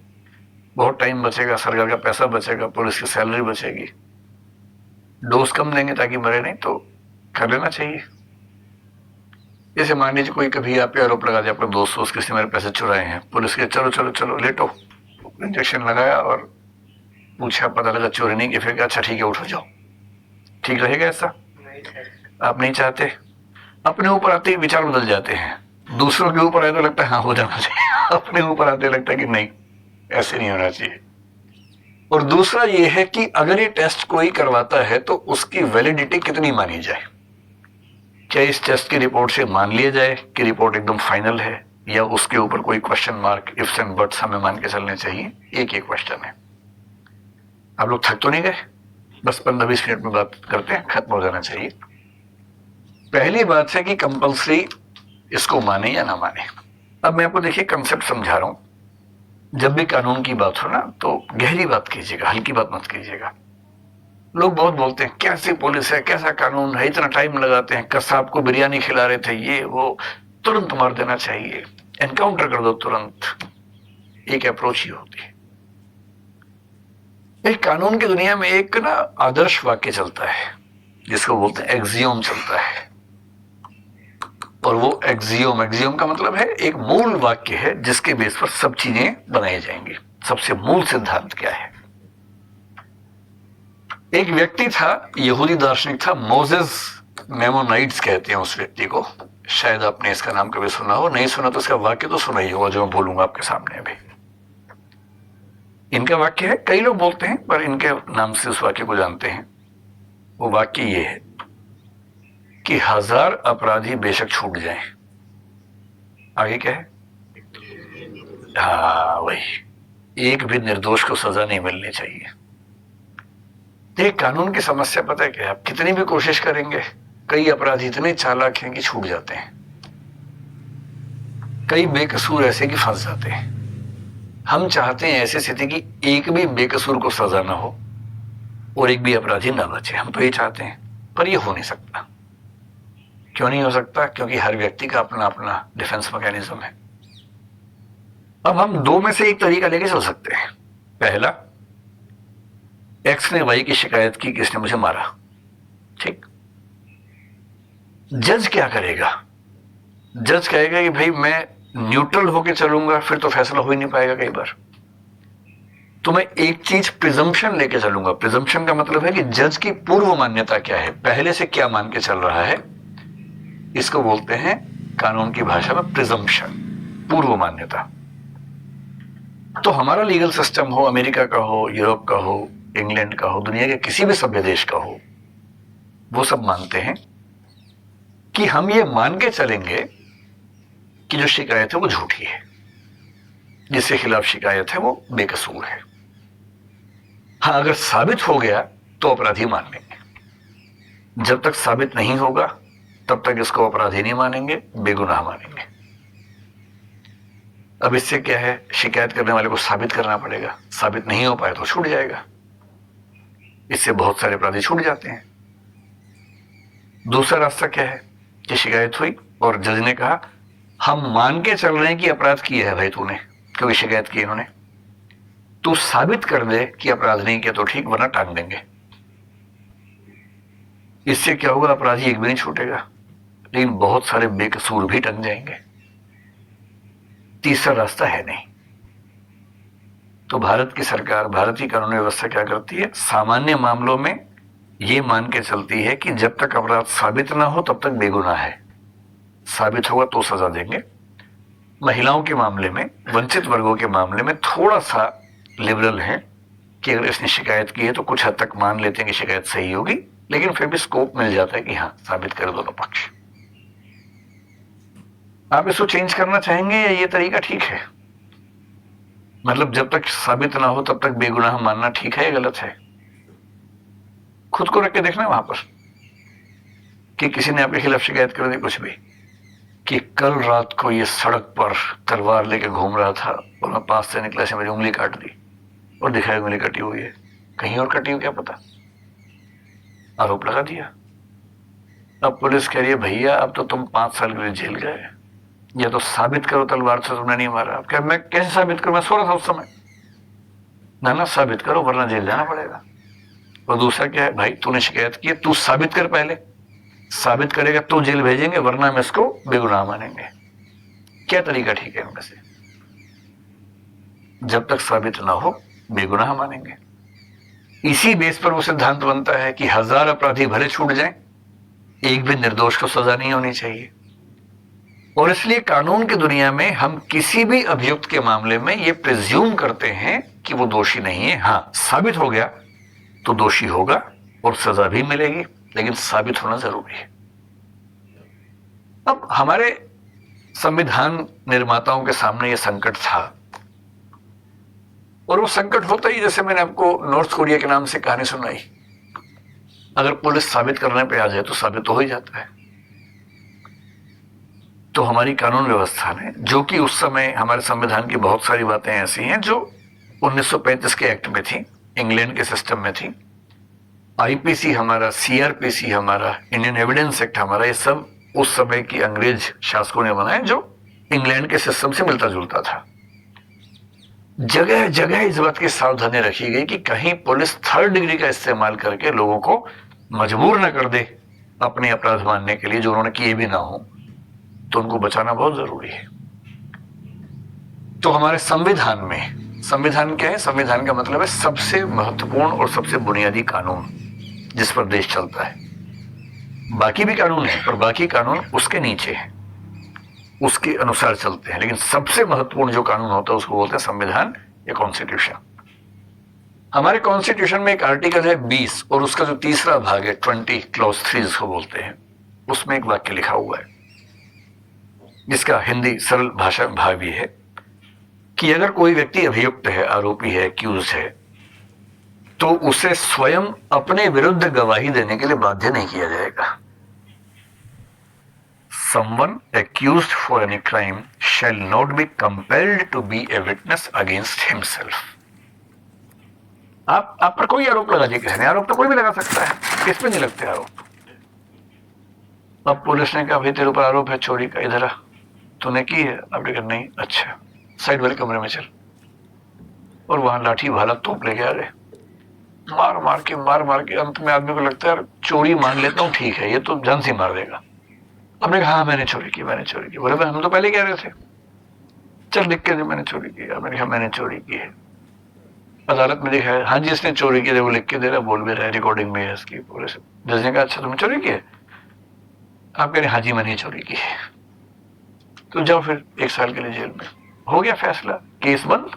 बहुत टाइम बचेगा, सरकार का पैसा बचेगा, पुलिस की सैलरी बचेगी, डोज कम देंगे ताकि मरे नहीं, तो कर लेना चाहिए। जैसे मान लीजिए कोई कभी आप पे आरोप लगा दिया, अपने दोस्त किसी मेरे पैसे चुराए हैं, पुलिस के चलो चलो चलो लेटो, इंजेक्शन लगाया और पूछा, पता लगा चोरी नहीं की, फिर क्या अच्छा ठीक है उठो जाओ, ठीक रहेगा ऐसा? आप नहीं चाहते। अपने ऊपर आते ही विचार बदल जाते हैं, दूसरों के ऊपर आए तो लगता है हाँ हो जाना चाहिए, अपने ऊपर आते लगता है कि नहीं ऐसे नहीं होना चाहिए। और दूसरा ये है कि अगर ये टेस्ट कोई करवाता है तो उसकी वैलिडिटी कितनी मानी जाए? क्या इस टेस्ट की रिपोर्ट से मान लिया जाए कि रिपोर्ट एकदम फाइनल है, या उसके ऊपर कोई question mark, ifs and buts हमें मान के चलने चाहिए? एक एक क्वेश्चन है। आप लोग थक तो नहीं गए? बस 15-20 मिनट में बात करते हैं, खत्म हो जाना चाहिए। पहली बात है कि कंपल्सरी इसको माने या ना माने। अब मैं आपको देखिए कंसेप्ट समझा रहा हूं। जब भी कानून की बात हो ना तो गहरी बात कीजिएगा, हल्की बात मत कीजिएगा। लोग बहुत बोलते हैं कैसी पुलिस है, कैसा कानून है, इतना टाइम लगाते हैं, कसाब को बिरयानी खिला रहे थे, ये वो, तुरंत मार देना चाहिए, एनकाउंटर कर दो तुरंत। एक अप्रोच ही होती है। एक कानून की दुनिया में एक ना आदर्श वाक्य चलता है जिसको बोलते हैं एक्सियोम चलता है। और वो एक्सियोम का मतलब है एक मूल वाक्य है जिसके बेस पर सब चीजें बनाई जाएंगी। सबसे मूल सिद्धांत क्या है? एक व्यक्ति था, यहूदी दार्शनिक था, मोजेस मेमोनाइट्स कहते हैं उस व्यक्ति को। शायद आपने इसका नाम कभी सुना हो, नहीं सुना तो इसका वाक्य तो सुना ही होगा जो मैं बोलूंगा आपके सामने अभी। इनका वाक्य है, कई लोग बोलते हैं पर इनके नाम से उस वाक्य को जानते हैं। वो वाक्य ये है कि 1000 अपराधी बेशक छूट जाएं, आगे क्या है? हाँ वही, एक भी निर्दोष को सजा नहीं मिलनी चाहिए। ये कानून की समस्या पता है क्या है? आप कितनी भी कोशिश करेंगे, कई अपराधी इतने चालाक हैं कि छूट जाते हैं, कई बेकसूर ऐसे कि फंस जाते हैं। हम चाहते हैं ऐसी स्थिति की एक भी बेकसूर को सजा ना हो और एक भी अपराधी ना बचे, हम तो ये चाहते हैं, पर ये हो नहीं सकता। क्यों नहीं हो सकता? क्योंकि हर व्यक्ति का अपना अपना डिफेंस मैकेनिज्म है। अब हम दो में से एक तरीका लेके चल सकते हैं। पहला, एक्स ने वाई की शिकायत की कि इसने मुझे मारा, ठीक। जज क्या करेगा? जज कहेगा कि भाई मैं न्यूट्रल होके चलूंगा, फिर तो फैसला हो ही नहीं पाएगा कई बार। तो मैं एक चीज प्रिजम्पशन लेके चलूंगा। प्रिजम्पशन का मतलब है कि जज की पूर्व मान्यता क्या है, पहले से क्या मान के चल रहा है, इसको बोलते हैं कानून की भाषा में प्रिजम्पशन, पूर्व मान्यता। तो हमारा लीगल सिस्टम हो, अमेरिका का हो, यूरोप का हो, इंग्लैंड का हो, दुनिया के किसी भी सभ्य देश का हो, वो सब मानते हैं कि हम ये मान के चलेंगे कि जो शिकायत है वो झूठी है, जिसके खिलाफ शिकायत है वो बेकसूर है। हाँ, अगर साबित हो गया तो अपराधी मान लेंगे, जब तक साबित नहीं होगा तब तक इसको अपराधी नहीं मानेंगे, बेगुनाह मानेंगे। अब इससे क्या है, शिकायत करने वाले को साबित करना पड़ेगा, साबित नहीं हो पाए तो छूट जाएगा। इससे बहुत सारे अपराधी छूट जाते हैं। दूसरा रास्ता क्या है कि शिकायत हुई और जज ने कहा हम मान के चल रहे हैं कि अपराध किया है भाई तूने, क्योंकि शिकायत की इन्होंने, तू साबित कर दे कि अपराध नहीं किया तो ठीक, वरना टांग देंगे। इससे क्या होगा, अपराधी एक भी नहीं छूटेगा, लेकिन बहुत सारे बेकसूर भी टंग जाएंगे। तीसरा रास्ता है नहीं। तो भारत की सरकार, भारतीय कानून व्यवस्था क्या करती है, सामान्य मामलों में यह मान के चलती है कि जब तक अपराध साबित ना हो तब तक बेगुनाह है, साबित होगा तो सजा देंगे। महिलाओं के मामले में, वंचित वर्गों के मामले में थोड़ा सा लिबरल है कि अगर इसने शिकायत की है तो कुछ हद तक मान लेते हैं कि शिकायत सही होगी, लेकिन फिर भी स्कोप मिल जाता है कि हाँ साबित कर दोनों पक्ष। आप इसको चेंज करना चाहेंगे या ये तरीका ठीक है? मतलब जब तक साबित ना हो तब तक बेगुनाह मानना ठीक है या गलत है? खुद को रख के देखना वहां पर कि किसी ने आपके खिलाफ शिकायत कर दी कुछ भी, कि कल रात को ये सड़क पर तलवार लेके घूम रहा था और मैं पास से निकला से मेरी उंगली काट दी और दिखाया उंगली कटी हुई है, कहीं और कटी हो क्या पता, आरोप लगा दिया। अब पुलिस कह रही है भैया अब तो तुम 5 साल के लिए जेल गए, या तो साबित करो तलवार से तुमने नहीं मारा। अब क्या, मैं कैसे साबित करूं, मैं सो रहा था उस समय। ना साबित करो वरना जेल जाना पड़ेगा। और दूसरा क्या है, भाई तूने शिकायत की, तू साबित कर, पहले साबित करेगा तो जेल भेजेंगे, वरना हम इसको बेगुनाह मानेंगे। क्या तरीका ठीक है इनमें से? जब तक साबित ना हो बेगुनाह मानेंगे। इसी बेस पर वो सिद्धांत बनता है कि 1000 अपराधी भले छूट जाएं, एक भी निर्दोष को सजा नहीं होनी चाहिए। और इसलिए कानून की दुनिया में हम किसी भी अभियुक्त के मामले में ये प्रिज्यूम करते हैं कि वो दोषी नहीं है। हाँ, साबित हो गया तो दोषी होगा और सजा भी मिलेगी, लेकिन साबित होना जरूरी है। अब हमारे संविधान निर्माताओं के सामने यह संकट था, और वो संकट होता ही जैसे मैंने आपको नॉर्थ कोरिया के नाम से कहानी सुनाई। अगर पुलिस साबित करने पे आ जाए तो साबित तो हो ही जाता है। तो हमारी कानून व्यवस्था ने, जो कि उस समय हमारे संविधान की बहुत सारी बातें ऐसी हैं जो 1935 के एक्ट में थी, इंग्लैंड के सिस्टम में थी, आईपीसी हमारा, सीआरपीसी हमारा, इंडियन एविडेंस एक्ट हमारा, ये सब उस समय की अंग्रेज शासकों ने बनाए जो इंग्लैंड के सिस्टम से मिलता जुलता था। जगह जगह इस बात की सावधानी रखी गई कि कहीं पुलिस 3rd डिग्री का इस्तेमाल करके लोगों को मजबूर न कर दे अपने अपराध मानने के लिए जो उन्होंने किए भी ना हो। तो उनको बचाना बहुत जरूरी है। तो हमारे संविधान में, संविधान क्या है? संविधान का मतलब है सबसे महत्वपूर्ण और सबसे बुनियादी कानून जिस पर देश चलता है। बाकी भी कानून है, पर बाकी कानून उसके नीचे है, उसके अनुसार चलते हैं। लेकिन सबसे महत्वपूर्ण जो कानून होता है उसको बोलते हैं संविधान या कॉन्स्टिट्यूशन। हमारे कॉन्स्टिट्यूशन में एक आर्टिकल है 20 और उसका जो तीसरा भाग है 20 क्लॉज 3 जिसको बोलते हैं, उसमें एक वाक्य लिखा हुआ है जिसका हिंदी सरल भाषा में भाव ये है कि अगर कोई व्यक्ति अभियुक्त है, आरोपी है, एक्यूज है, तो उसे स्वयं अपने विरुद्ध गवाही देने के लिए बाध्य नहीं किया जाएगा। Someone accused for any crime shall not be compelled to be a witness against himself. आप पर कोई आरोप लगा दिया, कहने आरोप तो कोई भी लगा सकता है, किस पे नहीं लगते आरोप। अब पुलिस ने कहा भाई तेरे ऊपर आरोप है चोरी का, इधर आ, तूने की है? आपने कहा नहीं। अच्छा, साइड वाले कमरे में चल। और वहां लाठी भाला तोप लेके आ गए, मार मार के अंत में आदमी को लगता है चोरी मान लेता हूँ, ठीक है, ये तो जान से मार देगा। आपने कहा हाँ मैंने चोरी की। बोले भाई हम तो पहले कह रहे थे, चल लिख के दे मैंने चोरी की। आपने कहा मैंने चोरी की है। अदालत में देखा है, हाँ जी इसने चोरी की है, वो लिख के दे रहा, बोल भी रहा है, रिकॉर्डिंग में है इसकी पूरे से। जज ने कहा अच्छा तुमने चोरी की है? आप कह रहे हाँ जी मैंने चोरी की है, तो जाओ फिर 1 साल के लिए जेल में। हो गया फैसला, केस बंद,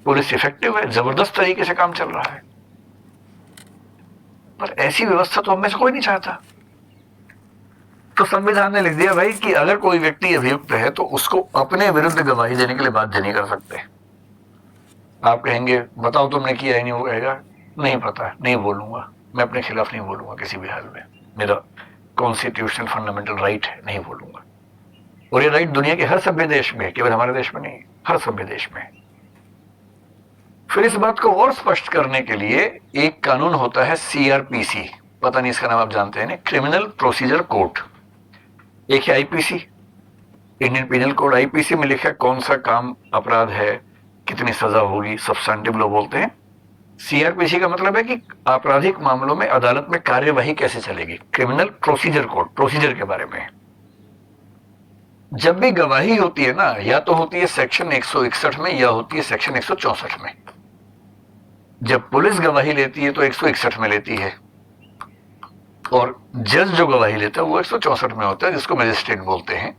पुलिस इफेक्टिव है, जबरदस्त तरीके से काम चल रहा है। पर ऐसी व्यवस्था तो हम में से कोई नहीं चाहता। तो संविधान ने लिख दिया भाई कि अगर कोई व्यक्ति अभियुक्त है तो उसको अपने विरुद्ध गवाही देने के लिए बाध्य नहीं कर सकते। आप कहेंगे बताओ तुमने किया है, नहीं, वो कहेगा नहीं पता, नहीं बोलूंगा, मैं अपने खिलाफ नहीं बोलूंगा किसी भी हाल में, मेरा कॉन्स्टिट्यूशनल फंडामेंटल राइट है, नहीं बोलूंगा। और ये राइट दुनिया के हर सभ्य देश में, केवल हमारे देश में नहीं, हर सभ्य देश में। फिर इस बात को और स्पष्ट करने के लिए एक कानून होता है CRPC, पता नहीं इसका नाम आप जानते हैं, क्रिमिनल प्रोसीजर कोड। एक है IPC, Indian penal code. IPC में लिखा है कौन सा काम अपराध है, कितनी सजा होगी, सब्सटेंटिव लॉ बोलते हैं। सीआरपीसी का मतलब है कि आपराधिक मामलों में अदालत में कार्यवाही कैसे चलेगी। क्रिमिनल प्रोसीजर कोड, प्रोसीजर के बारे में। जब भी गवाही होती है ना, या तो होती है सेक्शन 161 में या होती है सेक्शन 164 में। जब पुलिस गवाही लेती है तो 161 में लेती है, और जज जो गवाही लेता है वो 164 में होता है, जिसको मजिस्ट्रेट बोलते हैं,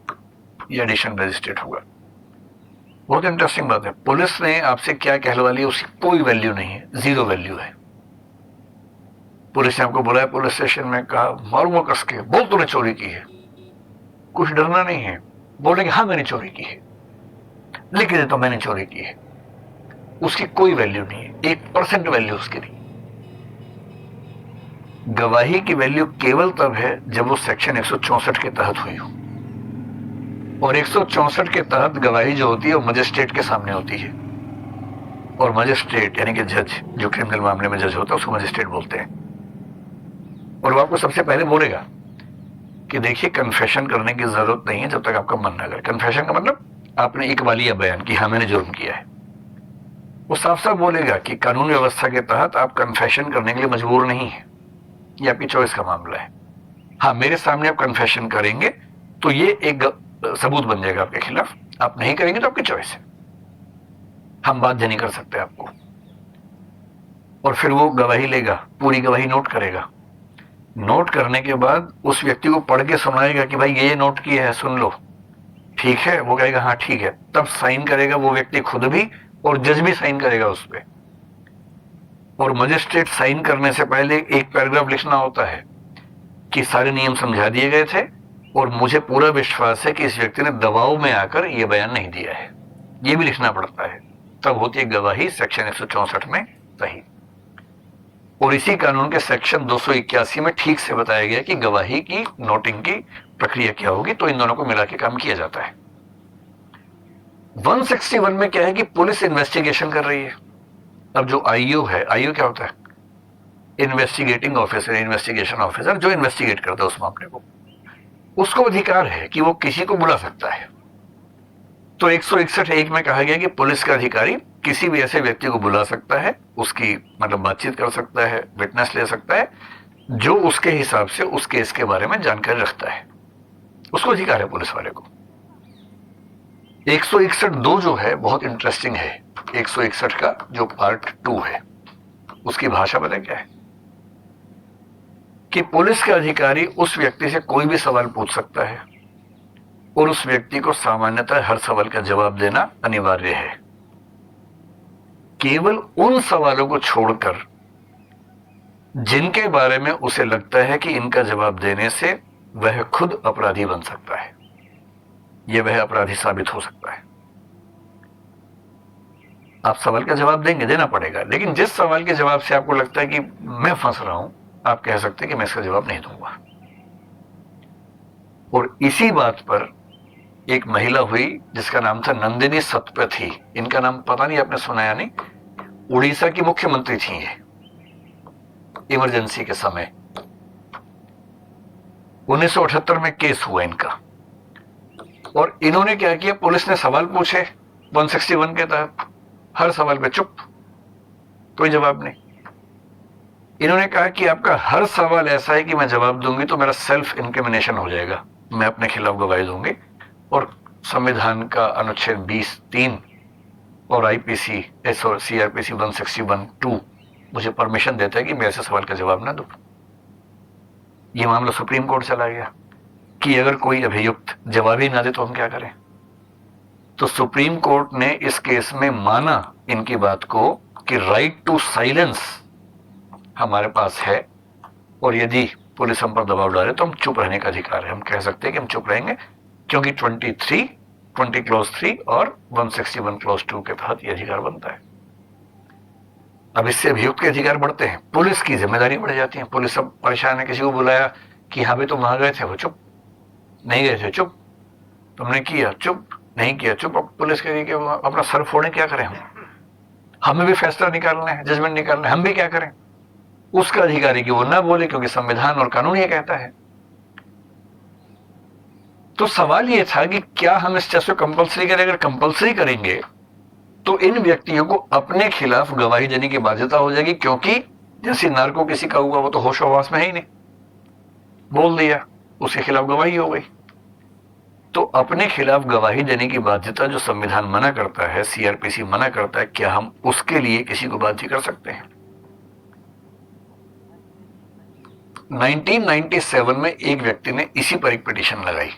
या एडिशनल मजिस्ट्रेट होगा। बहुत इंटरेस्टिंग बात है, पुलिस ने आपसे क्या कहलवा लिया उसकी कोई वैल्यू नहीं है, जीरो वैल्यू है। पुलिस ने आपको बुलाया पुलिस स्टेशन में, कहा मारूंगा कस के, बोल तूने चोरी की है, कुछ डरना नहीं है, बोलेंगे हाँ मैंने चोरी की है, लिख दे तो मैंने चोरी की है, उसकी कोई वैल्यू नहीं है, 1% वैल्यू उसकी नहीं। गवाही की वैल्यू केवल तब है जब वो सेक्शन 164 के तहत हुई हो, और 164 के तहत गवाही जो होती है वो मजिस्ट्रेट के सामने होती है, और मजिस्ट्रेट यानी कि जज, जो क्रिमिनल मामले में जज होता है उसको मजिस्ट्रेट बोलते हैं। और वो आपको सबसे पहले बोलेगा कि देखिए कन्फेशन करने की जरूरत नहीं है जब तक आपका मन ना करे। कन्फेशन का मतलब आपने इकबालिया बयान कि हाँ मैंने जुर्म किया है। वो साफ साफ बोलेगा कि कानून व्यवस्था के तहत आप कन्फेशन करने के लिए मजबूर नहीं है, ये आपकी चॉइस का मामला है। हाँ मेरे सामने आप कन्फेशन करेंगे तो ये एक सबूत बन जाएगा आपके खिलाफ, आप नहीं करेंगे तो आपकी चॉइस है, हम बाध्य नहीं कर सकते आपको। और फिर वो गवाही लेगा, पूरी गवाही नोट करेगा, नोट करने के बाद उस व्यक्ति को पढ़ के सुनाएगा कि भाई ये नोट किया है, सुन लो, ठीक है? वो कहेगा हाँ ठीक है, तब साइन करेगा वो व्यक्ति खुद भी, और जज भी साइन करेगा उस पर। और मजिस्ट्रेट साइन करने से पहले एक पैराग्राफ लिखना होता है कि सारे नियम समझा दिए गए थे और मुझे पूरा विश्वास है कि इस व्यक्ति ने दबाव में आकर यह बयान नहीं दिया है, ये भी लिखना पड़ता है, तब होती है गवाही सेक्शन 164 में सही। और इसी कानून के सेक्शन 281 में ठीक से बताया गया कि गवाही की नोटिंग की प्रक्रिया क्या होगी, तो इन दोनों को मिला के काम किया जाता है। 161 में क्या है कि पुलिस इन्वेस्टिगेशन कर रही है। अब जो आईओ है, आईओ क्या होता है? इन्वेस्टिगेटिंग ऑफिसर, इन्वेस्टिगेशन ऑफिसर, जो इन्वेस्टिगेट करता है उस मामले को, उसको अधिकार है कि वो किसी को बुला सकता है। तो 161(1) में कहा गया कि पुलिस का अधिकारी किसी भी ऐसे व्यक्ति को बुला सकता है, उसकी मतलब बातचीत कर सकता है, विटनेस ले सकता है, जो उसके हिसाब से उस केस के बारे में जानकारी रखता है। उसको अधिकार है पुलिस वाले को। 161(2) जो है बहुत इंटरेस्टिंग है। 161 का जो पार्ट 2 है उसकी भाषा पता क्या है कि पुलिस का अधिकारी उस व्यक्ति से कोई भी सवाल पूछ सकता है और उस व्यक्ति को सामान्यतः हर सवाल का जवाब देना अनिवार्य है। केवल उन सवालों को छोड़कर जिनके बारे में उसे लगता है कि इनका जवाब देने से वह खुद अपराधी बन सकता है, यह वह अपराधी साबित हो सकता है। आप सवाल का जवाब देंगे, देना पड़ेगा, लेकिन जिस सवाल के जवाब से आपको लगता है कि मैं फंस रहा हूं, आप कह सकते हैं कि मैं इसका जवाब नहीं दूंगा। और इसी बात पर एक महिला हुई जिसका नाम था नंदिनी सतपथी। इनका नाम पता नहीं आपने सुना या नहीं। उड़ीसा की मुख्यमंत्री थी ये इमरजेंसी के समय। 1978 में केस हुआ इनका और इन्होंने क्या किया, पुलिस ने सवाल पूछे 161 के तहत, हर सवाल पे चुप, कोई जवाब नहीं। इन्होंने कहा कि आपका हर सवाल ऐसा है कि मैं जवाब दूंगी तो मेरा सेल्फ इनक्रिमिनेशन हो जाएगा, मैं अपने खिलाफ गवाही दूंगी और संविधान का अनुच्छेद 20(3) और आईपीसी सीआरपीसी 161(2) मुझे परमिशन देता है कि मैं ऐसे सवाल का जवाब ना दूं। यह मामला सुप्रीम कोर्ट चला गया कि अगर कोई अभियुक्त जवाब ही ना दे तो हम क्या करें। तो सुप्रीम कोर्ट ने इस केस में माना इनकी बात को कि राइट टू साइलेंस हमारे पास है और यदि पुलिस हम पर दबाव डाले तो हम चुप रहने का अधिकार है। हम कह सकते हैं कि हम चुप रहेंगे क्योंकि 20 क्लॉज 3 और 161 क्लॉज 2 के तहत यह अधिकार बनता है। अब इससे अभियुक्त के अधिकार बढ़ते हैं, पुलिस की जिम्मेदारी बढ़ जाती है। पुलिस सब परेशान है, किसी को बुलाया कि हाँ भाई तुम वहां गए थे, वो चुप, नहीं गए थे चुप, तुमने किया चुप, नहीं किया चुप। अब पुलिस कहेगी कि अपना सर फोड़े, क्या करें हम, हमें भी फैसला निकालना है, जजमेंट निकालना है, हम भी क्या करें। उसका अधिकार है कि वो ना बोले क्योंकि संविधान और कानून ये कहता है। तो सवाल ये था कि क्या हम इस चीज को कंपल्सरी करें। अगर कंपल्सरी करेंगे तो इन व्यक्तियों को अपने खिलाफ गवाही देने की बाध्यता हो जाएगी, क्योंकि जैसे नार्को किसी का हुआ वो तो होश हवास में है ही नहीं, बोल दिया, उसके खिलाफ गवाही हो गई। तो अपने खिलाफ गवाही देने की बाध्यता जो संविधान मना करता है, सीआरपीसी मना करता है, क्या हम उसके लिए किसी को बाध्य कर सकते हैं। 1997 में एक व्यक्ति ने इसी पर एक पिटीशन लगाई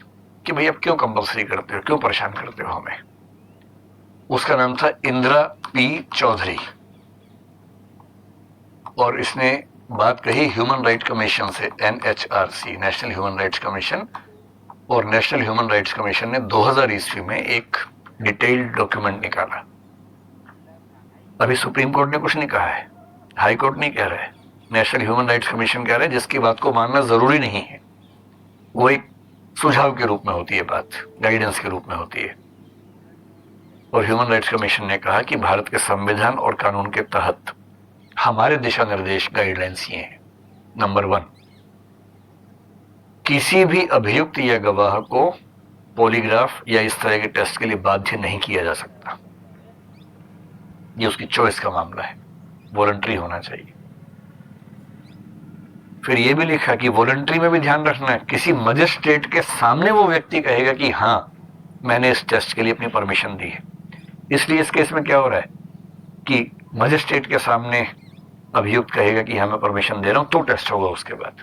कि भाई अब क्यों कंपल्सरी करते हो, क्यों परेशान करते हो हमें। उसका नाम था इंदिरा पी चौधरी और इसने बात कही ह्यूमन राइट कमीशन से, NHRC, national human rights commission. और नेशनल ह्यूमन राइट्स कमीशन ने 2000 ईस्वी में एक डिटेल्ड डॉक्यूमेंट निकाला। अभी सुप्रीम कोर्ट ने कुछ नहीं कहा है, हाई कोर्ट नहीं कह रहा है, नेशनल ह्यूमन राइट्स कमीशन कह रहा है, जिसकी बात को मानना जरूरी नहीं है, वो एक सुझाव के रूप में होती है, बात गाइडेंस के रूप में होती है। और ह्यूमन राइट्स कमीशन ने कहा कि भारत के संविधान और कानून के तहत हमारे दिशा निर्देश गाइडलाइंस ये हैं। नंबर 1, किसी भी अभियुक्त या गवाह को पॉलीग्राफ या इस तरह के टेस्ट के लिए बाध्य नहीं किया जा सकता। ये उसकी चॉइस का मामला है, वॉलंटरी होना चाहिए। फिर यह भी लिखा कि वॉलंटरी में भी ध्यान रखना है, किसी मजिस्ट्रेट के सामने वो व्यक्ति कहेगा कि हाँ मैंने इस टेस्ट के लिए अपनी परमिशन दी है। इसलिए इस केस में क्या हो रहा है कि मजिस्ट्रेट के सामने अभियुक्त कहेगा कि हाँ मैं परमिशन दे रहा हूं, तो टेस्ट होगा उसके बाद।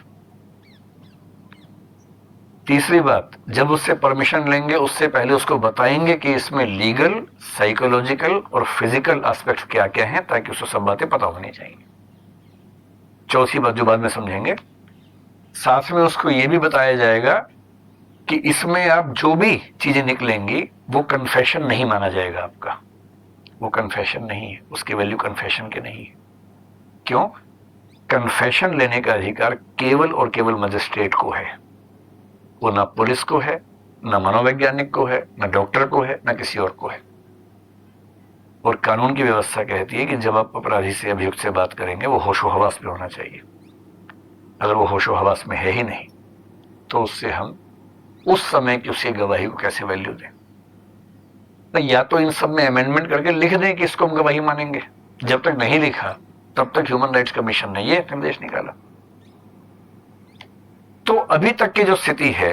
तीसरी बात, जब उससे परमिशन लेंगे उससे पहले उसको बताएंगे कि इसमें लीगल, साइकोलॉजिकल और फिजिकल एस्पेक्ट क्या क्या हैं, ताकि उसको सब बातें पता होनी चाहिए। चौथी बात जो बाद में समझेंगे, साथ में उसको यह भी बताया जाएगा कि इसमें आप जो भी चीजें निकलेंगी वो कन्फेशन नहीं माना जाएगा आपका, वो कन्फेशन नहीं है, उसकी वैल्यू कन्फेशन की नहीं है। क्यों? कन्फेशन लेने का अधिकार केवल और केवल मजिस्ट्रेट को है, वो ना पुलिस को है, ना मनोवैज्ञानिक को है, ना डॉक्टर को है, ना किसी और को है। और कानून की व्यवस्था कहती है कि जब आप अपराधी से, अभियुक्त से बात करेंगे वो होशो हवास में होना चाहिए। अगर वो होशो हवास में है ही नहीं तो उससे हम उस समय की उसकी गवाही को कैसे वैल्यू दें। तो या तो इन सब में अमेंडमेंट करके लिख दें कि इसको हम गवाही मानेंगे, जब तक नहीं लिखा तब तक ह्यूमन राइट्स कमीशन ने यह निर्देश निकाला। तो अभी तक की जो स्थिति है,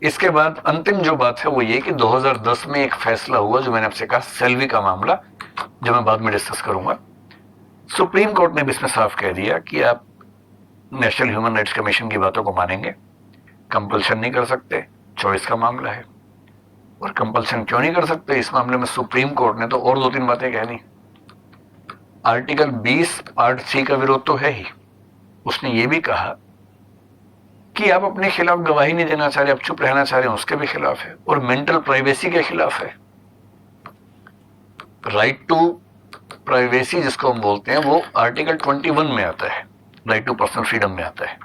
इसके बाद अंतिम जो बात है वो ये कि 2010 में एक फैसला हुआ, जो मैंने आपसे कहा सेल्वी का मामला, जो मैं बाद में डिस्कस करूंगा। सुप्रीम कोर्ट ने भी इसमें साफ कह दिया कि आप नेशनल ह्यूमन राइट्स कमीशन की बातों को मानेंगे, कंपल्शन नहीं कर सकते, चॉइस का मामला है। और कंपल्शन क्यों नहीं कर सकते, इस मामले में सुप्रीम कोर्ट ने तो और 2-3 बातें कह दी। आर्टिकल 20 पार्ट 3 का विरोध तो है ही, उसने ये भी कहा कि आप अपने खिलाफ गवाही नहीं देना चाह रहे, आप चुप रहना चाह रहे हैं, उसके भी खिलाफ है। और मेंटल प्राइवेसी के खिलाफ है। राइट टू प्राइवेसी जिसको हम बोलते हैं वो आर्टिकल 21 में आता है, राइट टू पर्सनल फ्रीडम में आता है।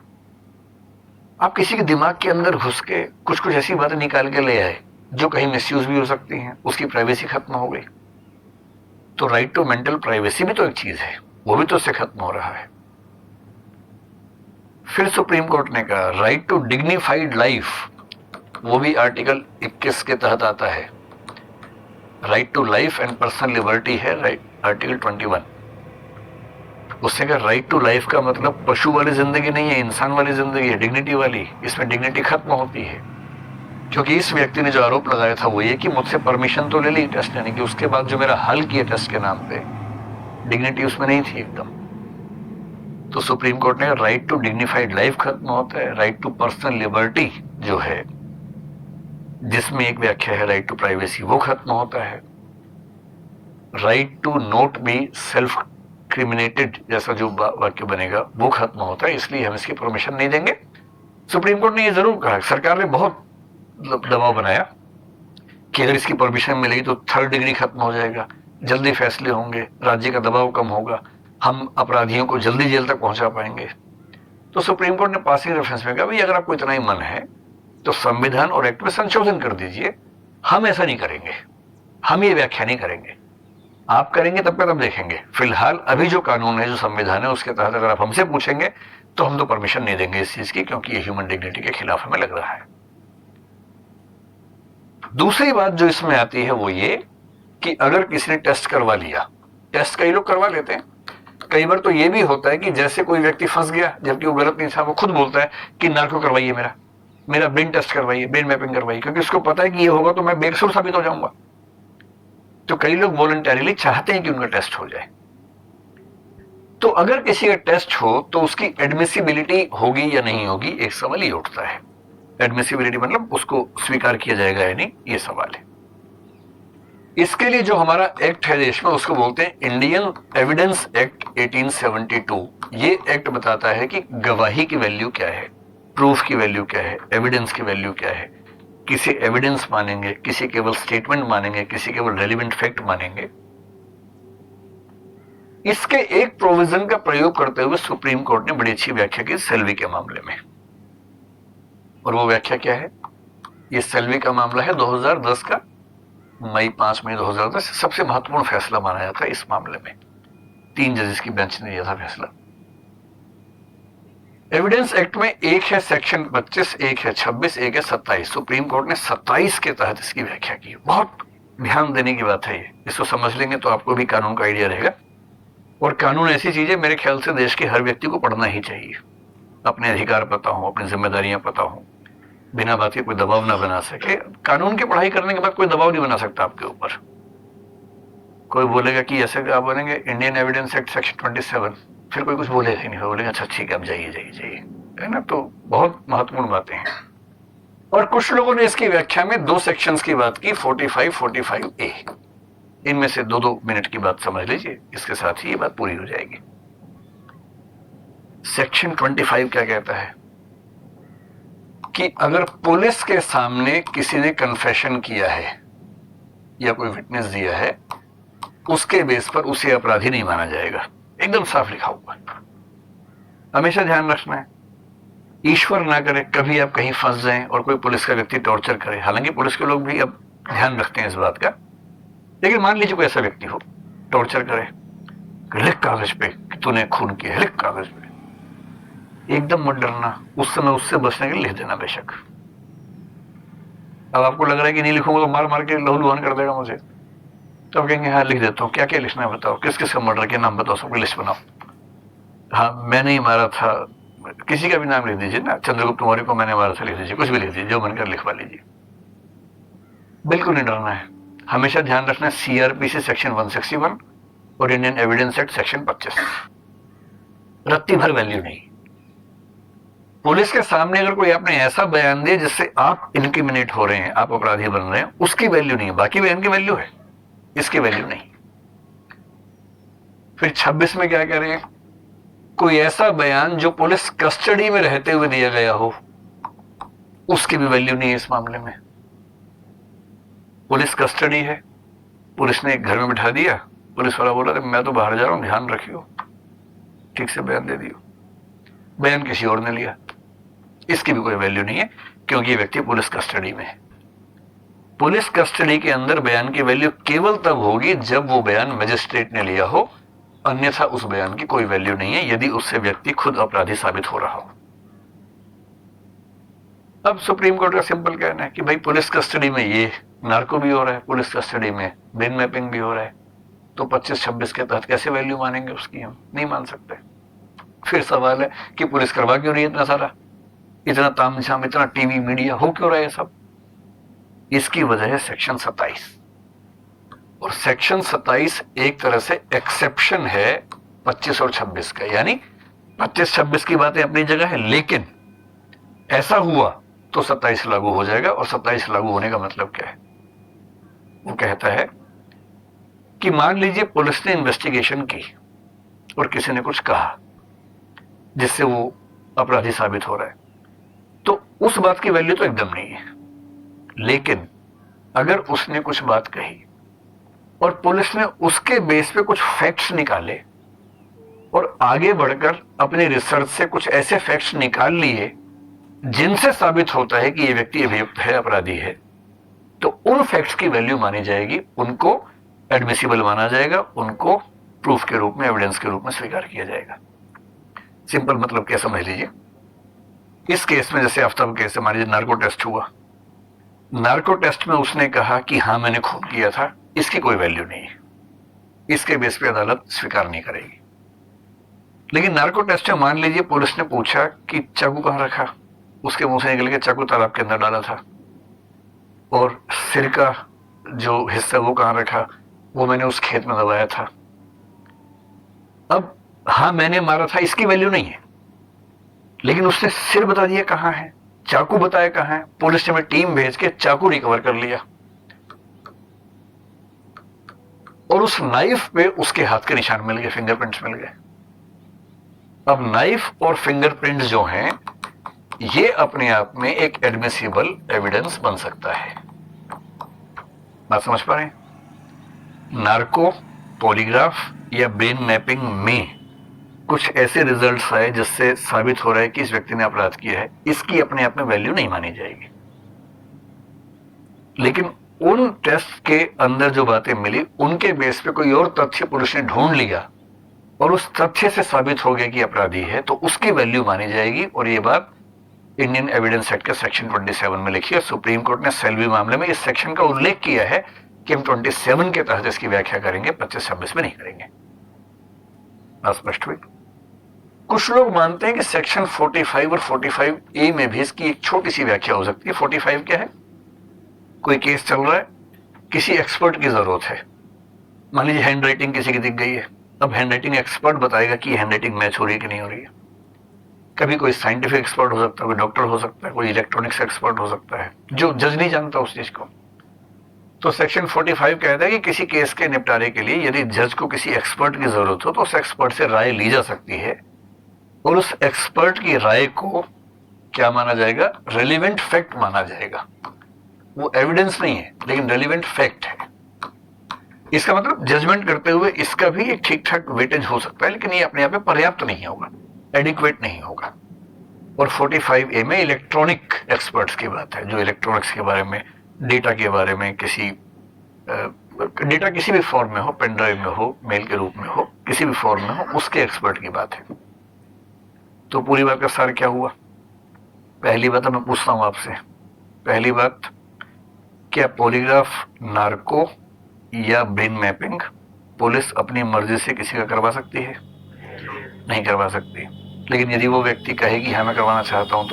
आप किसी के दिमाग के अंदर घुस के कुछ कुछ ऐसी बातें निकाल के ले आए जो कहीं मिसयूज भी हो सकती हैं, उसकी प्राइवेसी खत्म हो गई। तो राइट टू मेंटल प्राइवेसी भी तो एक चीज है, वो भी तो उससे खत्म हो रहा है। फिर सुप्रीम कोर्ट ने कहा राइट टू डिग्निफाइड लाइफ, वो भी आर्टिकल 21 के तहत आता है। Right to life and personal liberty है आर्टिकल 21। उससे कहा राइट टू लाइफ का मतलब पशु वाली जिंदगी नहीं है, इंसान वाली जिंदगी है, डिग्निटी वाली। इसमें डिग्निटी खत्म होती है, क्योंकि इस व्यक्ति ने जो आरोप लगाया था वो ये कि मुझसे परमिशन तो ले ली टेस्ट लेने की, उसके बाद जो मेरा हल किया टेस्ट के नाम पे, डिग्निटी उसमें नहीं थी एकदम। तो सुप्रीम कोर्ट ने राइट टू डिग्निफाइड लाइफ खत्म होता है। राइट टू पर्सनल लिबर्टी जो है, जिसमें एक व्याख्या है राइट टू प्राइवेसी, वो खत्म होता है। Right to not be self criminated जैसा जो वाक्य बनेगा वो खत्म होता है, इसलिए हम इसकी परमिशन नहीं देंगे। सुप्रीम कोर्ट ने ये जरूर कहा, सरकार ने बहुत दबाव बनाया कि अगर इसकी परमिशन मिलेगी तो 3rd डिग्री खत्म हो जाएगा, जल्दी फैसले होंगे, राज्य का दबाव कम होगा, हम अपराधियों को जल्दी जेल तक पहुंचा पाएंगे। तो सुप्रीम कोर्ट ने पासिंग रेफरेंस में कहा भाई अगर आपको इतना ही मन है तो संविधान और एक्ट में संशोधन कर दीजिए, हम ऐसा नहीं करेंगे, हम ये व्याख्या नहीं करेंगे, आप करेंगे तब तक देखेंगे। फिलहाल अभी जो कानून है, जो संविधान है, उसके तहत अगर आप हमसे पूछेंगे तो हम तो परमिशन नहीं देंगे इस चीज की, क्योंकि ये ह्यूमन डिग्निटी के खिलाफ हमें लग रहा है। दूसरी बात जो इसमें आती है वो ये कि अगर किसी ने टेस्ट करवा लिया, टेस्ट कई लोग करवा लेते हैं, कई बार तो ये भी होता है कि जैसे कोई व्यक्ति फंस गया जबकि वो गलत नहीं था, वो खुद बोलता है कि नार्को करवाइए, मेरा ब्रेन टेस्ट करवाइए, ब्रेन मैपिंग करवाइए, क्योंकि उसको पता है कि ये होगा तो मैं बेकसूर साबित हो जाऊंगा। तो कई लोग वॉलंटरीली चाहते हैं कि उनका टेस्ट हो जाए। तो अगर किसी का टेस्ट हो तो उसकी एडमिसिबिलिटी होगी या नहीं होगी, एक सवाल ही उठता है। एडमिसिबिलिटी मतलब उसको स्वीकार किया जाएगा या नहीं, ये सवाल है। इसके लिए जो हमारा एक्ट है देश में, उसको बोलते हैं इंडियन एविडेंस एक्ट 1872। ये एक्ट बताता है कि गवाही की वैल्यू क्या है, प्रूफ की वैल्यू क्या है, एविडेंस की वैल्यू क्या है। किसी एविडेंस मानेंगे, किसी केवल स्टेटमेंट मानेंगे, किसी केवल रेलिवेंट फैक्ट मानेंगे। इसके एक प्रोविजन का प्रयोग करते हुए सुप्रीम कोर्ट ने बड़ी अच्छी व्याख्या की सेल्वी के मामले में। और वो व्याख्या क्या है, ये सेल्वी का मामला है 2010 का, मई 5 मई 2010 सबसे महत्वपूर्ण फैसला माना जाता है इस मामले में। 3 जजेस की बेंच ने दिया था फैसला। एविडेंस एक्ट में एक है सेक्शन 25, एक है 26, एक है 27। सुप्रीम कोर्ट ने 27 के तहत इसकी व्याख्या की। बहुत ध्यान देने की बात है ये, इसको समझ लेंगे तो आपको भी कानून का आइडिया रहेगा। और कानून ऐसी चीज है, मेरे ख्याल से देश के हर व्यक्ति को पढ़ना ही चाहिए। अपने अधिकार पता हो, अपनी जिम्मेदारियां पता हो, बिना बात के कोई दबाव ना बना सके। कानून की पढ़ाई करने के बाद कोई दबाव नहीं बना सकता आपके ऊपर। कोई बोलेगा कि ऐसे आप बोलेंगे इंडियन एविडेंस एक्ट सेक्शन 27, फिर कोई कुछ बोलेगा ही नहीं, बोलेगा अच्छा ठीक है अब जाइए जाइए जाइए, है ना। तो बहुत महत्वपूर्ण बातें हैं। और कुछ लोगों ने इसकी व्याख्या में 2 सेक्शंस की बात की, 45, 45A। इनमें से 2-2 मिनट की बात समझ लीजिए, इसके साथ ही ये बात पूरी हो जाएगी। सेक्शन 25 क्या कहता है कि अगर पुलिस के सामने किसी ने कन्फेशन किया है या कोई विटनेस दिया है, उसके बेस पर उसे अपराधी नहीं माना जाएगा। एकदम साफ लिखा हुआ। हमेशा ध्यान रखना है, ईश्वर ना करे कभी आप कहीं फंस जाएं और कोई पुलिस का व्यक्ति टॉर्चर करे। हालांकि पुलिस के लोग भी अब ध्यान रखते हैं इस बात का, लेकिन मान लीजिए कोई ऐसा व्यक्ति हो टॉर्चर करे, लिख कागज पे कि तूने खून किया है, लिख कागज पे। एकदम मत डरना, उस समय उससे बचने के लिए लिख देना बेशक। अब आपको लग रहा है कि नहीं लिखूंगा तो मार मार के लहूलुहान कर देगा मुझे, तो आप कहेंगे हाँ लिख देता हूँ। क्या क्या लिखना है बताओ, किस किस का मर्डर के नाम बताओ, सबकी लिस्ट बनाओ। हाँ मैंने ही मारा था किसी का भी नाम लिख दीजिए ना, चंद्रगुप्त मौर्य को मैंने मारा था लिख दीजिए, कुछ भी लिख दीजिए, जो बनकर लिखवा लीजिए। बिल्कुल नहीं डरना है। हमेशा ध्यान रखना, सीआरपीसी सेक्शन 161 और इंडियन एविडेंस एक्ट सेक्शन 25, रत्ती भर वैल्यू नहीं। पुलिस के सामने अगर कोई आपने ऐसा बयान दिया जिससे आप इनक्रिमिनेट हो रहे हैं, आप अपराधी बन रहे हैं, उसकी वैल्यू नहीं है। बाकी बयान की वैल्यू है, इसकी वैल्यू नहीं। फिर 26 में क्या कह रहे हैं, कोई ऐसा बयान जो पुलिस कस्टडी में रहते हुए दिया गया हो, उसकी भी वैल्यू नहीं है इस मामले में। पुलिस कस्टडी है, पुलिस ने एक घर में बिठा दिया, पुलिस वाला बोला मैं तो बाहर जा रहा हूं, ध्यान रखियो, ठीक से बयान दे दियो, बयान किसी और ने लिया, इसकी भी कोई वैल्यू नहीं है, क्योंकि ये व्यक्ति पुलिस कस्टडी में है। पुलिस कस्टडी के अंदर बयान की वैल्यू केवल तब होगी जब वो बयान मजिस्ट्रेट ने लिया हो, अन्यथा उस बयान की कोई वैल्यू नहीं है यदि उससे व्यक्ति खुद अपराधी साबित हो रहा हो। अब सुप्रीम कोर्ट का सिंपल कहना है कि भाई पुलिस कस्टडी में ये नार्को भी हो रहा है, पुलिस कस्टडी में ब्रेन मैपिंग भी हो रहा है, तो 25-26 के तहत कैसे वैल्यू मानेंगे उसकी? हम नहीं मान सकते। फिर सवाल है कि पुलिस करवा क्यों रही है इतना सारा, इतना तामझाम, इतना टीवी मीडिया हो क्यों रहा है सब? इसकी वजह है सेक्शन 27, और सेक्शन 27 एक तरह से एक्सेप्शन है 25 और 26 का। यानी 25-26 की बातें अपनी जगह है, लेकिन ऐसा हुआ तो 27 लागू हो जाएगा। और 27 लागू होने का मतलब क्या है? वो कहता है कि मान लीजिए पुलिस ने इन्वेस्टिगेशन की और किसी ने कुछ कहा जिससे वो अपराधी साबित हो रहा है, तो उस बात की वैल्यू तो एकदम नहीं है। लेकिन अगर उसने कुछ बात कही और पुलिस ने उसके बेस पे कुछ फैक्ट्स निकाले और आगे बढ़कर अपने रिसर्च से कुछ ऐसे फैक्ट्स निकाल लिए जिनसे साबित होता है कि ये व्यक्ति अभियुक्त है, अपराधी है, तो उन फैक्ट्स की वैल्यू मानी जाएगी, उनको एडमिसिबल माना जाएगा, उनको प्रूफ के रूप में, एविडेंस के रूप में स्वीकार किया जाएगा। सिंपल मतलब क्या समझ लीजिए, इस केस में जैसे आफ्ताब केस, मान लीजिए नार्को टेस्ट हुआ, नार्को टेस्ट में उसने कहा कि हाँ मैंने खून किया था, इसकी कोई वैल्यू नहीं है, इसके बेस पे अदालत स्वीकार नहीं करेगी। लेकिन नार्को टेस्ट में मान लीजिए पुलिस ने पूछा कि चाकू कहां रखा, उसके मुंह से निकल के चाकू तालाब के अंदर डाला था, और सिर का जो हिस्सा वो कहां रखा, वो मैंने उस खेत में दबाया था। अब हाँ मैंने मारा था, इसकी वैल्यू नहीं है, लेकिन उसने सिर बता दिया कहां है, चाकू बताया कहां है, पुलिस ने टीम भेज के चाकू रिकवर कर लिया, और उस नाइफ पे उसके हाथ के निशान मिल गए, फिंगरप्रिंट्स मिल गए। अब नाइफ और फिंगरप्रिंट्स जो हैं, ये अपने आप में एक एडमिसिबल एविडेंस बन सकता है। बात समझ पा रहे हैं? नार्को, पॉलीग्राफ या ब्रेन मैपिंग में कुछ ऐसे रिजल्ट्स आए जिससे साबित हो रहा है कि इस व्यक्ति ने अपराध किया है, इसकी अपने आप में वैल्यू नहीं मानी जाएगी। लेकिन उन टेस्ट के अंदर जो बातें मिली, उनके बेस पे कोई और तथ्य पुलिस ने ढूंढ लिया और उस तथ्य से साबित हो गया कि अपराधी है, तो उसकी वैल्यू मानी जाएगी। और ये बात इंडियन एविडेंस एक्ट के सेक्शन 27 में लिखी है। सुप्रीम कोर्ट ने सेल्वी मामले में इस सेक्शन का उल्लेख किया है कि हम 27 के तहत इसकी व्याख्या करेंगे, 25-26 में नहीं करेंगे। स्पष्ट हुई? कुछ लोग मानते हैं कि सेक्शन 45 और 45A में भी इसकी एक छोटी सी व्याख्या हो सकती है। 45 क्या है? कोई केस चल रहा है, किसी एक्सपर्ट की जरूरत है, मान लीजिए हैंड राइटिंग किसी की दिख गई है, अब हैंड राइटिंग एक्सपर्ट बताएगा कि हैंड राइटिंग मैच हो रही है कि नहीं हो रही है। कभी कोई साइंटिफिक एक्सपर्ट हो सकता है, कोई डॉक्टर हो सकता है, कोई इलेक्ट्रॉनिक्स एक्सपर्ट हो सकता है, जो जज नहीं जानता उस चीज को। तो सेक्शन 45 कहता है कि किसी केस के निपटारे के लिए यदि जज को किसी एक्सपर्ट की जरूरत हो तो उस एक्सपर्ट से राय ली जा सकती है, और उस एक्सपर्ट की राय को क्या माना जाएगा? रेलिवेंट फैक्ट माना जाएगा। वो एविडेंस नहीं है, लेकिन रेलिवेंट फैक्ट है। इसका मतलब जजमेंट करते हुए इसका भी एक ठीक ठाक वेटेज हो सकता है, लेकिन ये अपने आप में पर्याप्त नहीं होगा, एडिक्वेट नहीं होगा। और 45A में इलेक्ट्रॉनिक एक्सपर्ट्स की बात है, जो इलेक्ट्रॉनिक्स के बारे में, डेटा के बारे में, डेटा किसी भी फॉर्म में हो, पेन ड्राइव में हो, मेल के रूप में हो, किसी भी फॉर्म में हो, उसके एक्सपर्ट की बात है। तो पूरी बात का सार क्या हुआ? पहली बात मैं पूछता हूं आपसे, पहली बात, क्या पॉलीग्राफ, नार्को या ब्रेन मैपिंग पुलिस अपनी मर्जी से किसी का करवा सकती है? नहीं करवा सकती। लेकिन यदि वो व्यक्ति कहे कि हाँ मैं करवाना चाहता हूँ,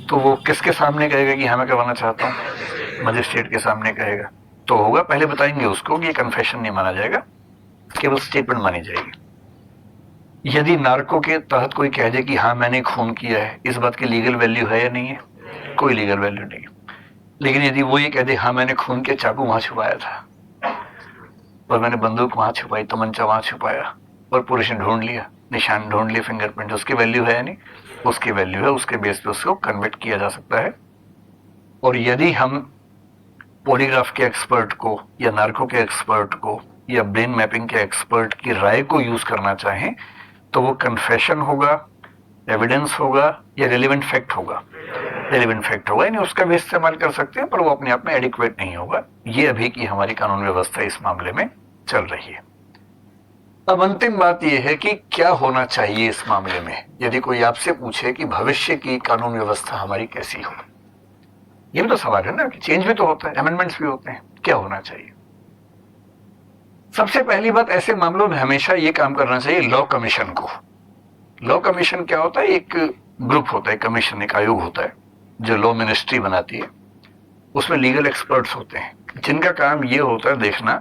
तो वो किसके सामने कहेगा कि हाँ मैं करवाना चाहता हूँ? मजिस्ट्रेट के सामने कहेगा। तो होगा, पहले बताएंगे उसको कि ये कन्फेशन नहीं माना जाएगा, केवल स्टेटमेंट मानी जाएगी। यदि नार्को के तहत कोई कह दे कि हाँ मैंने खून किया है, इस बात की लीगल वैल्यू है या नहीं है? कोई लीगल वैल्यू नहीं है। लेकिन यदि वो ये कह दे हाँ मैंने खून के चाकू वहां छुपाया था, और मैंने बंदूक वहां छुपाई, तमंचा वहां छुपाया, और पुलिस ने ढूंढ लिया, निशान ढूंढ लिए, फिंगरप्रिंट, उसकी वैल्यू है या नहीं? उसकी वैल्यू है। उसके बेस पे उसको कन्विक्ट किया जा सकता है। और यदि हम पॉलीग्राफ के एक्सपर्ट को या नार्को के एक्सपर्ट को या ब्रेन मैपिंग के एक्सपर्ट की राय को यूज करना चाहें, तो वो कन्फेशन होगा, एविडेंस होगा या रेलिवेंट फैक्ट होगा? रेलिवेंट फैक्ट होगा, यानी उसका भी इस्तेमाल कर सकते हैं, पर वो अपने आप में एडिक्वेट नहीं होगा। ये अभी की हमारी कानून व्यवस्था इस मामले में चल रही है। अब अंतिम बात यह है कि क्या होना चाहिए इस मामले में। यदि कोई आपसे पूछे कि भविष्य की कानून व्यवस्था हमारी कैसी हो, ये भी तो सवाल है ना, कि चेंज भी तो होता है, अमेंडमेंट्स भी होते हैं, क्या होना चाहिए? सबसे पहली बात, ऐसे मामलों में हमेशा ये काम करना चाहिए लॉ कमीशन को। लॉ कमीशन क्या होता है? एक ग्रुप होता है, कमीशन, एक आयोग होता है जो लॉ मिनिस्ट्री बनाती है। उसमें लीगल एक्सपर्ट्स होते हैं जिनका काम ये होता है देखना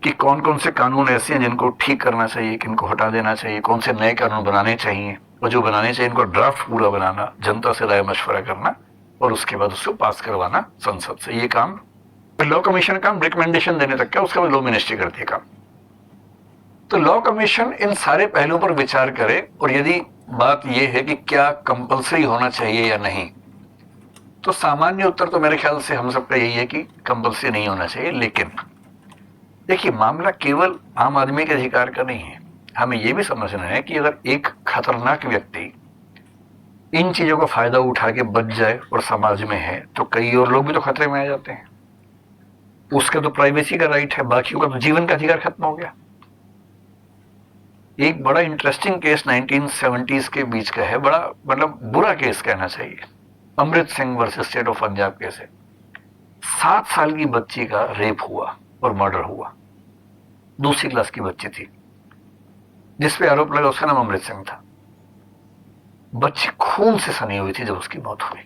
कि कौन कौन से कानून ऐसे हैं जिनको ठीक करना चाहिए, किनको हटा देना चाहिए, कौन से नए कानून बनाने चाहिए, और जो बनाने चाहिए इनको ड्राफ्ट पूरा बनाना, जनता से राय मशवरा करना, और उसके बाद उसको पास करवाना संसद से। ये काम लॉ कमीशन काम रिकमेंडेशन देने तक का, उसका लॉ मिनिस्ट्री करती है काम। तो लॉ कमीशन इन सारे पहलुओं पर विचार करे, और यदि बात यह है कि क्या कंपलसरी होना चाहिए या नहीं, तो सामान्य उत्तर तो मेरे ख्याल से हम सबका यही है कि कंपलसरी नहीं होना चाहिए। लेकिन देखिए, मामला केवल आम आदमी के अधिकार का नहीं है। हमें यह भी समझना है कि अगर एक खतरनाक व्यक्ति इन चीजों का फायदा उठा के बच जाए और समाज में है, तो कई और लोग भी तो खतरे में आ जाते हैं। उसका तो प्राइवेसी का राइट है, बाकियों का तो जीवन का अधिकार खत्म हो गया। एक बड़ा इंटरेस्टिंग केस 1970s के बीच का है, बड़ा मतलब बुरा केस कहना चाहिए, Amrit Singh versus state of Punjab case है। 7 साल की बच्ची का रेप हुआ और मर्डर हुआ। दूसरी क्लास की बच्ची थी जिसपे आरोप लगा, उसका नाम अमृत सिंह था। बच्ची खून से सनी हुई थी जब उसकी मौत हुई,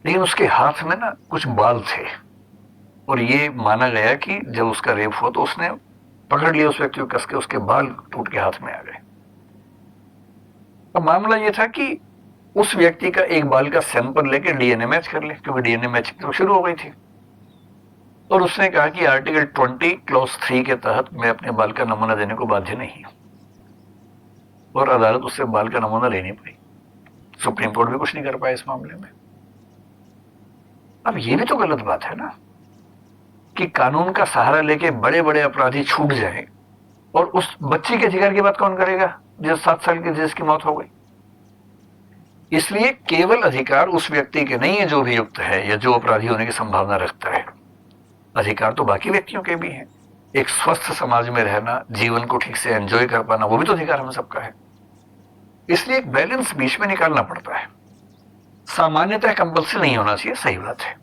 लेकिन उसके हाथ में ना कुछ बाल थे, और ये माना गया कि जब उसका रेप हुआ तो उसने पकड़ लिया उस व्यक्ति को कस के, उसके बाल टूट के हाथ में आ गए। अब मामला ये था कि उस व्यक्ति का एक बाल का सैंपल लेके डीएनए मैच कर ले, क्योंकि डीएनए मैचिंग तो शुरू हो गई थी। और उसने कहा कि आर्टिकल 20 क्लॉज 3 के तहत मैं अपने बाल का नमूना देने को बाध्य नहीं हूं, और अदालत उससे बाल का नमूना ले नहीं पाई। सुप्रीम कोर्ट भी कुछ नहीं कर पाया इस मामले में। अब ये भी तो गलत बात है ना कि कानून का सहारा लेके बड़े बड़े अपराधी छूट जाए, और उस बच्ची के अधिकार की बात कौन करेगा जो 7 साल की जिसकी मौत हो गई। इसलिए केवल अधिकार उस व्यक्ति के नहीं है जो अभियुक्त है या जो अपराधी होने की संभावना रखता है, अधिकार तो बाकी व्यक्तियों के भी हैं। एक स्वस्थ समाज में रहना, जीवन को ठीक से एंजॉय कर पाना, वो भी तो अधिकार हम सबका है। इसलिए एक बैलेंस बीच में निकालना पड़ता है। सामान्यतः कंपल्सरी नहीं होना चाहिए, सही बात है,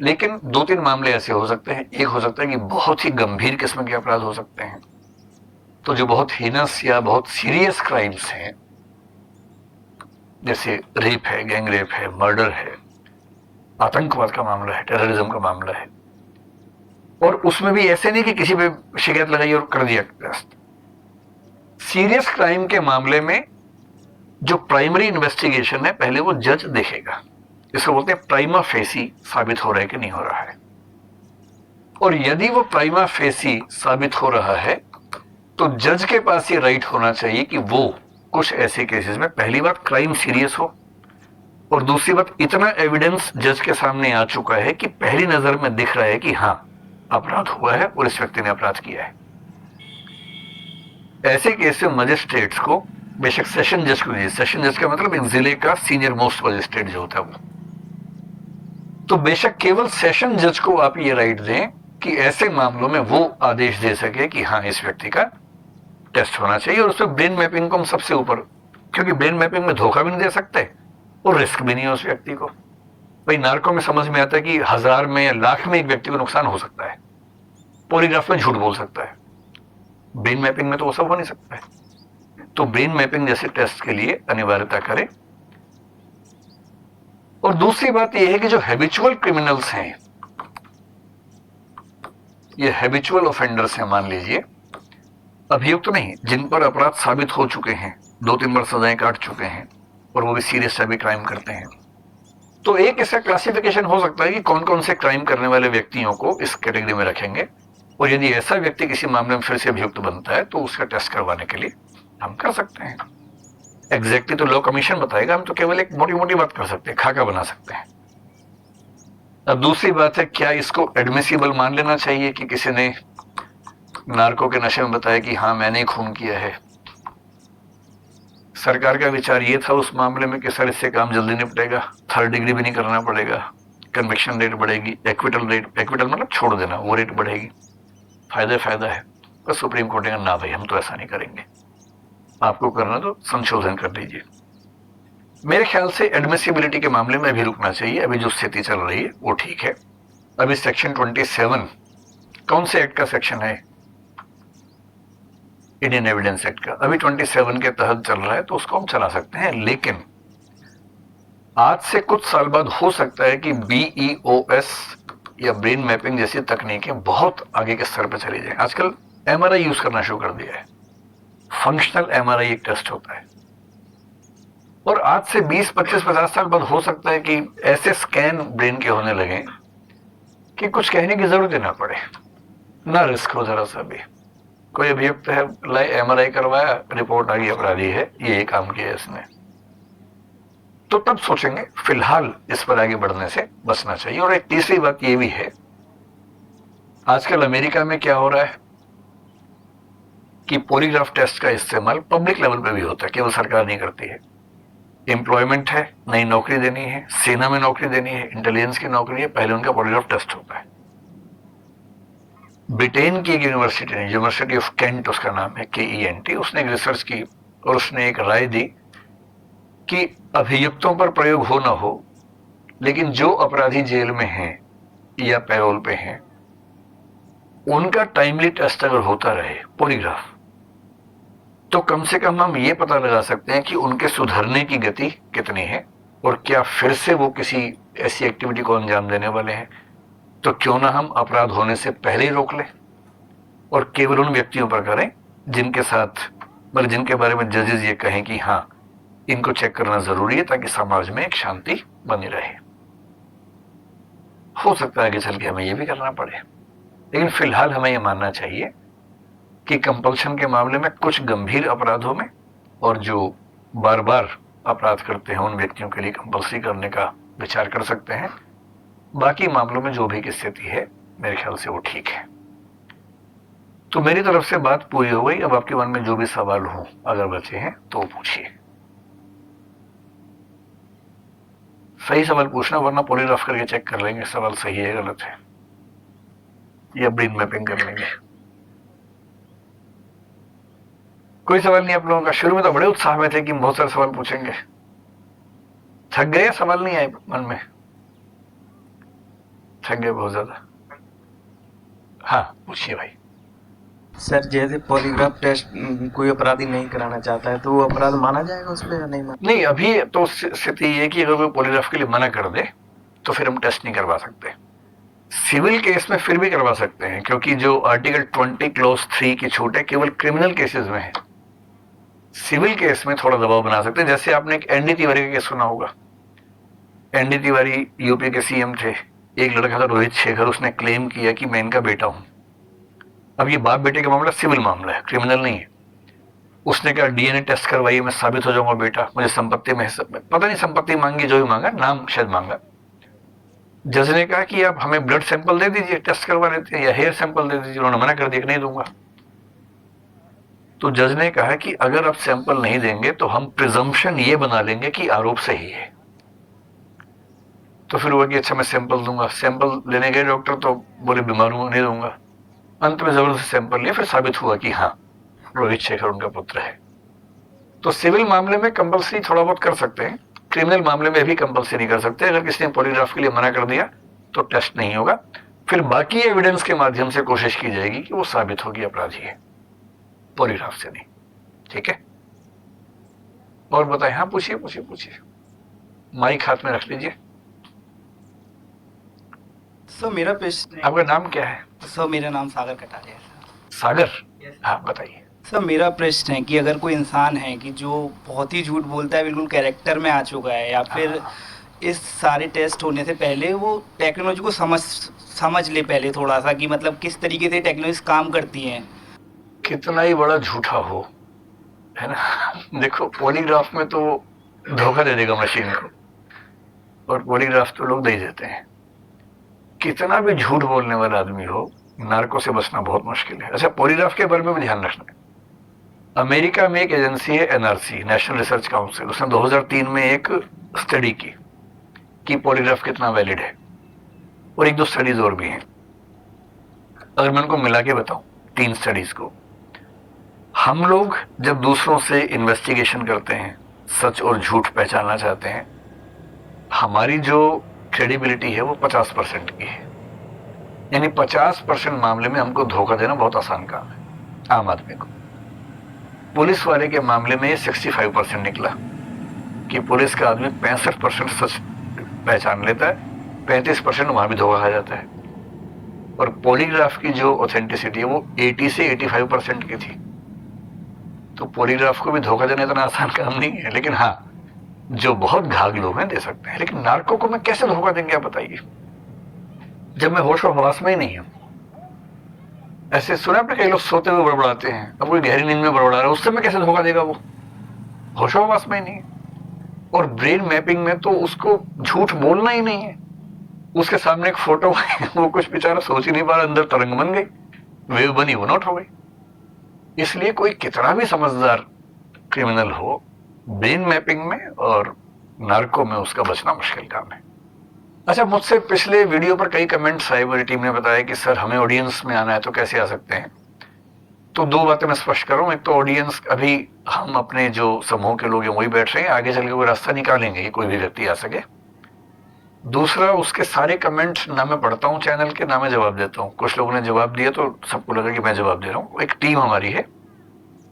लेकिन 2-3 मामले ऐसे हो सकते हैं। एक हो सकता है कि बहुत ही गंभीर किस्म के अपराध हो सकते हैं, तो जो बहुत हीनस या बहुत सीरियस क्राइम्स हैं, जैसे रेप है, गैंग रेप है, मर्डर है, आतंकवाद का मामला है, टेररिज्म का मामला है, और उसमें भी ऐसे नहीं कि किसी पे शिकायत लगाई और कर दिया अरेस्ट। सीरियस क्राइम के मामले में जो प्राइमरी इन्वेस्टिगेशन है, पहले वो जज देखेगा। इसको बोलते हैं प्राइमा फेसी साबित हो रहा है कि नहीं हो रहा है। और यदि वो प्राइमा फेसी साबित हो रहा है, तो जज के पास ये राइट होना चाहिए कि वो कुछ ऐसे केसेस में, पहली बात क्राइम सीरियस हो, और दूसरी बात इतना एविडेंस जज के सामने आ चुका है कि पहली नजर में दिख रहा है कि हाँ अपराध हुआ है और इस व्यक्ति ने अपराध किया है। ऐसे केस में मजिस्ट्रेट्स को, बेशक सेशन जज को, सेशन जज का मतलब एक जिले का सीनियर मोस्ट मजिस्ट्रेट जो होता है वो, तो बेशक केवल सेशन जज को आप ये राइट दें कि ऐसे मामलों में वो आदेश दे सके कि हाँ इस व्यक्ति का टेस्ट होना चाहिए। और उसमें ब्रेन मैपिंग को हम सबसे ऊपर, क्योंकि ब्रेन मैपिंग में धोखा भी नहीं दे सकते और रिस्क भी नहीं है उस व्यक्ति को। भाई नार्को में समझ में आता है कि 1000 में या लाख में एक व्यक्ति को नुकसान हो सकता है, पॉलीग्राफ में झूठ बोल सकता है, ब्रेन मैपिंग में तो वो सब हो नहीं सकता है। तो ब्रेन मैपिंग जैसे टेस्ट के लिए अनिवार्यता करें। और दूसरी बात यह है कि जो हैबिचुअल क्रिमिनल्स हैं, ये हैबिचुअल ऑफेंडर्स हैं, मान लीजिए अभियुक्त नहीं, जिन पर अपराध साबित हो चुके हैं, 2-3 बार सजाएं काट चुके हैं और वो भी सीरियस हैवी क्राइम करते हैं, तो एक ऐसा क्लासिफिकेशन हो सकता है कि कौन कौन से क्राइम करने वाले व्यक्तियों को इस कैटेगरी में रखेंगे, और यदि ऐसा व्यक्ति किसी मामले में फिर से अभियुक्त बनता है तो उसका टेस्ट करवाने के लिए हम कर सकते हैं। एग्जैक्टली तो लॉ कमीशन बताएगा, हम तो केवल एक मोटी मोटी बात कर सकते हैं, खाका बना सकते हैं। अब दूसरी बात है, क्या इसको एडमिसिबल मान लेना चाहिए कि किसी ने नार्को के नशे में बताया कि हाँ मैंने ही खून किया है। सरकार का विचार ये था उस मामले में कि सर इससे काम जल्दी निपटेगा, 3rd डिग्री भी नहीं करना पड़ेगा, कन्विक्शन रेट बढ़ेगी, एक्विटल मतलब छोड़ देना, वो रेट बढ़ेगी, फायदा है। पर सुप्रीम कोर्ट ने ना भाई हम तो ऐसा नहीं करेंगे, आपको करना तो संशोधन कर लीजिए। मेरे ख्याल से एडमिसिबिलिटी के मामले में अभी रुकना चाहिए, अभी जो स्थिति चल रही है वो ठीक है। अभी सेक्शन 27 कौन से एक्ट का सेक्शन है? इंडियन एविडेंस एक्ट का, अभी 27 के तहत चल रहा है तो उसको हम चला सकते हैं। लेकिन आज से कुछ साल बाद हो सकता है कि BEOS या ब्रेन मैपिंग जैसी तकनीकें बहुत आगे के स्तर पर चली जाए। आजकल MRI यूज करना शुरू कर दिया है, फंक्शनल MRI एक टेस्ट होता है, और आज से 20, 25, 50 साल बाद हो सकता है कि ऐसे स्कैन ब्रेन के होने लगे कि कुछ कहने की जरूरत ही ना पड़े, ना रिस्क हो जरा सा भी। कोई अभियुक्त है, लाए MRI करवाया, रिपोर्ट आ गई अपराधी है, ये काम किया इसने, तो तब सोचेंगे। फिलहाल इस पर आगे बढ़ने से बचना चाहिए। और एक तीसरी बात ये भी है, आजकल अमेरिका में क्या हो रहा है कि पॉलीग्राफ टेस्ट का इस्तेमाल पब्लिक लेवल पे भी होता है, केवल सरकार नहीं करती है। एम्प्लॉयमेंट है, नई नौकरी देनी है, सेना में नौकरी देनी है, इंटेलिजेंस की नौकरी है, पहले उनका पॉलीग्राफ टेस्ट होता है। ब्रिटेन की एक यूनिवर्सिटी ने, यूनिवर्सिटी ऑफ कैंट उसका नाम है, KENT, उसने एक रिसर्च की और उसने एक राय दी कि अभियुक्तों पर प्रयोग हो ना हो, लेकिन जो अपराधी जेल में हैं या पैरोल पे हैं, उनका टाइमली टेस्ट अगर होता रहे पॉलीग्राफ, तो कम से कम हम ये पता लगा सकते हैं कि उनके सुधरने की गति कितनी है और क्या फिर से वो किसी ऐसी एक्टिविटी को अंजाम देने वाले हैं। तो क्यों ना हम अपराध होने से पहले ही रोक लें और केवल उन व्यक्तियों पर करें जिनके साथ, मतलब जिनके बारे में जजेस ये कहें कि हाँ इनको चेक करना जरूरी है, ताकि समाज में एक शांति बनी रहे। हो सकता है कि चल के हमें ये भी करना पड़े, लेकिन फिलहाल हमें ये मानना चाहिए कि कंपल्शन के मामले में कुछ गंभीर अपराधों में और जो बार बार अपराध करते हैं उन व्यक्तियों के लिए कंपल्सरी करने का विचार कर सकते हैं। बाकी मामलों में जो भी की स्थिति है मेरे ख्याल से वो ठीक है। तो मेरी तरफ से बात पूरी हो गई। अब आपके मन में जो भी सवाल हो अगर बचे हैं तो पूछिए। सही सवाल पूछना, वरना पॉलीग्राफ करके चेक कर लेंगे सवाल सही है गलत है, या ब्रेन मैपिंग कर लेंगे। कोई सवाल नहीं आप लोगों का? शुरू में तो बड़े उत्साह में थे कि बहुत सारे सवाल पूछेंगे, थक गए? सवाल नहीं आए मन में? थक गए बहुत ज्यादा? हाँ पूछिए भाई। सर जैसे पॉलीग्राफ टेस्ट कोई अपराधी नहीं कराना चाहता है तो वो अपराध माना जाएगा उसमें या नहीं माना? नहीं, अभी तो स्थिति ये कि अगर कोई पॉलीग्राफ के लिए मना कर दे तो फिर हम टेस्ट नहीं करवा सकते। सिविल केस में फिर भी करवा सकते हैं, क्योंकि जो आर्टिकल 20 क्लॉज 3 की छूट है केवल क्रिमिनल केसेस में है। सिविल केस में थोड़ा दबाव बना सकते हैं। जैसे आपने एक ND तिवारी का केस सुना होगा। ND तिवारी यूपी के CM थे। एक लड़का था रोहित शेखर, उसने क्लेम किया कि मैं इनका बेटा हूं। अब ये बाप बेटे का मामला सिविल मामला है, क्रिमिनल नहीं है। उसने कहा DNA टेस्ट करवाइए, मैं साबित हो जाऊंगा बेटा, मुझे संपत्ति में पता नहीं संपत्ति मांगी, जो भी मांगा, नाम शायद मांगा। जज ने कहा कि आप हमें ब्लड सैंपल दे दीजिए, टेस्ट करवा लेते हैं, या हेयर सैंपल दे दीजिए। उन्होंने मना कर दिया कि नहीं दूंगा। तो जज ने कहा कि अगर आप सैंपल नहीं देंगे तो हम प्रिजम्पशन ये बना लेंगे कि आरोप सही है। तो फिर हुआ कि अच्छा मैं सैंपल दूंगा। सैंपल लेने गए डॉक्टर तो बोले बीमार हूं, नहीं दूंगा। अंत में जबरदस्ती सैंपल लिया, फिर साबित हुआ कि हाँ रोहित शेखर उनका पुत्र है। तो सिविल मामले में कंपल्सरी थोड़ा बहुत कर सकते हैं, क्रिमिनल मामले में भी कंपल्सरी नहीं कर सकते। अगर किसी ने पॉलीग्राफ के लिए मना कर दिया तो टेस्ट नहीं होगा, फिर बाकी एविडेंस के माध्यम से कोशिश की जाएगी कि वो साबित होगी अपराधी है, पॉलीग्राफ से नहीं। ठीक है, और बताइए। हाँ, पूछिए पूछिए पूछिए, माइक हाथ में रख लीजिए। सर मेरा प्रश्न है, आपका नाम क्या है? सर मेरा नाम सागर कटारिया है सर। सागर। हाँ, बताइए। सर मेरा प्रश्न है कि अगर कोई इंसान है कि जो बहुत ही झूठ बोलता है, बिल्कुल कैरेक्टर में आ चुका है, या फिर इस सारे टेस्ट होने से पहले वो टेक्नोलॉजी को समझ ले पहले थोड़ा सा, कि मतलब किस तरीके से टेक्नोलॉजी काम करती है। कितना ही बड़ा झूठा हो, है ना, देखो पॉलीग्राफ में तो धोखा दे देगा मशीन को, और पॉलीग्राफ तो लोग दे ही देते हैं। कितना भी झूठ बोलने वाला आदमी हो, नार्को से बचना बहुत मुश्किल है। अच्छा, पॉलीग्राफ के बारे में भी ध्यान रखना है। अमेरिका में एक एजेंसी है एनआरसी, नेशनल रिसर्च काउंसिल, उसने 2003 में एक स्टडी की कि पॉलीग्राफ कितना वैलिड है, और एक दो स्टडीज और भी हैं। अगर मैं उनको मिला के बताऊं, 3 स्टडीज को, हम लोग जब दूसरों से इन्वेस्टिगेशन करते हैं, सच और झूठ पहचानना चाहते हैं, हमारी जो क्रेडिबिलिटी है वो 50% की है। यानी 50% मामले में हमको धोखा देना बहुत आसान काम है आम आदमी को। पुलिस वाले के मामले में ये 65% निकला कि पुलिस का आदमी 65% सच पहचान लेता है, 35% वहां भी धोखा खा जाता है। और पॉलीग्राफ की जो ऑथेंटिसिटी है वो 80 से 85% की थी। तो पॉलीग्राफ को भी धोखा देना इतना आसान काम नहीं है, लेकिन हाँ, जो बहुत घाघ लोग हैं दे सकते हैं। लेकिन नार्को को मैं कैसे धोखा देंगे आप बताइए, जब मैं होश और हवास में ही नहीं हूं। ऐसे सुना आपने, कई लोग सोते हुए बड़बड़ाते हैं, अब कोई गहरी नींद में बड़बड़ा रहा है, उससे मैं कैसे धोखा देगा वो, होश और हवास में ही नहीं है। और ब्रेन मैपिंग में तो उसको झूठ बोलना ही नहीं है, उसके सामने एक फोटो है, वो कुछ बेचारा सोच ही नहीं पा रहा, अंदर तरंग बन गई, वेव बनी, वो नोट हो गई। इसलिए कोई कितना भी समझदार क्रिमिनल हो, ब्रेन मैपिंग में और नार्को में उसका बचना मुश्किल काम है। अच्छा, मुझसे पिछले वीडियो पर कई कमेंट्स आए, मेरी टीम ने बताया कि सर हमें ऑडियंस में आना है तो कैसे आ सकते हैं। तो 2 बातें मैं स्पष्ट कर रहा हूं। एक तो ऑडियंस, अभी हम अपने जो समूह के लोग हैं वही बैठ रहे हैं, आगे चल के कोई रास्ता निकालेंगे कि कोई भी व्यक्ति आ सके। दूसरा, उसके सारे कमेंट ना मैं पढ़ता हूँ चैनल के, ना मैं जवाब देता हूँ। कुछ लोगों ने जवाब दिया तो सबको लगा कि मैं जवाब दे रहा हूँ। एक टीम हमारी है,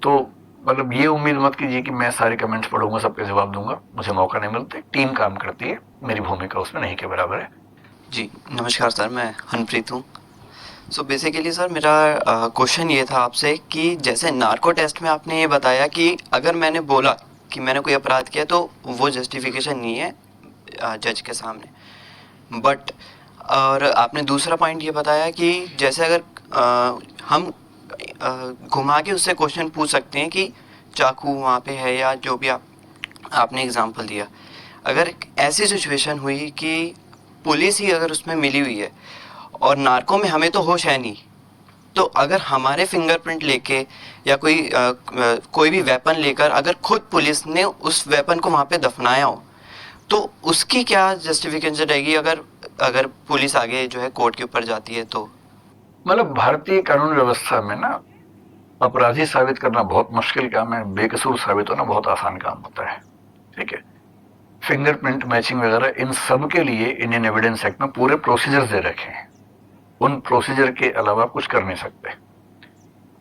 तो मतलब ये उम्मीद मत कीजिए कि मैं सारे कमेंट्स पढ़ूंगा, सबके जवाब दूंगा, मुझे मौका नहीं मिलता। टीम काम करती है, मेरी भूमिका उसमें नहीं के बराबर है। जी नमस्कार सर, मैं हनप्रीत हूँ। सो बेसिकली सर मेरा क्वेश्चन ये था आपसे कि जैसे नार्को टेस्ट में आपने ये बताया कि अगर मैंने बोला कि मैंने कोई अपराध किया तो वो जस्टिफिकेशन नहीं है जज के सामने, बट और आपने दूसरा पॉइंट ये बताया कि जैसे अगर हम घुमा के उससे क्वेश्चन पूछ सकते हैं कि चाकू वहाँ पे है या जो भी आपने एग्जांपल दिया। अगर एक ऐसी सिचुएशन हुई कि पुलिस ही अगर उसमें मिली हुई है और नार्को में हमें तो होश है नहीं, तो अगर हमारे फिंगरप्रिंट लेके या कोई भी वेपन लेकर अगर खुद पुलिस ने उस वेपन को वहाँ पे दफनाया हो, तो उसकी क्या जस्टिफिकेशन रहेगी अगर पुलिस आगे जो है कोर्ट के ऊपर जाती है तो? मतलब भारतीय कानून व्यवस्था में ना अपराधी साबित करना बहुत मुश्किल काम है, बेकसूर साबित होना बहुत आसान काम होता है। ठीक है, फिंगरप्रिंट मैचिंग वगैरह, इन सब के लिए इंडियन एविडेंस एक्ट में पूरे प्रोसीजर दे रखे हैं। उन प्रोसीजर के अलावा कुछ कर नहीं सकते।